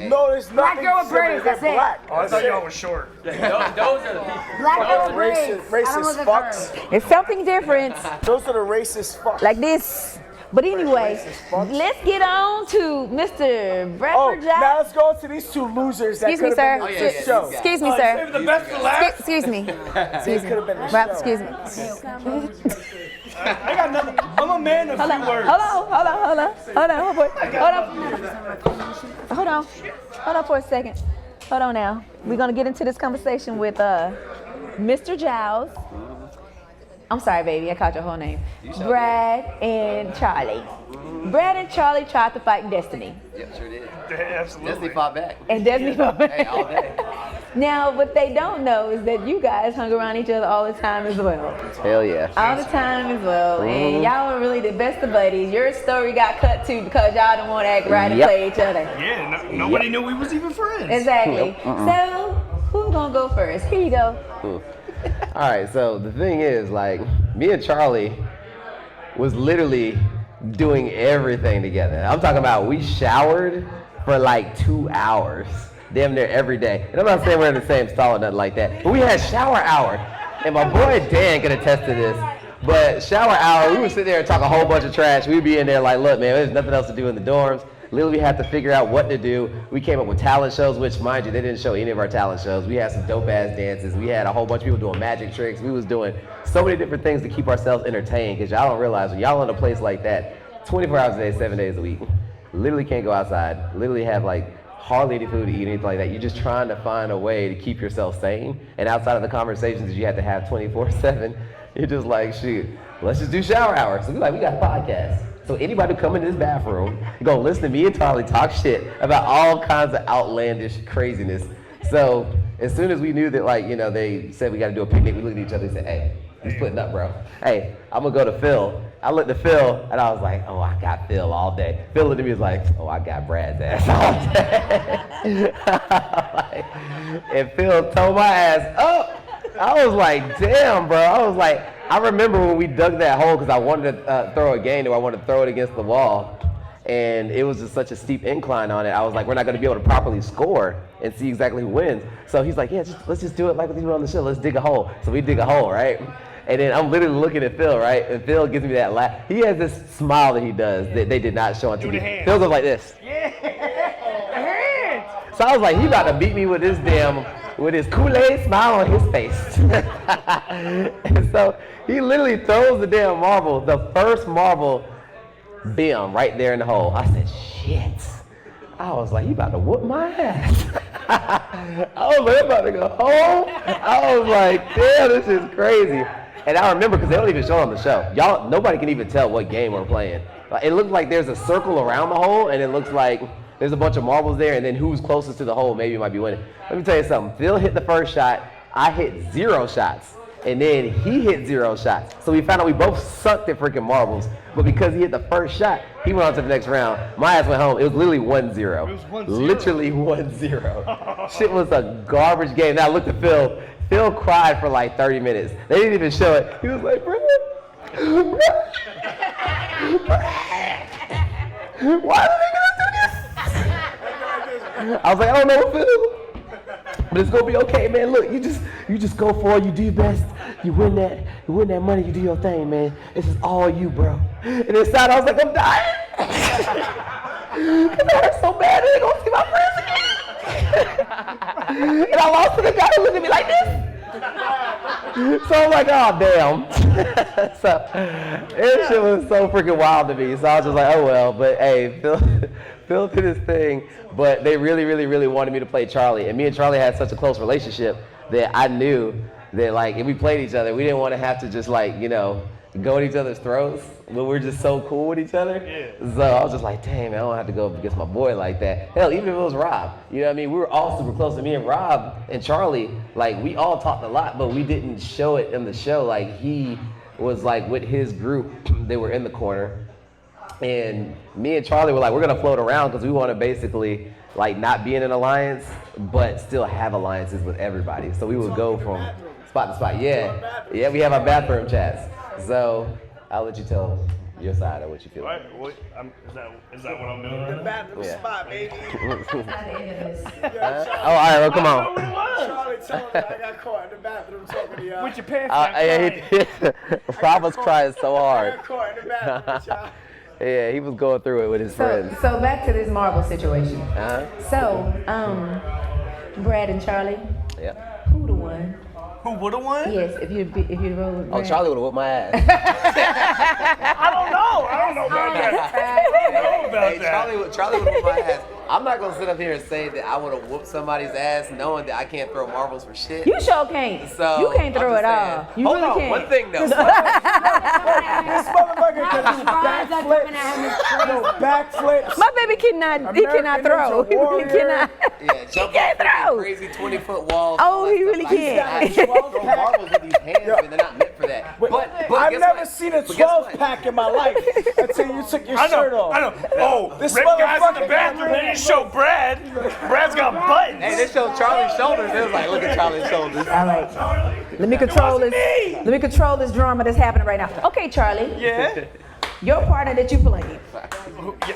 No, there's Black nothing girl with similar. braids, They're that's it. black. Oh, I thought y'all was short. Those are the people. Black girl with braids. I don't Racist look like her. fucks. It's something different. Those are the racist fucks. Like this. But anyway, let's get on to Mr. Bradford Jack. Now let's go to these 2 losers that Excuse me, could have been sir. the show. Excuse me, sir. The best for last. Excuse me. Excuse me. could have been the Rap, show. excuse me. I got nothing. I'm a man of few words. Hold on for a second. Hold on now. We're gonna get into this conversation with Mr. Giles. I'm sorry, baby, I called your whole name. Brad and Charlie. Brad and Charlie tried to fight Destiny. Yep, sure did. Absolutely. Destiny fought back. And Destiny fought back. Hey, all day. Now, what they don't know is that you guys hung around each other all the time as well. Hell yeah. All the time as well. And y'all were really the best of buddies. Your story got cut too because y'all didn't want to act right and play each other. Yeah, nobody knew we was even friends. Exactly. So, who's gonna go first? Here you go. All right, so the thing is, like, me and Charlie was literally doing everything together. I'm talking about we showered for like 2 hours, damn near every day. And I'm not saying we're in the same stall or nothing like that, but we had shower hour. And my boy Dan can attest to this. But shower hour, we would sit there and talk a whole bunch of trash. We'd be in there like, look, man, there's nothing else to do in the dorms. Literally, we had to figure out what to do. We came up with talent shows, which, mind you, they didn't show any of our talent shows. We had some dope-ass dances. We had a whole bunch of people doing magic tricks. We was doing so many different things to keep ourselves entertained, because y'all don't realize when y'all in a place like that, 24 hours a day, 7 days a week, literally can't go outside, literally have like hardly any food to eat, anything like that. You're just trying to find a way to keep yourself sane. And outside of the conversations that you have to have 24/7, you're just like, shoot, let's just do shower hour. So we're like, we got a podcast. So anybody who come into this bathroom, gonna listen to me and Charlie talk shit about all kinds of outlandish craziness. So as soon as we knew that, like, you know, they said we gotta do a picnic, we looked at each other and said, hey, he's putting up, bro. Hey, I'm gonna go to Phil. I looked at Phil and I was like, oh, I got Phil all day. Phil looked at me and was like, oh, I got Brad's ass all day. And Phil tore my ass up. I was like, damn, bro. I was like, I remember when we dug that hole because I wanted to throw a game, or I wanted to throw it against the wall, and it was just such a steep incline on it. I was like, we're not going to be able to properly score and see exactly who wins. So he's like, yeah, let's just do it like we do on the show. Let's dig a hole. So we dig a hole, right? And then I'm literally looking at Phil, right? And Phil gives me that laugh. He has this smile that he does that they did not show on TV. Phil goes like this. So I was like, he about to beat me with his Kool-Aid smile on his face. And so he literally throws the damn marble, the first marble, bam, right there in the hole. I said, shit. I was like, he about to whoop my ass. I was like, I'm about to go home. I was like, damn, this is crazy. And I remember, because they don't even show it on the show. Nobody can even tell what game we're playing. It looks like there's a circle around the hole, and it looks like there's a bunch of marbles there, and then who's closest to the hole maybe might be winning. Let me tell you something. Phil hit the first shot. I hit 0 shots. And then he hit 0 shots. So we found out we both sucked at freaking marbles. But because he hit the first shot, he went on to the next round. My ass went home. It was literally 1-0. It was 1-0. Literally 1-0. Shit was a garbage game. Now I looked at Phil. Phil cried for like 30 minutes. They didn't even show it. He was like, bro. Why are they gonna do this? I was like, I don't know, Phil. But it's gonna be okay, man. Look, you just go for it. You do your best. You win that money. You do your thing, man. This is all you, bro. And inside, I was like, I'm dying. Cause I hurt so bad. I ain't gonna see my friends again. And I lost to the guy who looked at me like this. So I'm like, oh damn. So this shit was so freaking wild to me. So I was just like, oh well. But hey, Phil did his thing. But they really, really, really wanted me to play Charlie. And me and Charlie had such a close relationship that I knew that, like, if we played each other, we didn't want to have to just, like, you know, go at each other's throats. But we're just so cool with each other. Yeah. So I was just like, damn, man, I don't have to go up against my boy like that. Hell, even if it was Rob, you know what I mean? We were all super close. And me and Rob and Charlie, like, we all talked a lot, but we didn't show it in the show. Like, he was, like, with his group, they were in the corner. And me and Charlie were like, we're going to float around because we want to basically, like, not be in an alliance, but still have alliances with everybody. So we would go from spot to spot. Yeah, we have our bathroom chats. So I'll let you tell your side of what you feel. Is that what I'm doing right now? The bathroom spot, baby. Oh, all right, well, come on. Charlie told me I got caught in the bathroom talking to y'all. With your pants down. Rob was crying so hard. I got caught in the bathroom, y'all. Yeah, he was going through it with his friends. So back to this marble situation. So, Brad and Charlie. Yeah. Who would have won? Who would have won? Yes, if you rolled with Brad. Oh, Charlie would have whooped my ass. I don't know about that. Charlie would have whooped my ass. I'm not gonna sit up here and say that I would have whooped somebody's ass knowing that I can't throw marbles for shit. You sure can't. So you can't throw it all. You Hold really on, can't. one thing though. This motherfucker can do backflips. My baby cannot. He cannot throw. He really cannot. Yeah, jump He can't off throw. crazy 20-foot walls. Oh, he really can't. Throw marbles with these hands, man. They're not meant for that. But I've never seen a 12-pack in my life until you took your shirt off. I know. Oh, this Rick guys in the motherfucker bathroom. They didn't show Brad. Brad's got buttons. Hey, they showed Charlie's shoulders. It was like, look at Charlie's shoulders. All right. Let me control this. Let me control this drama that's happening right now. Okay, Charlie. Yeah. Your partner that you played.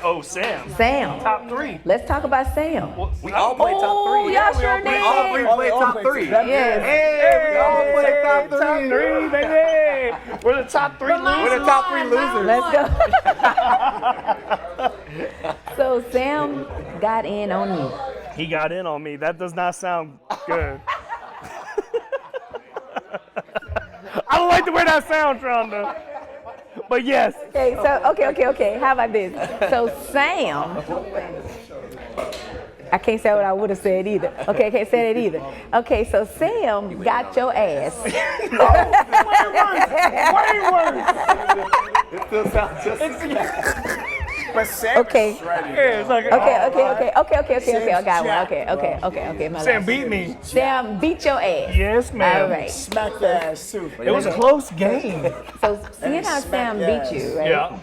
Oh, Sam. Sam. Top 3. Let's talk about Sam. We all played top 3. Oh, y'all sure did. We all played top 3. Yes. Hey, we all played top 3. Top 3, baby. We're the top 3 losers. We're the top 3 losers. Let's go. So Sam got in on you. He got in on me. That does not sound good. I don't like the way that sounds, Tronda. But yes. Okay, so okay. How about this? So Sam, I can't say what I would have said either. Okay, I can't say that either. Okay, so Sam got your ass. Way worse. It still sounds just But Sam Okay. is shredded. Yeah, it's like, Okay. I got one. Okay. My Sam last. beat me. Sam beat your ass. Yes, ma'am. All right. Smack the ass too. It was a close game. So seeing how Sam beat you, right? Yeah.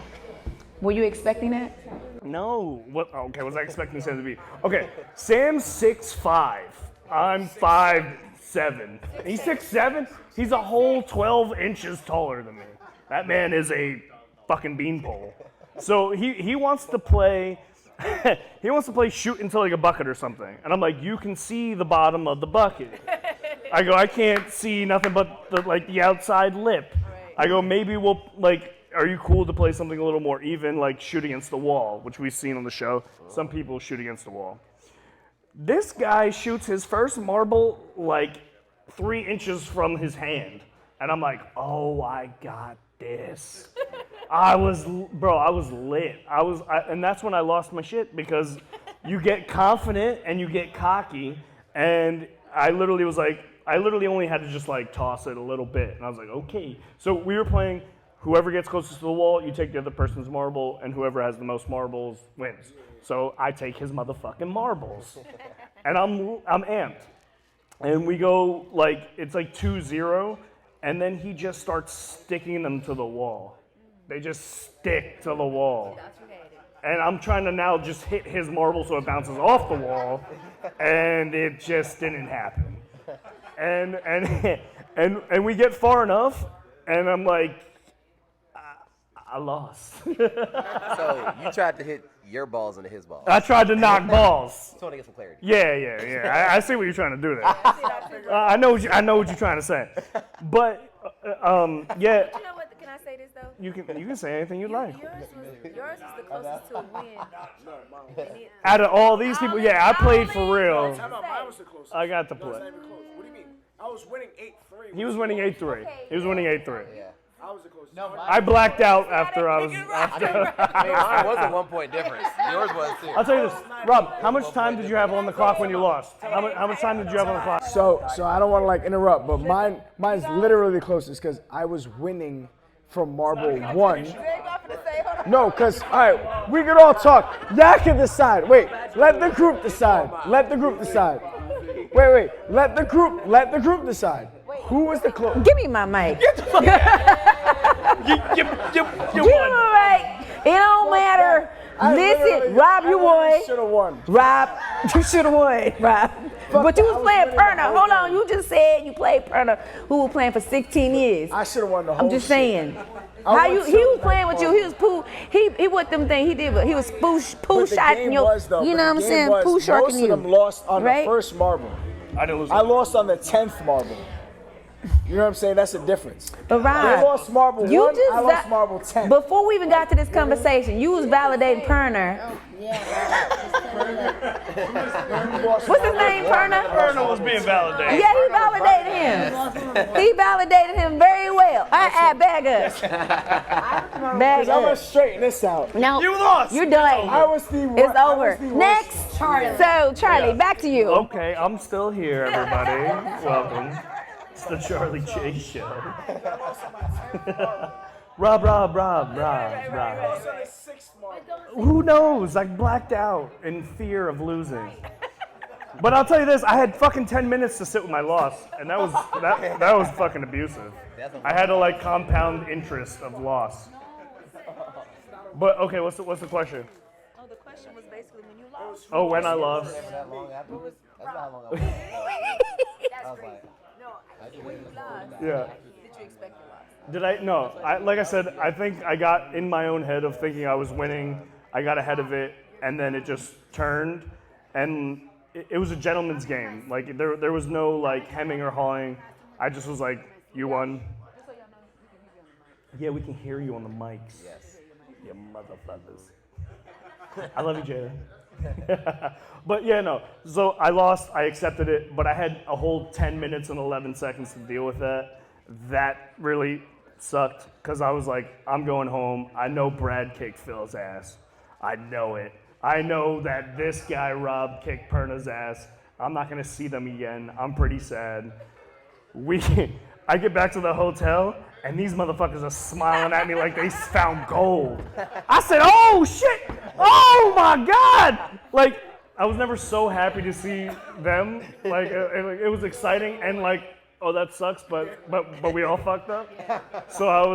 Were you expecting that? No. What? Okay, was I expecting Sam to be? Okay, Sam's 6'5". I'm 5'6". 6'7". He's 6'7". He's a whole 12 inches taller than me. That man is a fucking beanpole. So he wants to play. He wants to play shoot into like a bucket or something, and I'm like, you can see the bottom of the bucket. I go, I can't see nothing but the outside lip. I go, maybe we'll are you cool to play something a little more even, like shoot against the wall, which we've seen on the show. Some people shoot against the wall. This guy shoots his first marble like 3 inches from his hand, and I'm like, oh, I got this. I was lit. And that's when I lost my shit, because you get confident and you get cocky, and I literally only had to just like toss it a little bit, and I was like, okay. So we were playing, whoever gets closest to the wall, you take the other person's marble, and whoever has the most marbles wins. So I take his motherfucking marbles, and I'm amped. And we go it's like 2-0, and then he just starts sticking them to the wall. They just stick to the wall. And I'm trying to now just hit his marble so it bounces off the wall, and it just didn't happen. And we get far enough, and I'm like, I lost. So you tried to hit your balls into his balls. I tried to knock balls. Just want to get some clarity. Yeah. I see what you're trying to do there. I know what you're trying to say. But yeah. You know what? Can I say this though? You can say anything you like. Yours was the closest to a win. Out of all these people, yeah, I played for real. Mine was the closest. I got to No, it's play. not even close. What do you mean? I was winning 8-3. He was winning 8-3. He was winning 8-3. Yeah. I was the closest. I blacked out after I was. It was a 1 point difference. Yours was too. I'll tell you this, Rob. How much time did you have on the clock when you lost? How much time did you have on the clock? So I don't want to interrupt, but mine's literally the closest because I was winning from marble 1. No, because all right, we can all talk. Y'all can decide. Wait, let the group decide. Let the group decide. Wait. Let the group decide. Who was the closest? Give me my mic. You Give me my mic. It don't matter. Listen, Rob, you won. Should have won. Rob, you should have won, Rob. But you was playing Perna. Hold on, you just said you played Perna, who was playing for 16 years. I should have won the whole I'm just saying. He was playing with you. He was he what them thing he did, but he was poo shotting you. You know what I'm saying? Poo sharking you. Most of them lost on right? the first marble. I didn't lose. I lost on the 10th marble. You know what I'm saying? That's the difference. But Rob, they lost marble 1, I lost marble 10. Before we even got to this conversation, you was validating Perner. What's his name, Perner? Perner was being validated. Yeah, he validated him. He validated him very well. Bag us. Bag I'm gonna us. straighten this out. No, You lost. You're done. I was the It's I over. was the worst. Next, so Charlie, back to you. Okay, I'm still here, everybody. Welcome. It's the Charlie J Show. Rob. Who knows? I blacked out in fear of losing. But I'll tell you this, I had fucking 10 minutes to sit with my loss, and that was fucking abusive. I had to like compound interest of loss. But okay, what's the question? Oh, the question was basically when you lost. Oh, when I lost. That's not how long I was. That's crazy. No, when you lost. Yeah. Did you expect the loss? Did I? No. Like I said, I think I got in my own head of thinking I was winning. I got ahead of it, and then it just turned, and it was a gentleman's game. Like there was no like hemming or hawing. I just was like, you won. Yeah, we can hear you on the mics. Yes. You motherfuckers. I love you, Jada. But yeah, no. So I lost. I accepted it, but I had a whole 10 minutes and 11 seconds to deal with that. That really sucked because I was like, I'm going home. I know Brad kicked Phil's ass. I know it. I know that this guy, Rob, kicked Perna's ass. I'm not going to see them again. I'm pretty sad. I get back to the hotel, and these motherfuckers are smiling at me like they found gold. I said, oh, shit. Oh, my God. Like, I was never so happy to see them. Like, it was exciting, and like, oh, that sucks, but we all fucked up. So I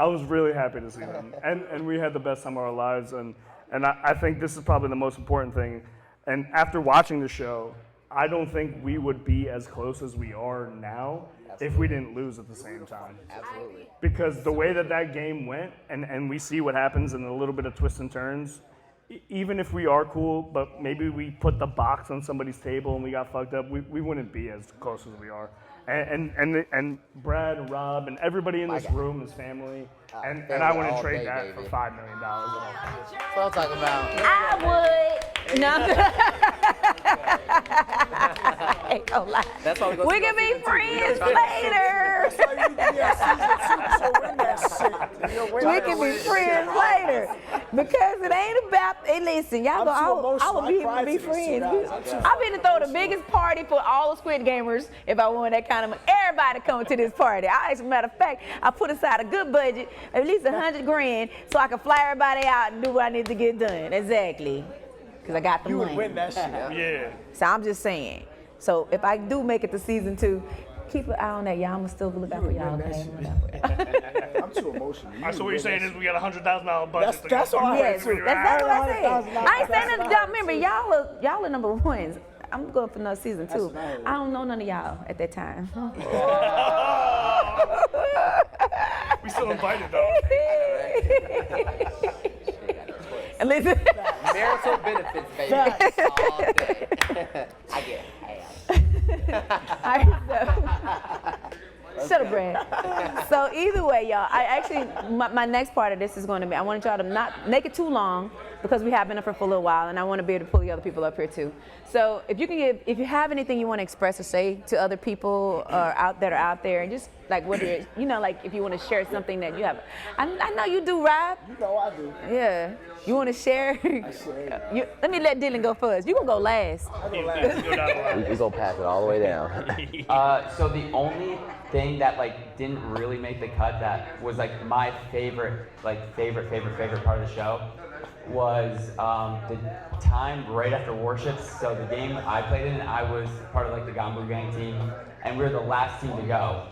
was really happy to see them, and we had the best time of our lives, and I think this is probably the most important thing. And after watching the show, I don't think we would be as close as we are now if we didn't lose at the same time. Absolutely. Because the way that game went, and we see what happens in a little bit of twists and turns, even if we are cool, but maybe we put the box on somebody's table and we got fucked up, we wouldn't be as close as we are. And Brad and Rob and everybody in this room is family, and I wouldn't trade that for $5 million. That's what I'm talking about. I would. No. Hey, don't lie. That's why We can be friends later. We can be friends later. Because it ain't about, hey, listen, y'all go, I will be able to be friends. I've been to throw the biggest party for all the Squid gamers if I won that kind of money. Everybody coming to this party. As a matter of fact, I put aside a good budget, at least $100 grand, so I can fly everybody out and do what I need to get done. Exactly. Because I got the money. You would win that shit. Yeah. So I'm just saying. So if I do make it to season 2, keep an eye on that, y'all. I'm going to still look out for y'all. Okay? I'm too emotional. So what you're saying is we got a $100,000 budget. That's all I Yes, had too. that's what I said. I ain't saying nothing. Y'all remember, y'all are number ones. I'm going for another season 2. I don't know none of y'all at that time. We still invited though. And listen. Marital benefits, baby. All day. I get half. All right, so, shut up, Brad. So either way, y'all, I actually, my next part of this is going to be, I want y'all to not make it too long because we have been up here for a little while, and I want to be able to pull the other people up here too. So if you can if you have anything you want to express or say to other people that are out there, and just like whether it's, like if you want to share something that you have. I know you do, Rob. You know I do. Yeah. You want to share? I share. Let me let Dylan go first. You gonna go last. I go last. We gonna pass it all the way down. So the only thing that didn't really make the cut that was my favorite part of the show was the time right after Warships. So the game I played in, I was part of the Gambu Gang team, and we were the last team to go.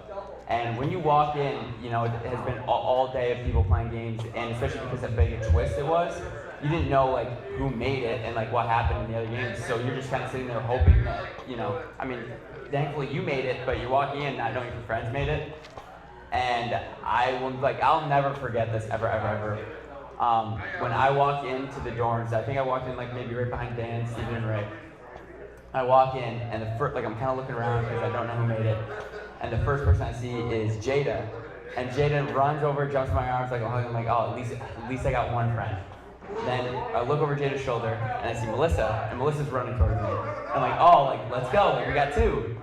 And when you walk in, it has been all day of people playing games, and especially because of how big a twist it was, you didn't know who made it and what happened in the other games. So you're just kind of sitting there hoping that, thankfully you made it, but you're walking in not knowing if your friends made it. And I'll never forget this ever. When I walk into the dorms, I think I walked in maybe right behind Dan, Steven, and Ray. I walk in, and I'm kind of looking around because I don't know who made it. And the first person I see is Jada. And Jada runs over, jumps in my arms, I'm like, oh, at least I got one friend. Then I look over Jada's shoulder, and I see Melissa, and Melissa's running towards me. I'm like, oh, let's go, we got 2.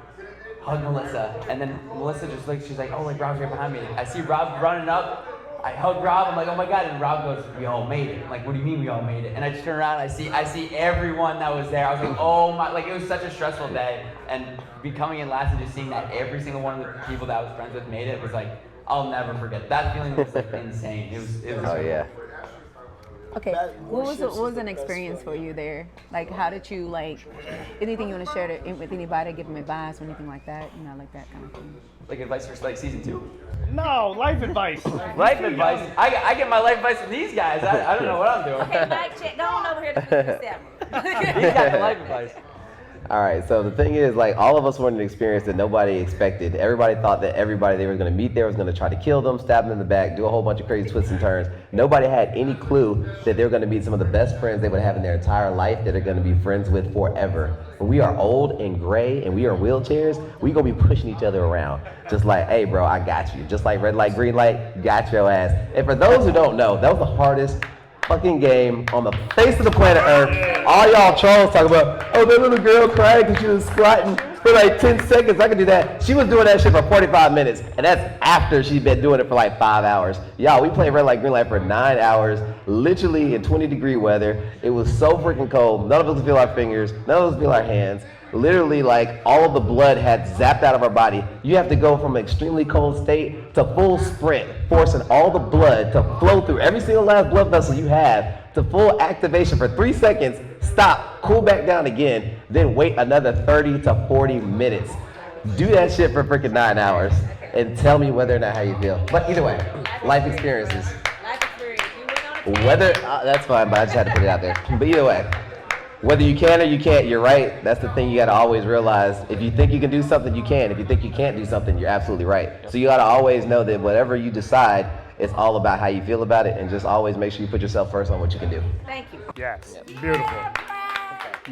Hug Melissa. And then Melissa just she's like, oh, Rob's right behind me. I see Rob running up. I hug Rob, I'm like, oh my God, and Rob goes, we all made it. I'm like, what do you mean we all made it? And I just turn around, I see everyone that was there. I was like, oh my, it was such a stressful day. And coming in last and just seeing that every single one of the people that I was friends with made it was I'll never forget. That feeling was insane. It was Oh yeah. Okay, what was an experience for you there? How did you, anything you want to share with anybody, give them advice or anything like that, that kind of thing? Advice for season 2? No, life advice. Life advice? I get my life advice from these guys. I don't know what I'm doing. Okay, mic check, go on over here to These guys are life advice. All right, so the thing is, all of us were in an experience that nobody expected. Everybody thought that everybody they were going to meet there was going to try to kill them, stab them in the back, do a whole bunch of crazy twists and turns. Nobody had any clue that they were going to meet some of the best friends they would have in their entire life that are going to be friends with forever. When we are old and gray and we are in wheelchairs, we going to be pushing each other around. Just hey, bro, I got you. Just like red light, green light, got your ass. And for those who don't know, that was the hardest fucking game on the face of the planet Earth. All y'all trolls talk about, oh, that little girl cried because she was squatting for 10 seconds. I could do that. She was doing that shit for 45 minutes, and that's after she'd been doing it for 5 hours. Y'all, we played red light, green light for 9 hours, literally in 20-degree weather. It was so freaking cold. None of us could feel our fingers. None of us could feel our hands. Literally, all of the blood had zapped out of our body. You have to go from an extremely cold state to full sprint, forcing all the blood to flow through every single last blood vessel you have to full activation for 3 seconds, stop, cool back down again, then wait another 30 to 40 minutes. Do that shit for freaking 9 hours and tell me whether or not how you feel. But either way, life experiences. Whether, that's fine, but I just had to put it out there. But either way, whether you can or you can't, you're right. That's the thing you gotta always realize. If you think you can do something, you can. If you think you can't do something, you're absolutely right. So you gotta always know that whatever you decide, it's all about how you feel about it, and just always make sure you put yourself first on what you can do. Thank you. Yes. Beautiful.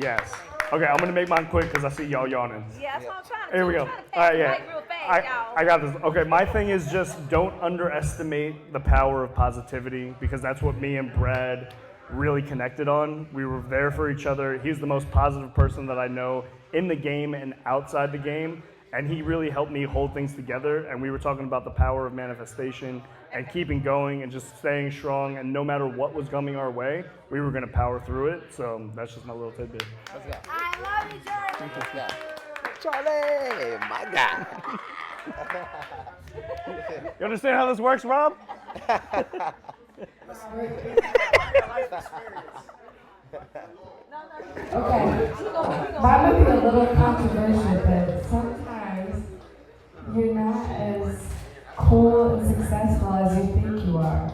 Yes. Okay, I'm gonna make mine quick because I see y'all yawning. Yeah, that's what I'm trying to Here do. we go. I'm trying to All right, pass the yeah. mic real fast, y'all. I got this. Okay, my thing is just don't underestimate the power of positivity, because that's what me and Brad really connected on. We were there for each other. He's the most positive person that I know in the game and outside the game, and he really helped me hold things together. And we were talking about the power of manifestation and keeping going and just staying strong, and no matter what was coming our way, we were gonna power through it. So that's just my little tidbit. Let's go. I love you, Charlie. Let's go. Charlie, my guy. You understand how this works, Rob? Okay. Mine might be a little controversial, but sometimes you're not as cool and successful as you think you are.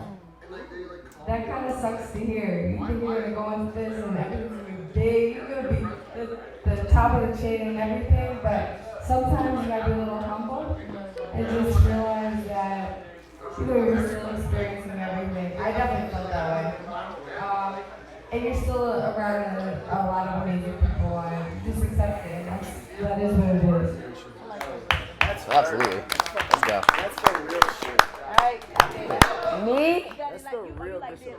That kind of sucks to hear. You think you're gonna go into this and everything's gonna be big, you're gonna be the top of the chain and everything, but sometimes you gotta be a little humble and just realize that you're still experiencing everything. I definitely felt that way. And you're still around a lot of amazing people, and just accept it. That is what it is. Absolutely. Let's go. That's the real shit. Me? That's the real shit.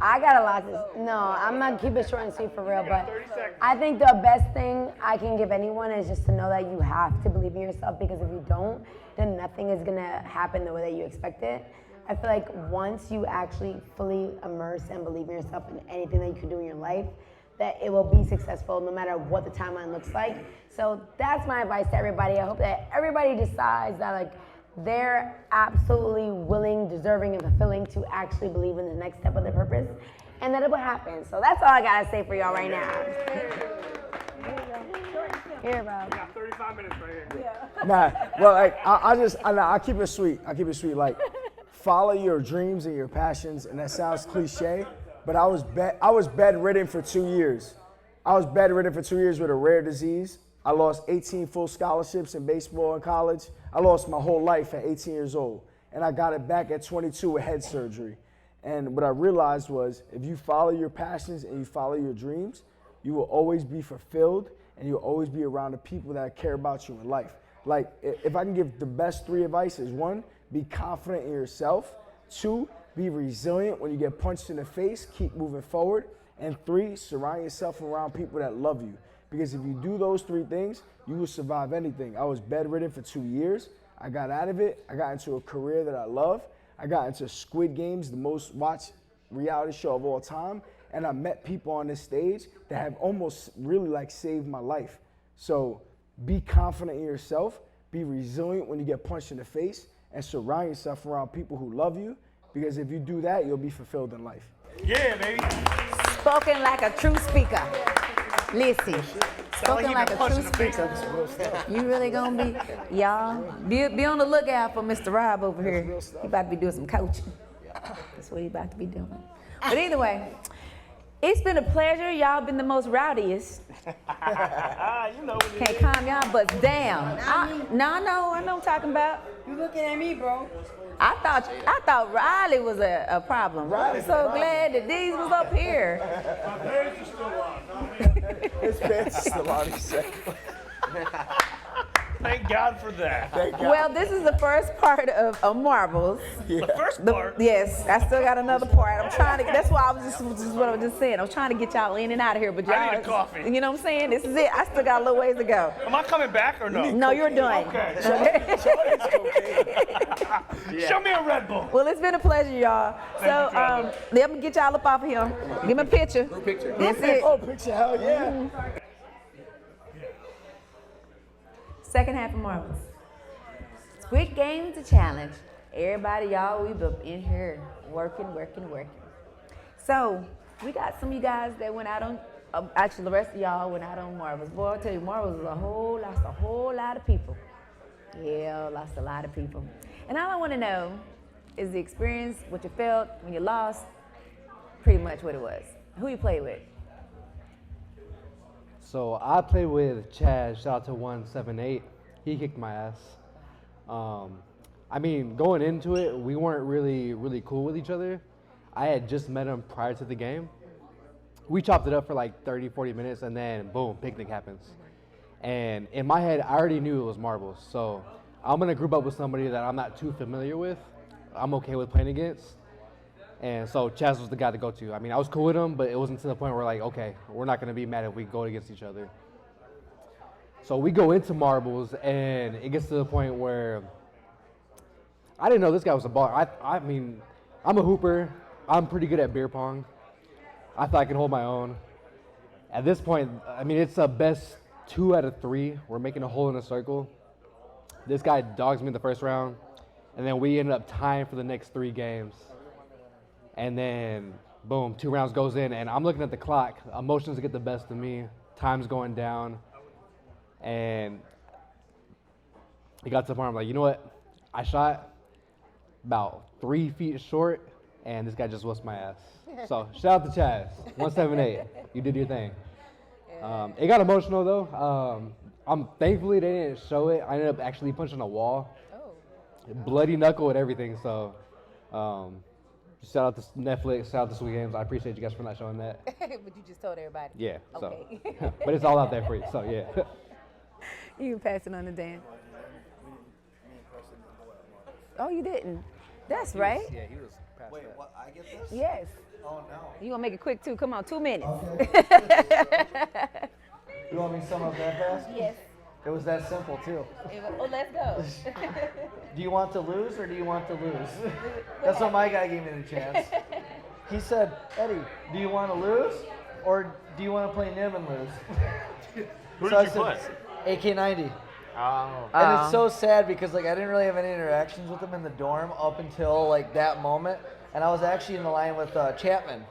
I got a lot to. No, I'm gonna keep it short and sweet for real, but I think the best thing I can give anyone is just to know that you have to believe in yourself, because if you don't, then nothing is gonna happen the way that you expect it. I feel like once you actually fully immerse and believe in yourself in anything that you can do in your life, that it will be successful no matter what the timeline looks like. So that's my advice to everybody. I hope that everybody decides that like they're absolutely willing, deserving, and fulfilling to actually believe in the next step of their purpose, and that it will happen. So that's all I gotta say for y'all right now. Here, Rob. We got 35 minutes right here. Nah, well, like I keep it sweet. I keep it sweet. Like, follow your dreams and your passions, and that sounds cliche, but I was bedridden for 2 years. I was bedridden for 2 years with a rare disease. I lost 18 full scholarships in baseball in college. I lost my whole life at 18 years old, and I got it back at 22 with head surgery. And what I realized was, if you follow your passions and you follow your dreams, you will always be fulfilled, and you'll always be around the people that care about you in life. Like, if I can give the best 3 advices: 1, be confident in yourself; 2, be resilient when you get punched in the face, keep moving forward; and 3, surround yourself around people that love you. Because if you do those 3 things, you will survive anything. I was bedridden for 2 years. I got out of it. I got into a career that I love. I got into Squid Games, the most watched reality show of all time. And I met people on this stage that have almost really like saved my life. So be confident in yourself, be resilient when you get punched in the face, and surround yourself around people who love you. Because if you do that, you'll be fulfilled in life. Yeah, baby. Spoken like a true speaker. Listen, spoken like a true speaker. You really gonna be, y'all, be on the lookout for Mr. Rob over here. He about to be doing some coaching. That's what he about to be doing. But either way, it's been a pleasure. Y'all been the most rowdiest. You know what Can't calm y'all butts down. No, I know what I'm talking about. You looking at me, bro? I thought Riley was a problem. I'm so glad that these was up here. My parents are still on. His pants is still on, he said. Thank God for that. Well, this is the first part of Marbles. The first part? Yes, I still got another part. I'm trying to, that's why I was just what I was just saying. I was trying to get y'all in and out of here, but y'all. I need a coffee. You know what I'm saying? This is it. I still got a little ways to go. Am I coming back or no? No, you're done. Okay. Okay. Show me a Red Bull. Well, it's been a pleasure, y'all. So, let me get y'all up off of here. Give me a picture. That's it. Oh, picture, hell yeah. Second half of Marbles. Squid Game's a challenge. Everybody, y'all, we've been in here working. So, we got some of you guys that went out on, actually the rest of y'all went out on Marbles. Boy, I'll tell you, Marbles lost a whole lot of people. Yeah, lost a lot of people. And all I want to know is the experience, what you felt when you lost, pretty much what it was. Who you play with? So I played with Chad. Shout out to 178. He kicked my ass. I mean, going into it, we weren't really cool with each other. I had just met him prior to the game. We chopped it up for like 30, 40 minutes, and then boom, picnic happens. And in my head, I already knew it was marbles. So I'm gonna group up with somebody that I'm not too familiar with. I'm okay with playing against. And so Chaz was the guy to go to. I mean, I was cool with him, but it wasn't to the point where like, okay, we're not gonna be mad if we go against each other. So we go into marbles, and it gets to the point where I didn't know this guy was a baller. I mean, I'm a hooper. I'm pretty good at beer pong. I thought I could hold my own. At this point, I mean, it's a best 2 out of 3. We're making a hole in a circle. This guy dogs me in the first round, and then we ended up tying for the next 3 games. And then, boom, 2 rounds goes in, and I'm looking at the clock. Emotions get the best of me. Time's going down. And he got to the point, I'm like, you know what? I shot about 3 feet short, and this guy just whooped my ass. So shout out to Chaz, 178. You did your thing. It got emotional though. Thankfully they didn't show it. I ended up actually punching a wall. Bloody knuckle and everything. So shout out to Netflix, shout out to Squid Games. I appreciate you guys for not showing that. But you just told everybody. Yeah. Okay. So. But it's all out there for you. So yeah. You can pass it on to Dan. Oh, you didn't. That's right. Yeah, he was past Wait, that. What? I get this? Yes. Oh, no. You gonna make it quick too. Come on, 2 minutes. Okay. You want me to sum up that fast? Yes. It was that simple, too. Oh, let's go. Do you want to lose or do you want to lose? That's what my guy gave me the chance. He said, Eddie, do you want to lose or do you want to play Nim and lose? Who So did you I play? said, AK-90. Oh. And it's so sad because like I didn't really have any interactions with him in the dorm up until like that moment. And I was actually in the line with Chapman.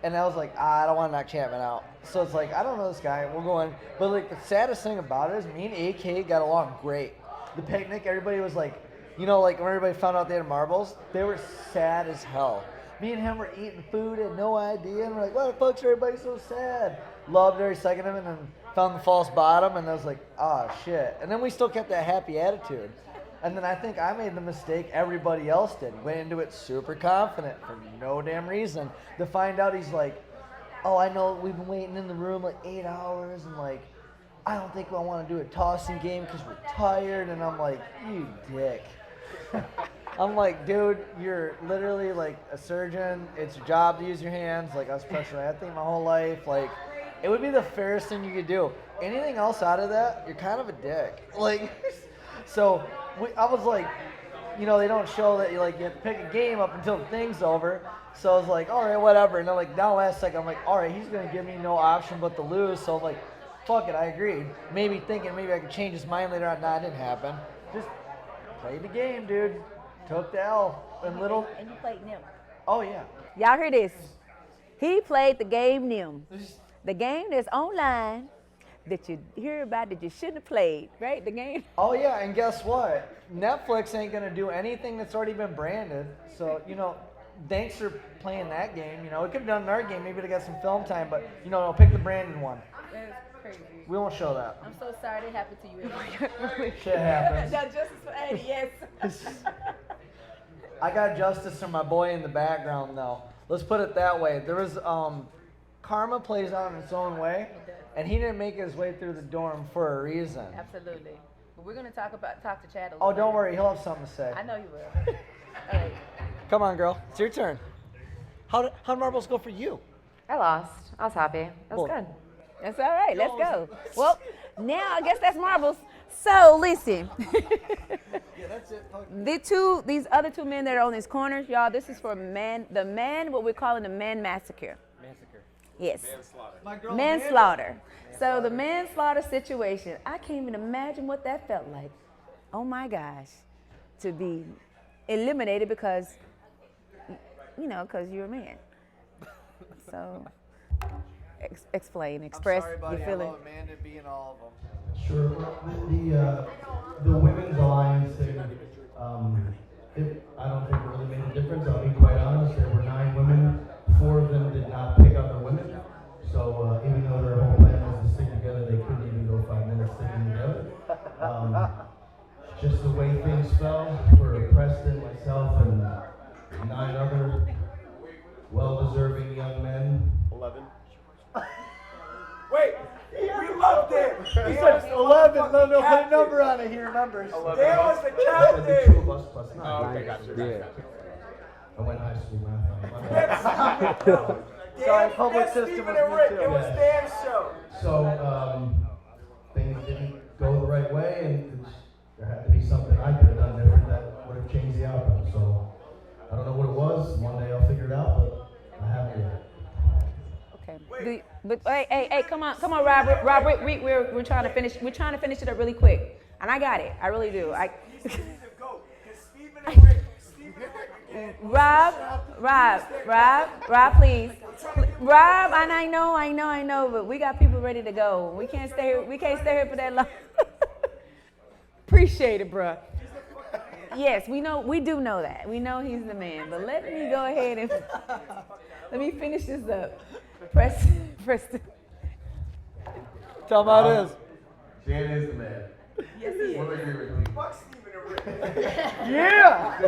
And I was like, I don't want to knock Chapman out. So it's like, I don't know this guy. We'll go in. But like the saddest thing about it is me and AK got along great. The picnic, everybody was like, you know, like when everybody found out they had marbles, they were sad as hell. Me and him were eating food, had no idea. And we're like, why the fuck's everybody so sad? Loved every second of it, and then found the false bottom. And I was like, oh, shit. And then we still kept that happy attitude. And then I think I made the mistake everybody else did. Went into it super confident for no damn reason. To find out he's like, oh, I know we've been waiting in the room like 8 hours. And like, I don't think I want to do a tossing game because we're tired. And I'm like, you dick. I'm like, dude, you're literally like a surgeon. It's your job to use your hands. Like I was professional athlete my whole life. Like it would be the fairest thing you could do. Anything else out of that, you're kind of a dick. Like, so I was like, you know, they don't show that you have to pick a game up until the thing's over. So I was like, all right, whatever. And then like now last second, I'm like, all right, he's gonna give me no option but to lose. So I'm like, fuck it, I agreed. Maybe thinking maybe I could change his mind later on. Nah, it didn't happen. Just play the game, dude. Took the L. And you played Nim. Oh yeah. Y'all hear this? He played the game Nim. The game that's online that you hear about that you shouldn't have played, right? The game. Oh yeah, and guess what? Netflix ain't gonna do anything that's already been branded. So, you know, thanks for playing that game. You know, it could have done in our game, maybe they got some film time, but you know, pick the branded one. That's crazy. We won't show that. I'm so sorry that happened to you. Shit happens. That's justice for Eddie, yes. I got justice from my boy in the background though. Let's put it that way. There was karma plays out in its own way, and he didn't make his way through the dorm for a reason. Absolutely. But we're gonna talk to Chad a little Oh, don't bit. worry, he'll have something to say. I know you will. All right. Come on, girl. It's your turn. How'd marbles go for you? I lost. I was happy. It was Well, good. That's all right. Let's go. Well, now I guess that's marbles. So listen. Yeah, that's it. These other 2 men that are on these corners, y'all. This is for what we're calling the man massacre. Massacre. Yes. Manslaughter. Manslaughter. So the manslaughter situation, I can't even imagine what that felt like. Oh my gosh, to be eliminated because, you know, because you're a man. So, explain, express I'm sorry, buddy. your feeling. I love Amanda being all of them. Sure. The women's alliance thing, I don't think it really made a difference. I'll be quite honest. There were 9 women. 4 of them did not pick up the women. just the way things fell for Preston, myself, and 9 other well-deserving young men. 11. Wait, we loved it. He said 11. No, put a number on it. He remembers. 11. There was the The captain. 2 of us plus 9. Oh, okay, gotcha. Yeah. I went high school math. Sorry, public system was good too. It was Dan's show. So things didn't go the right way, and there had to be something I could have done different that would have changed the outcome. So I don't know what it was. One day I'll figure it out, but I haven't yet. Okay. But hey, come on, Robert. We're trying to finish. We're trying to finish it up really quick, and I got it. I really do. Rob, please. Rob, and I know, but we got people ready to go. We can't stay here. We can't stay here for that long. Appreciate it, bruh. Yes, we know. We do know that. We know he's the man. But let me go ahead and let me finish this up. Preston. Tell him how it is. Dan is the man. Yes, he is. What do I agree with you? Yeah!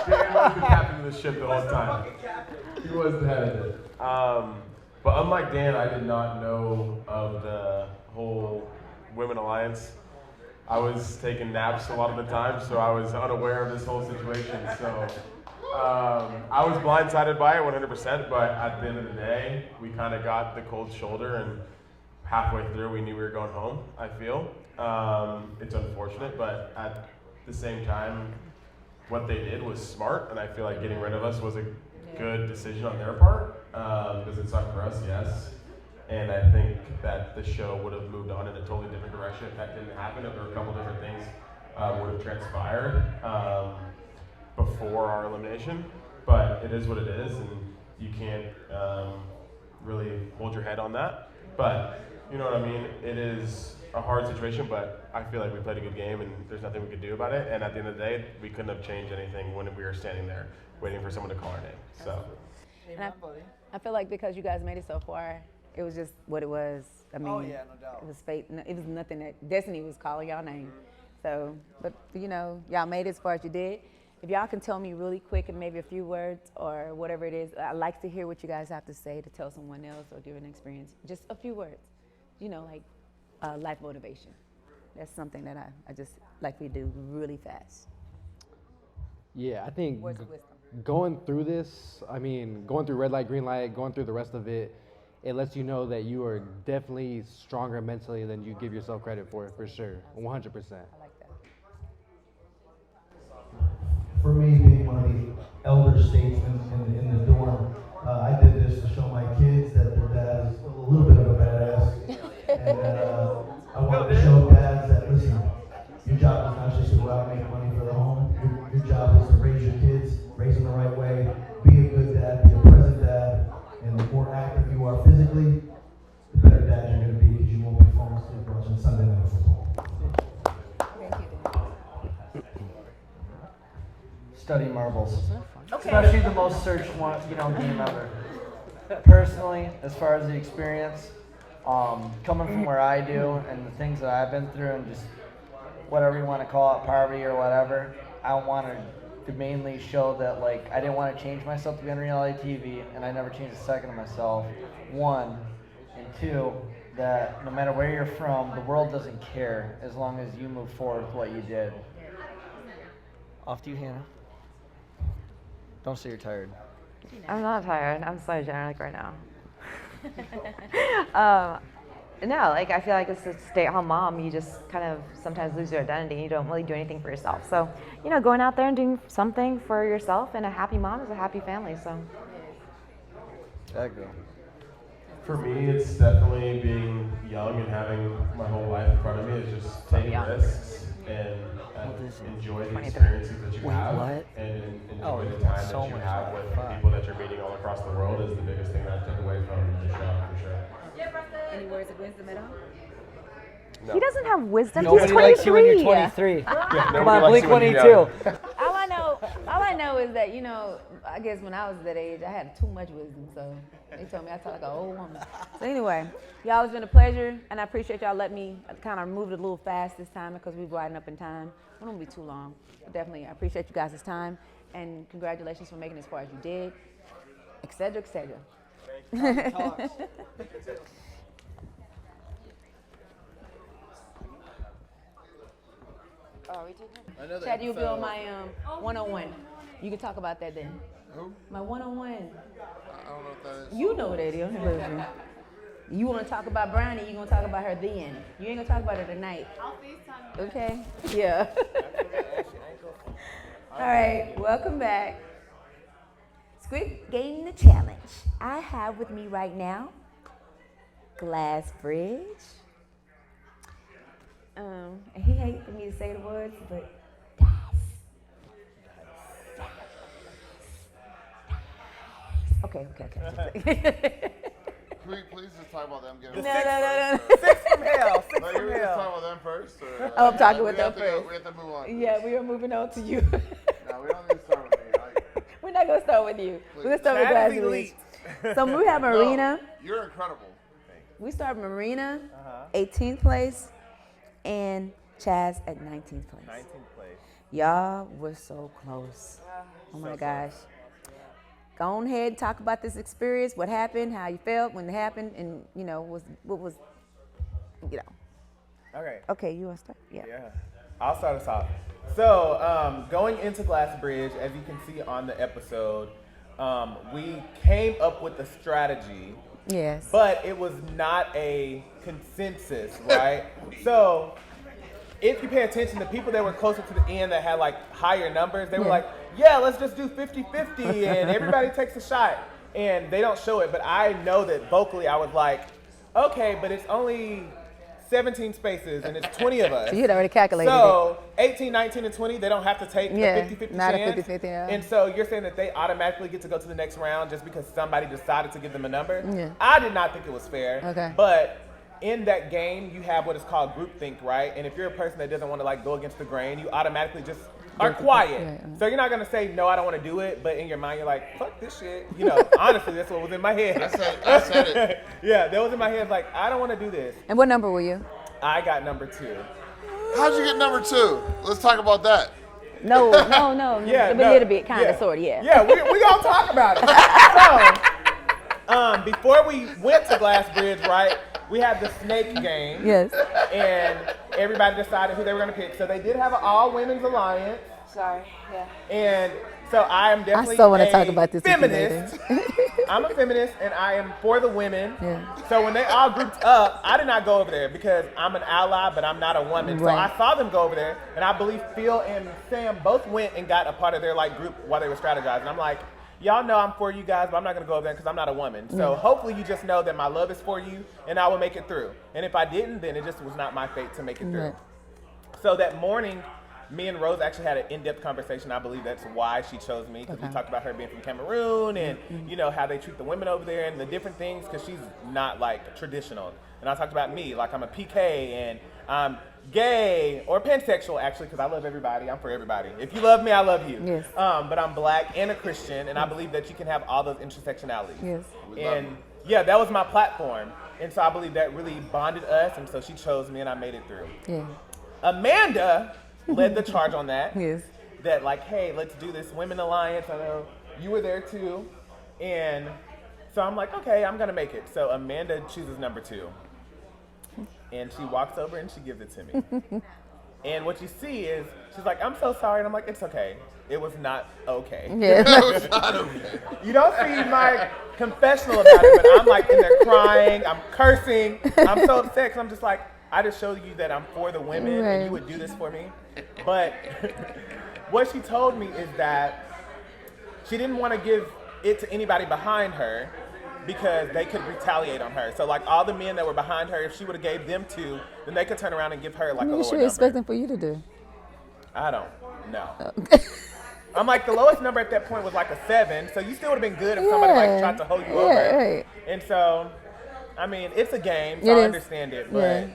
Dan was the captain of the ship the whole time. He was the head of it. But unlike Dan, I did not know of the whole Women Alliance. I was taking naps a lot of the time, so I was unaware of this whole situation. So I was blindsided by it 100%, but at the end of the day, we kind of got the cold shoulder, and halfway through, we knew we were going home, I feel. It's unfortunate, but at the same time, what they did was smart, and I feel like getting rid of us was a good decision on their part, because it sucked for us, yes. And I think that the show would have moved on in a totally different direction if that didn't happen, if there were a couple different things would have transpired before our elimination. But it is what it is, and you can't really hold your head on that. But you know what I mean? It is a hard situation, but I feel like we played a good game, and there's nothing we could do about it. And at the end of the day, we couldn't have changed anything when we were standing there waiting for someone to call our name. So. And I feel like because you guys made it so far, it was just what it was. I mean, Oh, yeah, no doubt. It was fate. It was nothing that Destiny was calling y'all name. So, but you know, y'all made it as far as you did. If y'all can tell me really quick in maybe a few words or whatever it is, I'd like to hear what you guys have to say to tell someone else or give an experience. Just a few words, you know, like life motivation. That's something that I just like we do really fast. Yeah, I think Words of wisdom. going through this, I mean, going through red light, green light, going through the rest of it, it lets you know that you are definitely stronger mentally than you give yourself credit for sure, 100%. I like that. For me, being one of the elder statesmen in the dorm, I did this to show my kids that their dad is a little bit of a badass. And I wanted to show dads that, listen, your job is not just to go out and make money for the home. Your job is to raise your kids, raise them the right way, be a good dad, be a present dad. And the more active you are physically, the better dad you're going to be, because you won't be falling asleep watching Sunday Night Football. Study marbles. Okay. Especially the most searched one, game ever. Personally, as far as the experience, coming from where I do and the things that I've been through and just whatever you want to call it, poverty or whatever, I wanted to mainly show that I didn't want to change myself to be on reality TV, and I never changed a second of myself. 1, and 2, that no matter where you're from, the world doesn't care as long as you move forward with what you did. Off to you, Hannah. Don't say you're tired. I'm not tired. I'm so generic right now. No, I feel like as a stay-at-home mom, you just kind of sometimes lose your identity. You don't really do anything for yourself. So, going out there and doing something for yourself, and a happy mom is a happy family. So. That girl. For me, it's definitely being young and having my whole life in front of me. Is just taking risks and enjoy the experiences that you have, and enjoy the time that you have with people that you're meeting all across the world is the biggest thing that I took away from the show, for sure. Any words of wisdom at all? No. He doesn't have wisdom. Nobody He's 23. likes you when you're 23. Yeah, Come on, Blink 182. All I I know is that, you know, I guess when I was that age, I had too much wisdom, so they told me I talk like an old woman. So anyway, y'all, it's been a pleasure, and I appreciate y'all letting me kind of move it a little fast this time because we're riding up in time. It won't be too long, but definitely I appreciate you guys' time, and congratulations for making it as far as you did, et cetera, et cetera. Oh, we taking? Chad, you'll be on my one-on-one. You can talk about that then. Who? My one-on-one. I don't know what that is. You know what that is. You want to talk about Brownie, you're going to talk about her then. You ain't going to talk about her tonight. I'll FaceTime you. Okay? Yeah. All right, welcome back. Squid Game the Challenge. I have with me right now Glass Bridge. And he hates for me to say the words, but okay. Can we please just talk about them getting No. Six from hell. Six Like, from we just hell. talk about them first? Or, Oh, I'm talking we with them have to go- first. we have to move on. Yeah, we are moving on to you. No, we don't need to start with me. We're not going to start with you. We're going to start with Chad Glass is Bridge. elite. So we have Marina. You're incredible. We start Marina, 18th place, and Chaz at 19th place. 19th place. Y'all were so close. Oh my gosh. Go on ahead and talk about this experience, what happened, how you felt when it happened, and you know, what was, you know. Okay. Okay, you want to start? Yeah. I'll start us off. So, going into Glass Bridge, as you can see on the episode, we came up with a strategy. Yes. But it was not a consensus, right? So, if you pay attention, the people that were closer to the end that had like higher numbers, they were like, yeah, let's just do 50-50 and everybody takes a shot. And they don't show it, but I know that vocally I was like, okay, but it's only 17 spaces and it's 20 of us. So you had already calculated So 18, 19, and 20, they don't have to take the 50-50 not chance. a 50-50, yeah. And so you're saying that they automatically get to go to the next round just because somebody decided to give them a number? Yeah. I did not think it was fair. Okay. But in that game, you have what is called groupthink, right? And if you're a person that doesn't want to like go against the grain, you automatically just are quiet. So you're not gonna say no, I don't want to do it, but in your mind you're like, fuck this shit. You know, honestly, that's what was in my head. I said it. Yeah, that was in my head. Like, I don't want to do this. And what number were you? I got number 2. How'd you get number 2? Let's talk about that. No. Yeah, a little bit, kind of, sort of, yeah. Yeah, we gonna talk about it. So, before we went to Glass Bridge, right, we had the snake game. Yes. And everybody decided who they were gonna pick. So they did have an all-women's alliance. Sorry, yeah. And so I am definitely I still want to a talk about this feminist. I'm a feminist, and I am for the women. Yeah. So when they all grouped up, I did not go over there because I'm an ally, but I'm not a woman. So Right. I saw them go over there, and I believe Phil and Sam both went and got a part of their like group while they were strategizing. I'm like, y'all know I'm for you guys, but I'm not gonna go over there because I'm not a woman. So hopefully you just know that my love is for you, and I will make it through. And if I didn't, then it just was not my fate to make it through. Right. So that morning, me and Rose actually had an in-depth conversation. I believe that's why she chose me, because we talked about her being from Cameroon and you know how they treat the women over there and the different things, because she's not like traditional. And I talked about me, like I'm a PK and I'm gay or pansexual actually, because I love everybody. I'm for everybody. If you love me, I love you. Yes. But I'm black and a Christian, and I believe that you can have all those intersectionalities. Yes. And yeah, that was my platform. And so I believe that really bonded us, and so she chose me and I made it through. Yeah. Amanda led the charge on that. Yes. That like, hey, let's do this Women Alliance. I know you were there too. And so I'm like, okay, I'm gonna make it. So Amanda chooses number 2. And she walks over and she gives it to me. And what you see is, she's like, I'm so sorry. And I'm like, it's okay. It was not okay. Yeah. It was not okay. You don't see my confessional about it, but I'm like in there crying, I'm cursing, I'm so upset because I'm just like, I just showed you that I'm for the women and you would do this for me. But what she told me is that she didn't want to give it to anybody behind her because they could retaliate on her. So like all the men that were behind her, if she would have gave them 2, then they could turn around and give her like a lower What you number. expecting for you to do? I don't know. I'm like, the lowest number at that point was like a 7, so you still would have been good if somebody like tried to hold you over. Right. And so, I mean, it's a game, It so I is. understand it, but Yeah.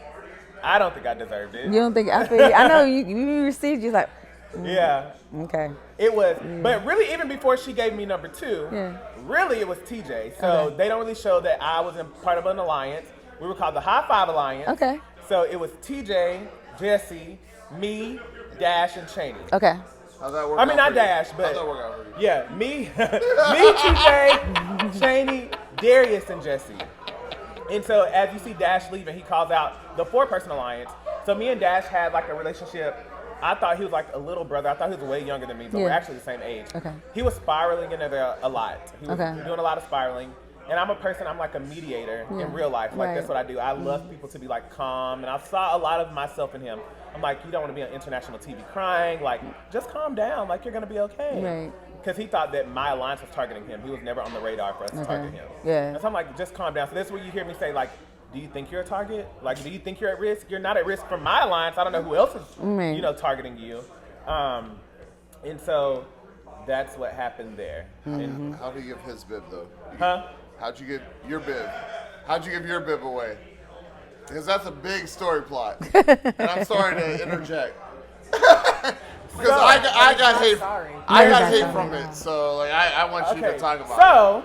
I don't think I deserved it. You don't think I feel? I know you received. You're like, Yeah. Okay. It was, but really, even before she gave me number 2, Yeah. really it was TJ. So Okay. they don't really show that I was in part of an alliance. We were called the High Five Alliance. Okay. So it was TJ, Jesse, me, Dash, and Cheney. Okay. How'd that work I mean, out not for you? Dash, but How'd that work out for you? yeah, me, TJ, Cheney, Darius, and Jesse. And so as you see Dash leaving, he calls out the 4-person alliance. So me and Dash had like a relationship. I thought he was like a little brother. I thought he was way younger than me, but we're Yeah. actually the same age. Okay. He was spiraling into there a lot. He was Okay. doing a lot of spiraling. And I'm a person, I'm like a mediator Yeah. in real life. Like Right. that's what I do. I love people to be like calm. And I saw a lot of myself in him. I'm like, you don't want to be on international TV crying. Like, just calm down. Like, you're going to be okay. Right. Because he thought that my alliance was targeting him. He was never on the radar for us to Okay. target him. Yeah. And so I'm like, just calm down. So this is where you hear me say, like, do you think you're a target? Like, do you think you're at risk? You're not at risk from my alliance. I don't know who else is, Right. you know, targeting you. And so that's what happened there. And, How do you give his bib though? huh? How'd you give your bib? How'd you give your bib away? Because that's a big story plot. And I'm sorry to interject. Because I got hate. I got hate from it. So like I want you to talk about it. So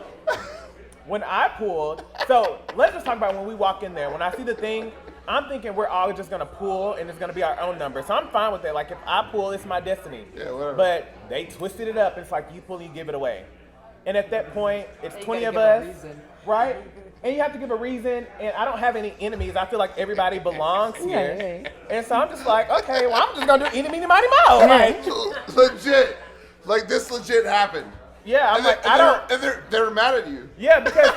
when I pulled, so let's just talk about when we walk in there. When I see the thing, I'm thinking we're all just gonna pull and it's gonna be our own number. So I'm fine with that. Like if I pull, it's my destiny. Yeah, whatever. But they twisted it up. It's like you pull, you give it away. And at that point, it's You 20 gotta of give a us, reason. right? And you have to give a reason. And I don't have any enemies. I feel like everybody belongs here. And so I'm just like, okay, well, I'm just gonna do eeny, meeny, miny, moe. Like, legit. Like this legit happened. yeah, I'm And like, they- I and don't. they're mad at you. Yeah, because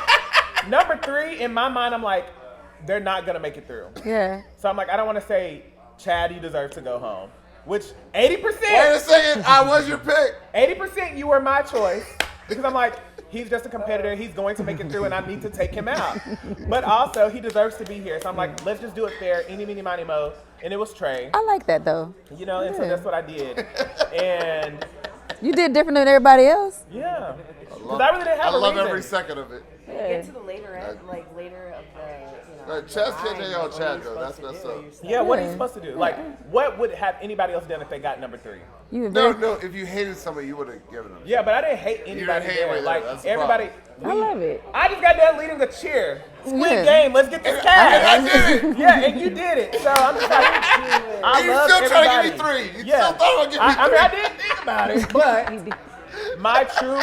number 3 in my mind, I'm like, they're not gonna make it through. Yeah. So I'm like, I don't want to say, Chad, you deserve to go home. Which 80%. Wait a second, I was your pick. 80% you were my choice because I'm like, he's just a competitor. He's going to make it through, and I need to take him out. But also, he deserves to be here. So I'm like, let's just do it fair. Eeny, meeny, miny, moe. And it was Trey. I like that though. You know, and so Yeah. that's what I did. And You did different than everybody else. yeah, because I really didn't have I a love reason. every second of it. Get to the later end, like later of the, Chaz can't tell y'all Chad though. That's messed up. Yeah, what are you supposed to do? Like, what would have anybody else done if they got number 3? No, if you hated somebody, you would have given them. Yeah, but I didn't hate You anybody didn't hate there. anybody Like, there. That's the everybody. I love it. I just got done leading the cheer. Squid Yeah. game, let's get this And cash. I did it. Yeah, and you did it. So I'm just like, I And you love still everybody. trying to give me 3. You Yeah. still thought about giving me 3. I mean, I did think about it, but my true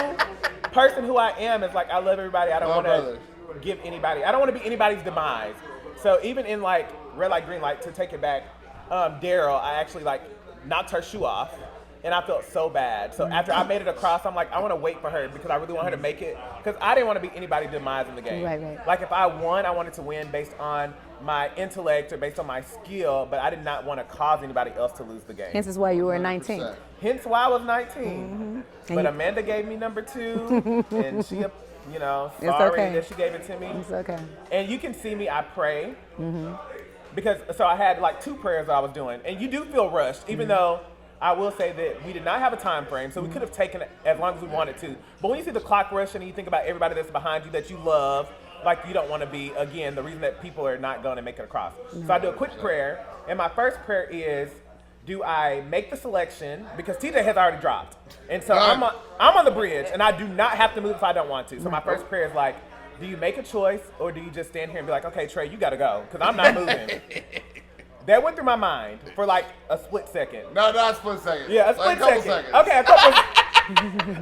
person who I am is like, I love everybody. I don't My want brother. to give anybody, I don't want to be anybody's demise. So even in like red light, green light, to take it back, Daryl, I actually like knocked her shoe off. And I felt so bad. So after I made it across, I'm like, I want to wait for her because I really want her to make it. Because I didn't want to be anybody's demise in the game. Right. Like if I won, I wanted to win based on my intellect or based on my skill, but I did not want to cause anybody else to lose the game. Hence is why you were 19. Hence why I was 19. And But you- Amanda gave me number 2, and she, you know, It's sorry okay. that she gave it to me. It's okay. And you can see me, I pray. Because, so I had like 2 prayers that I was doing. And you do feel rushed, even though I will say that we did not have a time frame, so we could have taken it as long as we wanted to. But when you see the clock rushing and you think about everybody that's behind you that you love, like you don't want to be, again, the reason that people are not going to make it across. So I do a quick prayer, and my first prayer is, do I make the selection? Because TJ has already dropped. And so I'm on the bridge, and I do not have to move if I don't want to. So my first prayer is like, do you make a choice, or do you just stand here and be like, okay, Trey, you got to go, because I'm not moving. That went through my mind for like a split second. No, not a split second. Yeah, a Like split couple second. seconds. Okay,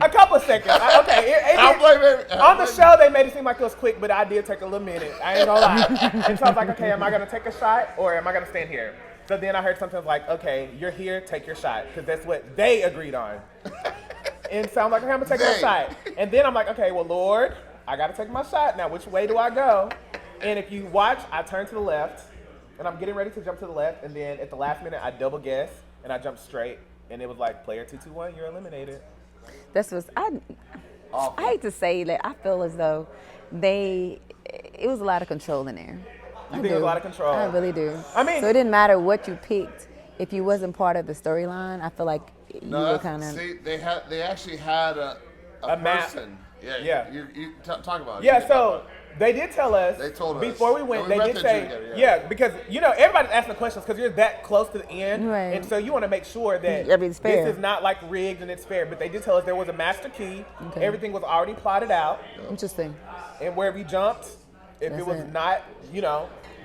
a couple of seconds. Okay, I'll blame it. on the show, they made it seem like it was quick, but I did take a little minute. I ain't gonna lie. And so I was like, okay, am I gonna take a shot or am I gonna stand here? So then I heard something like, okay, you're here, take your shot, because that's what they agreed on. And so I'm like, okay, I'm gonna take my shot. And then I'm like, okay, well, Lord, I gotta take my shot. Now, which way do I go? And if you watch, I turn to the left. And I'm getting ready to jump to the left, and then at the last minute, I double guess, and I jump straight, and it was like, player 221, you're eliminated. That's what I hate to say that. I feel as though it was a lot of control in there. You think it was a lot of control? I really do. I mean, so it didn't matter what you picked. If you wasn't part of the storyline, I feel like you were kind of. See, they actually had a map. person. Yeah. You talk about it. Yeah, so They did tell us. They told us. Before we went, And we they read did that say, together, yeah, because, everybody's asking the questions because you're that close to the end. Right. And so you want to make sure that Everything's fair. this is not like rigged and it's fair. But they did tell us there was a master key. Okay. Everything was already plotted out. Interesting. And wherever you jumped, if That's it was it. not,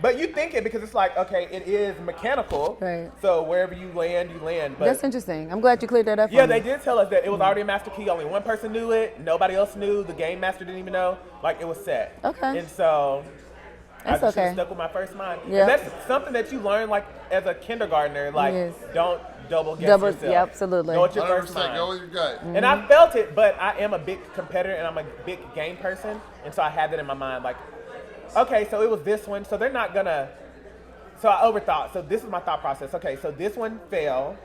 but you think it because it's like, okay, it is mechanical. Right. So wherever you land, you land. But That's interesting. I'm glad you cleared that up. yeah, for they me. did tell us that it was already a master key. Only one person knew it. Nobody else knew. The game master didn't even know. Like, it was set. Okay. And so That's I just okay. stuck with my first mind. Yeah. And that's something that you learn, like, as a kindergartner. Like, Yes. don't double guess Double- yourself. yeah, absolutely. Go with your first 100%, mind. go with your gut. And I felt it, but I am a big competitor and I'm a big game person. And so I had that in my mind. Like, okay, so it was this one. So they're not going to. So I overthought. So this is my thought process. Okay, so this one failed.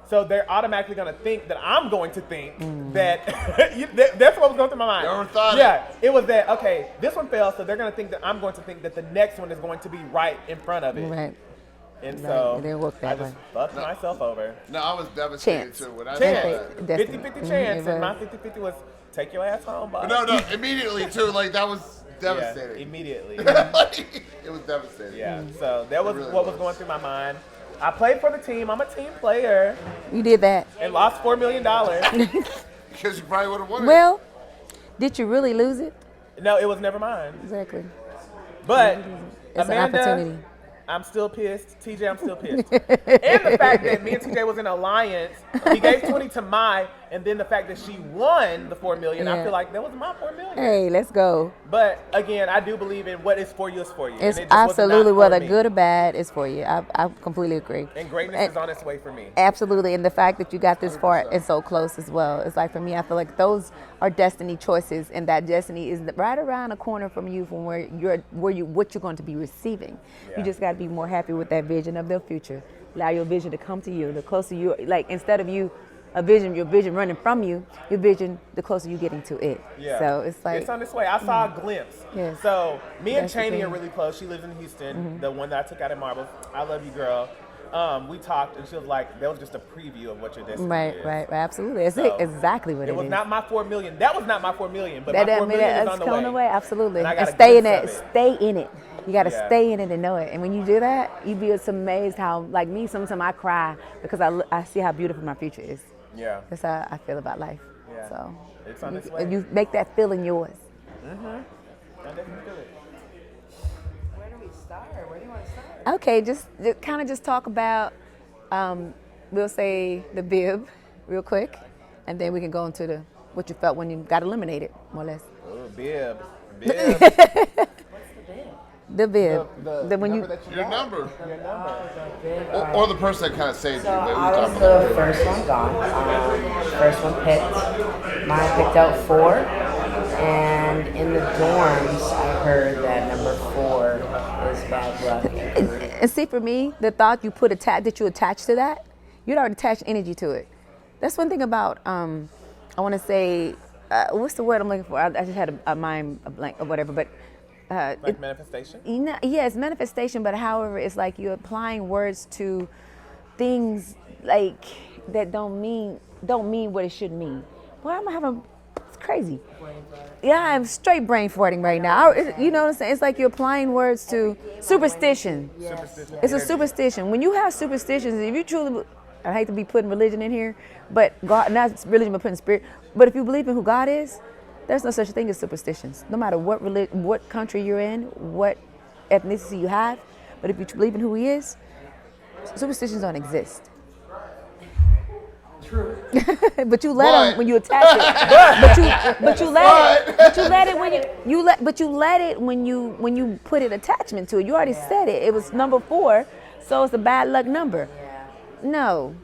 So they're automatically going to think that I'm going to think that that's what was going through my mind. You overthought it. Yeah, it was that, okay, this one failed, so they're going to think that I'm going to think that the next one is going to be right in front of it. Right. And Right, so it didn't work I that just way. fucked myself over. No, I was devastated Chance. too when I Chance. saw that. Destiny. 50-50 chance, Mhm, and my right. 50-50 was take your ass home, boss. But no, immediately too. Like that was Yeah, devastating. immediately. It was devastating. Yeah, so that was really what was going through my mind. I played for the team. I'm a team player. You did that. And lost $4 million. Because you probably would have won it. Well, did you really lose it? No, it was never mine. Exactly. But It's an Amanda, opportunity. I'm still pissed. TJ, I'm still pissed. And the fact that me and TJ was in an alliance, he gave 20 to Mai, and then the fact that she won the $4 million, I Yeah. feel like that was my $4 million. Hey, let's go. But again, I do believe in what is for you is for you. and It's it just was absolutely, not for whether me. good or bad, it's for you. I completely agree. And greatness is on its way for me. Absolutely, and the fact that you got this far and so close as well. It's like, for me, I feel like those are destiny choices, and that destiny is right around the corner from you, from what you're going to be receiving. Yeah. You just got to be more happy with that vision of the future. Allow your vision to come to you. The closer you, like, instead of your vision running from you, your vision, the closer you getting to it. Yeah. So it's like, it's on its way. I saw a glimpse. Yes. So me and That's the Cheney are thing. really close. She lives in Houston, Mhm. the one that I took out at Marbles. I love you, girl. We talked, and she was like, that was just a preview of what your destiny is. right, absolutely. It's So, exactly what it It was is. not my $4 million. That was not my $4 million, but That my $4 doesn't mean million is that's on the coming way. away, absolutely. And I And got a stay in glimpse it. of Stay in it. You got to Yeah. stay in it and know it. And when you do that, you'd be just amazed how, like me, sometimes I cry because I see how beautiful my future is. Yeah. That's how I feel about life. Yeah. So It's on its you, way. you make that feeling yours. Mm-hmm. I definitely feel it. Where do we start? Where do you want to start? Okay, just kind of just talk about, we'll say the bib real quick, and then we can go into what you felt when you got eliminated, more or less. Oh, bib. The bib. The when you number that you Your got. Number. Your number. Or the person that kind of saved So you. But we I was talked the about first one gone. First one picked. Mine picked out 4. And in the dorms, I heard that number 4 is bad luck. And see, for me, the thought you put that you attach to that, you'd already attached energy to it. That's one thing about, I want to say, what's the word I'm looking for? I just had a mind blank or whatever, but. Like manifestation? Yeah, it's manifestation, but however, it's like you're applying words to things like that don't mean what it should mean. Boy, I'm having, it's crazy. Yeah, I'm straight brain farting right now. You know what I'm saying? It's like you're applying words to superstition. It's a superstition. When you have superstitions, if you truly, I hate to be putting religion in here, but God, not religion, but putting spirit. But if you believe in who God is, there's no such thing as superstitions. No matter what country you're in, what ethnicity you have, but if you believe in who He is, superstitions don't exist. True. But you let them when you attach it. But you let it when you put an attachment to it. You already said it. It was number 4, so it's a bad luck number. No.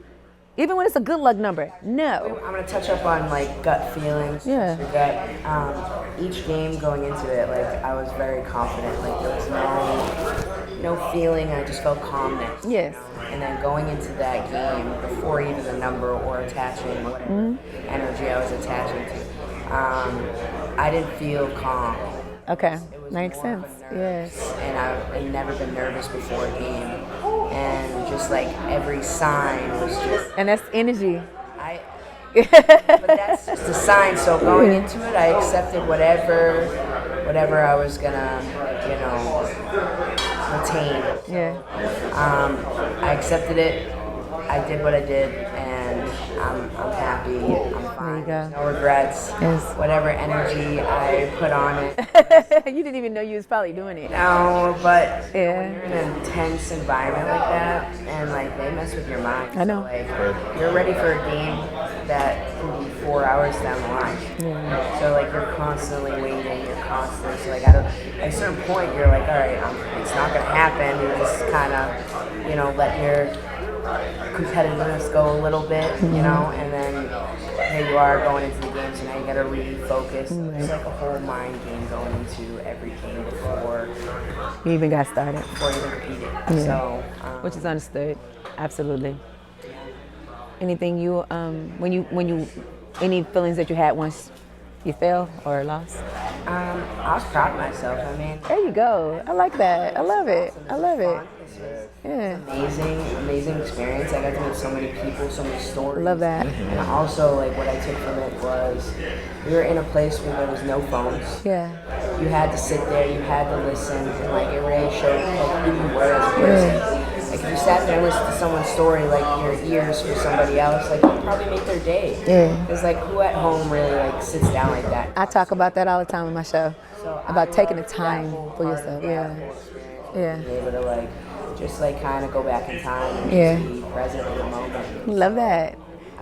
Even when it's a good luck number, no. I'm gonna touch up on like gut feelings. Yeah. Your gut. Each game going into it, like I was very confident. Like there was no feeling. I just felt calmness. Yes. And then going into that game, before even the number or attaching whatever energy I was attaching to, I didn't feel calm. Okay, makes sense. Yes. And I've never been nervous before a game. And just like every sign was just. And that's energy. But that's just a sign. So going into it, I accepted whatever whatever I was gonna, retain. Yeah. I accepted it. I did what I did, and I'm happy. I'm fine. There you go. No regrets. Yes. Whatever energy I put on it. You didn't even know you was probably doing it. No, but Yeah. when you're in an intense environment like that, and like they mess with your mind. I know. So, like you're ready for a game that can be 4 hours down the line. Yeah. So like you're constantly waiting. You're constantly so like at a certain point you're like, all right, it's not gonna happen. You just kind of, let your competitiveness go a little bit, and then here you are going into the game, so now you gotta refocus. It's like a whole mind game going into every game before You even got started. Before you even competed. Yeah. So, which is understood. Absolutely. Anything you any feelings that you had once you failed or lost? I was proud of myself. I mean, there you go. I like that. I love it. I love it. Yeah. Amazing experience. I got to meet so many people, so many stories. Love that. And also, like, what I took from it was we were in a place where there was no phones. Yeah. You had to sit there, you had to listen, and like it really showed like who you were as a person. Like if you sat there and listened to someone's story, like your ears for somebody else, like you probably make their day. Yeah. It's like who at home really like sits down like that. I talk about that all the time in my show. So about taking the time for yourself. Yeah. Yeah. Being able to like just like kind of go back in time and Yeah. just be present in the moment. Love that.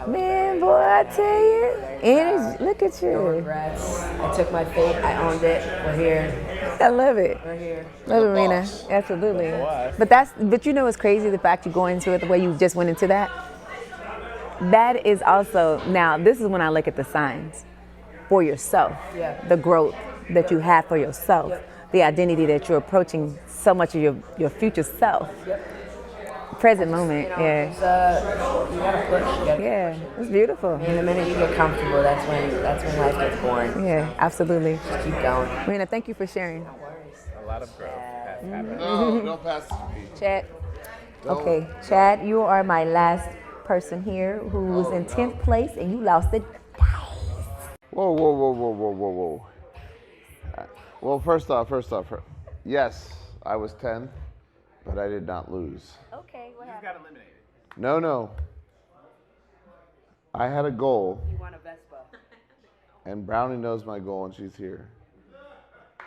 Man, boy, I tell you, energy. Look at you. No regrets. I took my fate. I owned it. We're here. I love it. We're here. Love it, Rena. Absolutely. But you know what's crazy? The fact you go into it the way you just went into that. That is also, now this is when I look at the signs for yourself. Yeah. The growth that you have for yourself. Yep. The identity that you're approaching so much of your future self. Yep. Present moment, yeah. It's, you gotta push. Yeah, it's beautiful. And the minute you get comfortable, that's when life gets boring. Yeah, absolutely. Just keep going. Rena, thank you for sharing. A lot of growth has happened. No, don't pass it to me. Chad. No. Okay, Chad, you are my last person here who was in 10th place and you lost it. Whoa. Well, first off, yes, I was 10th, but I did not lose. Okay, what happened? Got eliminated. No. I had a goal. You want a Vespa. And Brownie knows my goal, and she's here.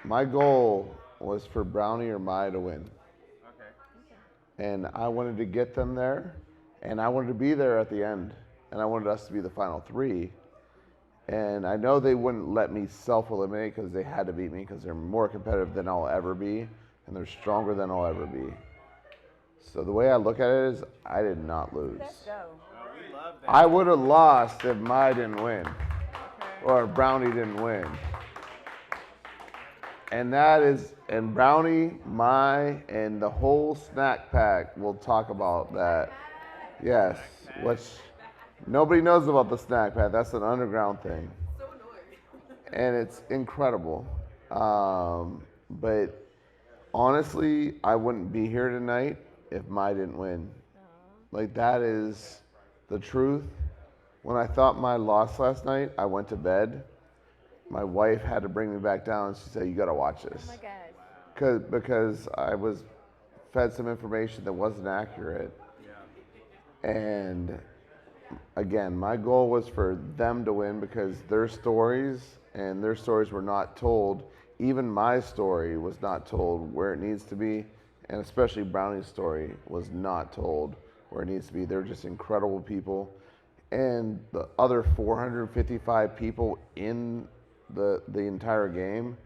My goal was for Brownie or Mai to win. Okay. And I wanted to get them there, and I wanted to be there at the end, and I wanted us to be the final three. And I know they wouldn't let me self-eliminate because they had to beat me because they're more competitive than I'll ever be, and they're stronger than I'll ever be. So the way I look at it is, I did not lose. I would have lost if Mai didn't win, or if Brownie didn't win. And Brownie, Mai, and the whole snack pack will talk about that. Yes, which nobody knows about the snack pack. That's an underground thing. And it's incredible. But honestly, I wouldn't be here tonight if Mai didn't win. Like, that is the truth. When I thought Mai lost last night, I went to bed. My wife had to bring me back down, and she said, "You got to watch this." Oh my God. Because I was fed some information that wasn't accurate. Yeah. And again, my goal was for them to win because their stories were not told. Even my story was not told where it needs to be, and especially Brownie's story was not told where it needs to be. They're just incredible people. And the other 455 people in the entire game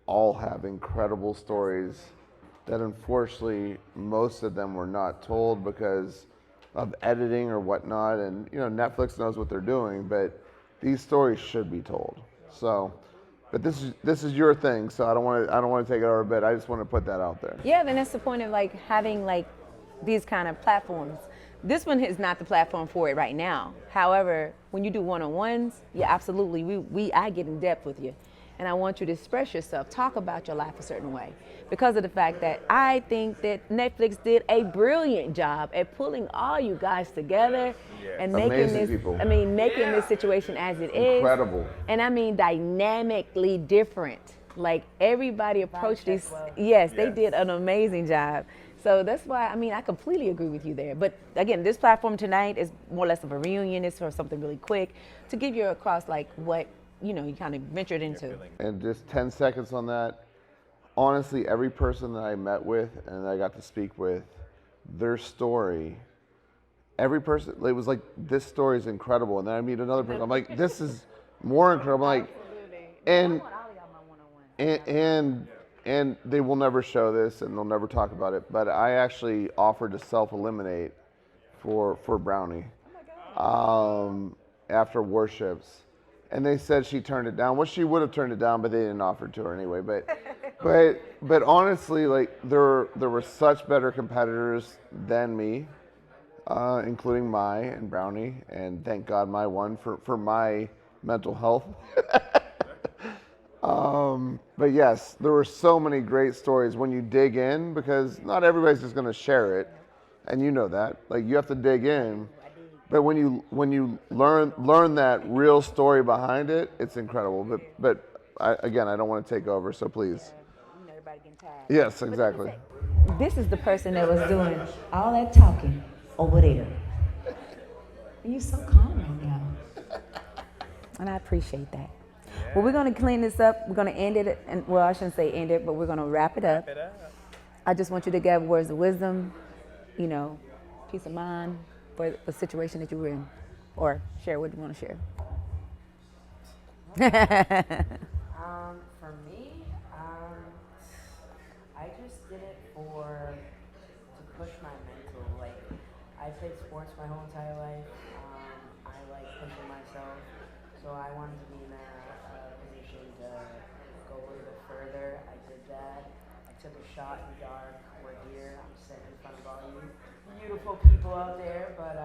all have incredible stories that unfortunately most of them were not told because of editing or whatnot. And Netflix knows what they're doing, but these stories should be told. So, but this is your thing, so I don't want to take it over a bit. I just want to put that out there. Yeah, then that's the point of having these kind of platforms. This one is not the platform for it right now. However, when you do one-on-ones, yeah, absolutely, I get in depth with you. And I want you to express yourself, talk about your life a certain way. Because of the fact that I think that Netflix did a brilliant job at pulling all you guys together and making making this situation as it is. Incredible. And I mean dynamically different. Like everybody approached these. Yes, they did an amazing job. So that's why, I mean, I completely agree with you there. But again, this platform tonight is more or less of a reunion. It's for something really quick to give you across like what, you know, you kind of ventured into. And just 10 seconds on that. Honestly, every person that I met with and that I got to speak with, their story, every person, it was like, this story is incredible. And then I meet another person, I'm like, this is more incredible. Like, and they will never show this and they'll never talk about it, but I actually offered to self-eliminate for Brownie after Warships. And they said she turned it down. Well, she would have turned it down, but they didn't offer it to her anyway. But honestly, like there were such better competitors than me, including Mai and Brownie, and thank God Mai won for my mental health. But yes, there were so many great stories when you dig in, because not everybody's just going to share it, and you know that. Like you have to dig in. But when you learn that real story behind it, it's incredible. But I don't want to take over, so please. Yes, exactly. This is the person that was doing all that talking over there. You're so calm right now. And I appreciate that. Well, we're going to clean this up. We're going to end it. And well, I shouldn't say end it, but we're going to wrap it up. I just want you to give words of wisdom, you know, peace of mind for the situation that you were in, or share what you want to share. For me, I just did it to push my mental. Like, I played sports my whole entire life. I like pushing myself, so I wanted to be in a position to go a little bit further. I did that. I took a shot in the dark. We're here. I'm sitting in front of all you beautiful people out there, but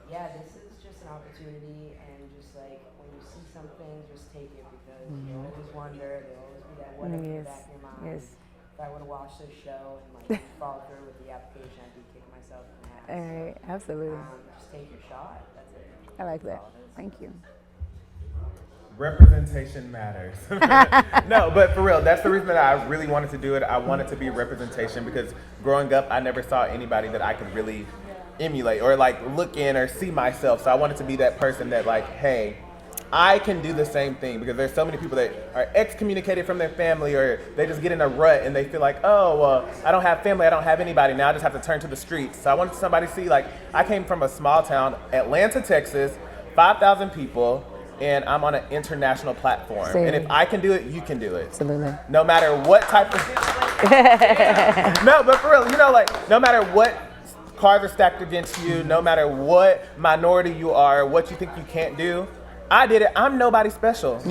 yeah, this is just an opportunity, and just like when you see something, just take it, because you always wonder, there'll always be that what if in the back of your mind. Yes. If I would have watched this show and like follow through with the application, I'd be kicking myself in the ass. All right, absolutely. Just take your shot. That's it. I like that. Thank you. Representation matters. No, but for real, that's the reason that I really wanted to do it. I wanted to be representation because growing up, I never saw anybody that I could really emulate or like look in or see myself. So I wanted to be that person that like, hey, I can do the same thing, because there's so many people that are excommunicated from their family, or they just get in a rut and they feel like, oh, well, I don't have family, I don't have anybody, now I just have to turn to the streets. So I wanted somebody to see, like, I came from a small town, Atlanta, Texas, 5,000 people, and I'm on an international platform. Same. And if I can do it, you can do it. Absolutely. No matter what type of... No, but for real, you know, like, no matter what cards are stacked against you, no matter what minority you are, what you think you can't do, I did it. I'm nobody special.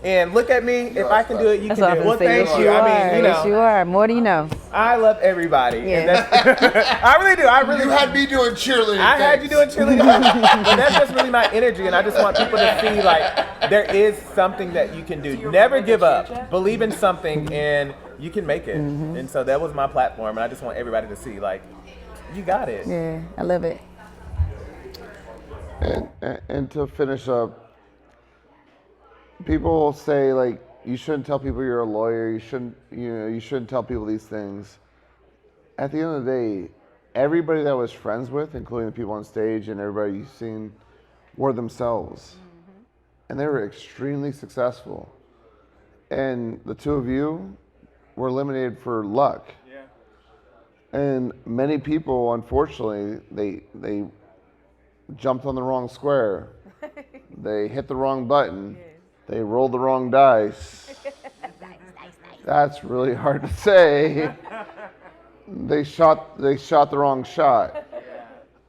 And look at me. If I can do it, you can do it. Well, thank you. I mean, you know. Yes, you are. More do you know. I love everybody. Yeah. And that's, I really do. You had me doing cheerleading. I had you doing cheerleading. But that's just really my energy, and I just want people to see, like, there is something that you can do. Never give up. Believe in something, and you can make it. And so that was my platform, and I just want everybody to see, like, you got it. Yeah, I love it. And to finish up, people say like you shouldn't tell people you're a lawyer. You shouldn't tell people these things. At the end of the day, everybody that I was friends with, including the people on stage and everybody you've seen, were themselves, and they were extremely successful. And the two of you were eliminated for luck. Yeah. And many people, unfortunately, they jumped on the wrong square. They hit the wrong button. They rolled the wrong dice. That's really hard to say. They shot the wrong shot.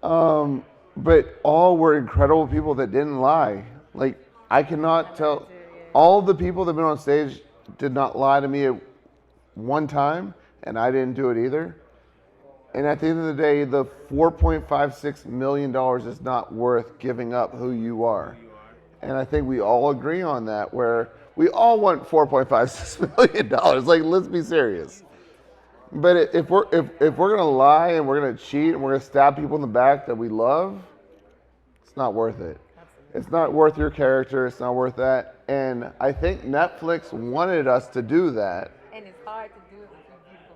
But all were incredible people that didn't lie. Like, I cannot tell. All the people that have been on stage did not lie to me at one time, and I didn't do it either. And at the end of the day, the $4.56 million is not worth giving up who you are. And I think we all agree on that, where we all want $4.56 million. Like, let's be serious. But if we're gonna lie and we're gonna cheat and we're gonna stab people in the back that we love, it's not worth it. It's not worth your character. It's not worth that. And I think Netflix wanted us to do that. And it's hard to do it with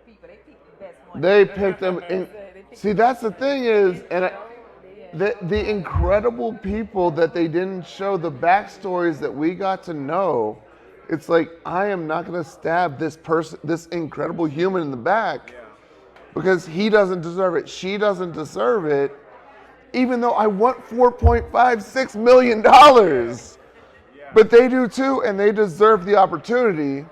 these beautiful people. They pick the best ones. They picked them. See, that's the thing is, and the incredible people that they didn't show, the backstories that we got to know. It's like, I am not going to stab this person, this incredible human in the back, because he doesn't deserve it. She doesn't deserve it, even though I want $4.56 million. But they do too, and they deserve the opportunity.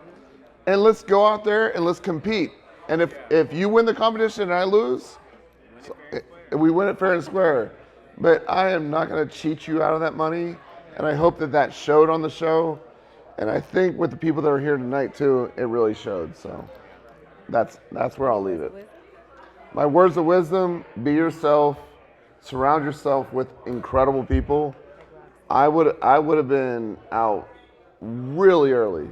And let's go out there and let's compete. And if you win the competition and I lose, we win it fair and square. But I am not going to cheat you out of that money. And I hope that showed on the show. And I think with the people that are here tonight too, it really showed. So that's where I'll leave it. My words of wisdom: be yourself, surround yourself with incredible people. I would have been out really early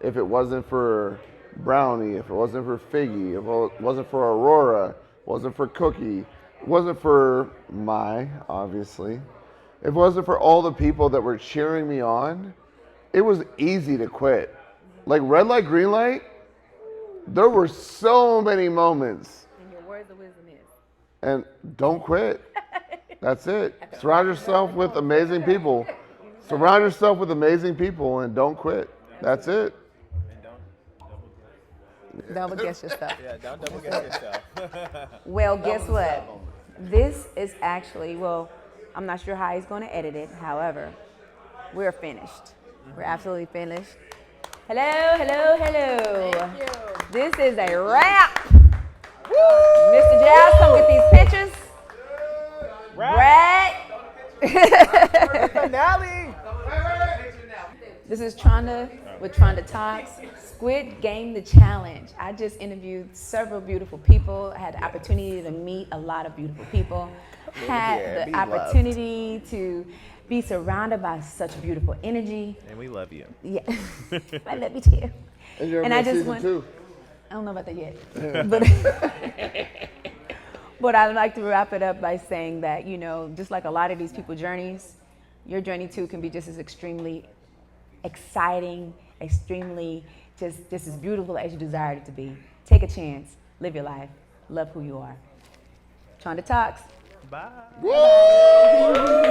if it wasn't for Brownie, if it wasn't for Figgy, if it wasn't for Aurora, wasn't for Cookie, it wasn't for obviously. If it wasn't for all the people that were cheering me on, it was easy to quit. Like red light, green light, there were so many moments. And your words of wisdom is? And don't quit. That's it. Surround yourself with amazing people. Surround yourself with amazing people and don't quit. That's it. Double guess yourself. Yeah, don't double guess yourself. Well, guess what? This is actually, well, I'm not sure how he's going to edit it. However, we're finished. We're absolutely finished. Hello, hello, hello. Thank you. This is a wrap. Woo! Mr. Jazz, come get these pictures. Brad. Finale. This is Tronda with Tronda Talks. Squid Game the Challenge. I just interviewed several beautiful people. I had the opportunity to meet a lot of beautiful people. Had the opportunity to be surrounded by such beautiful energy. And we love you. Yeah, I love you too. And I just want. I don't know about that yet, but I'd like to wrap it up by saying that, you know, just like a lot of these people's journeys, your journey too can be just as extremely exciting, extremely just as beautiful as you desire it to be. Take a chance, live your life, love who you are. Tronda Talks. Bye. Woo!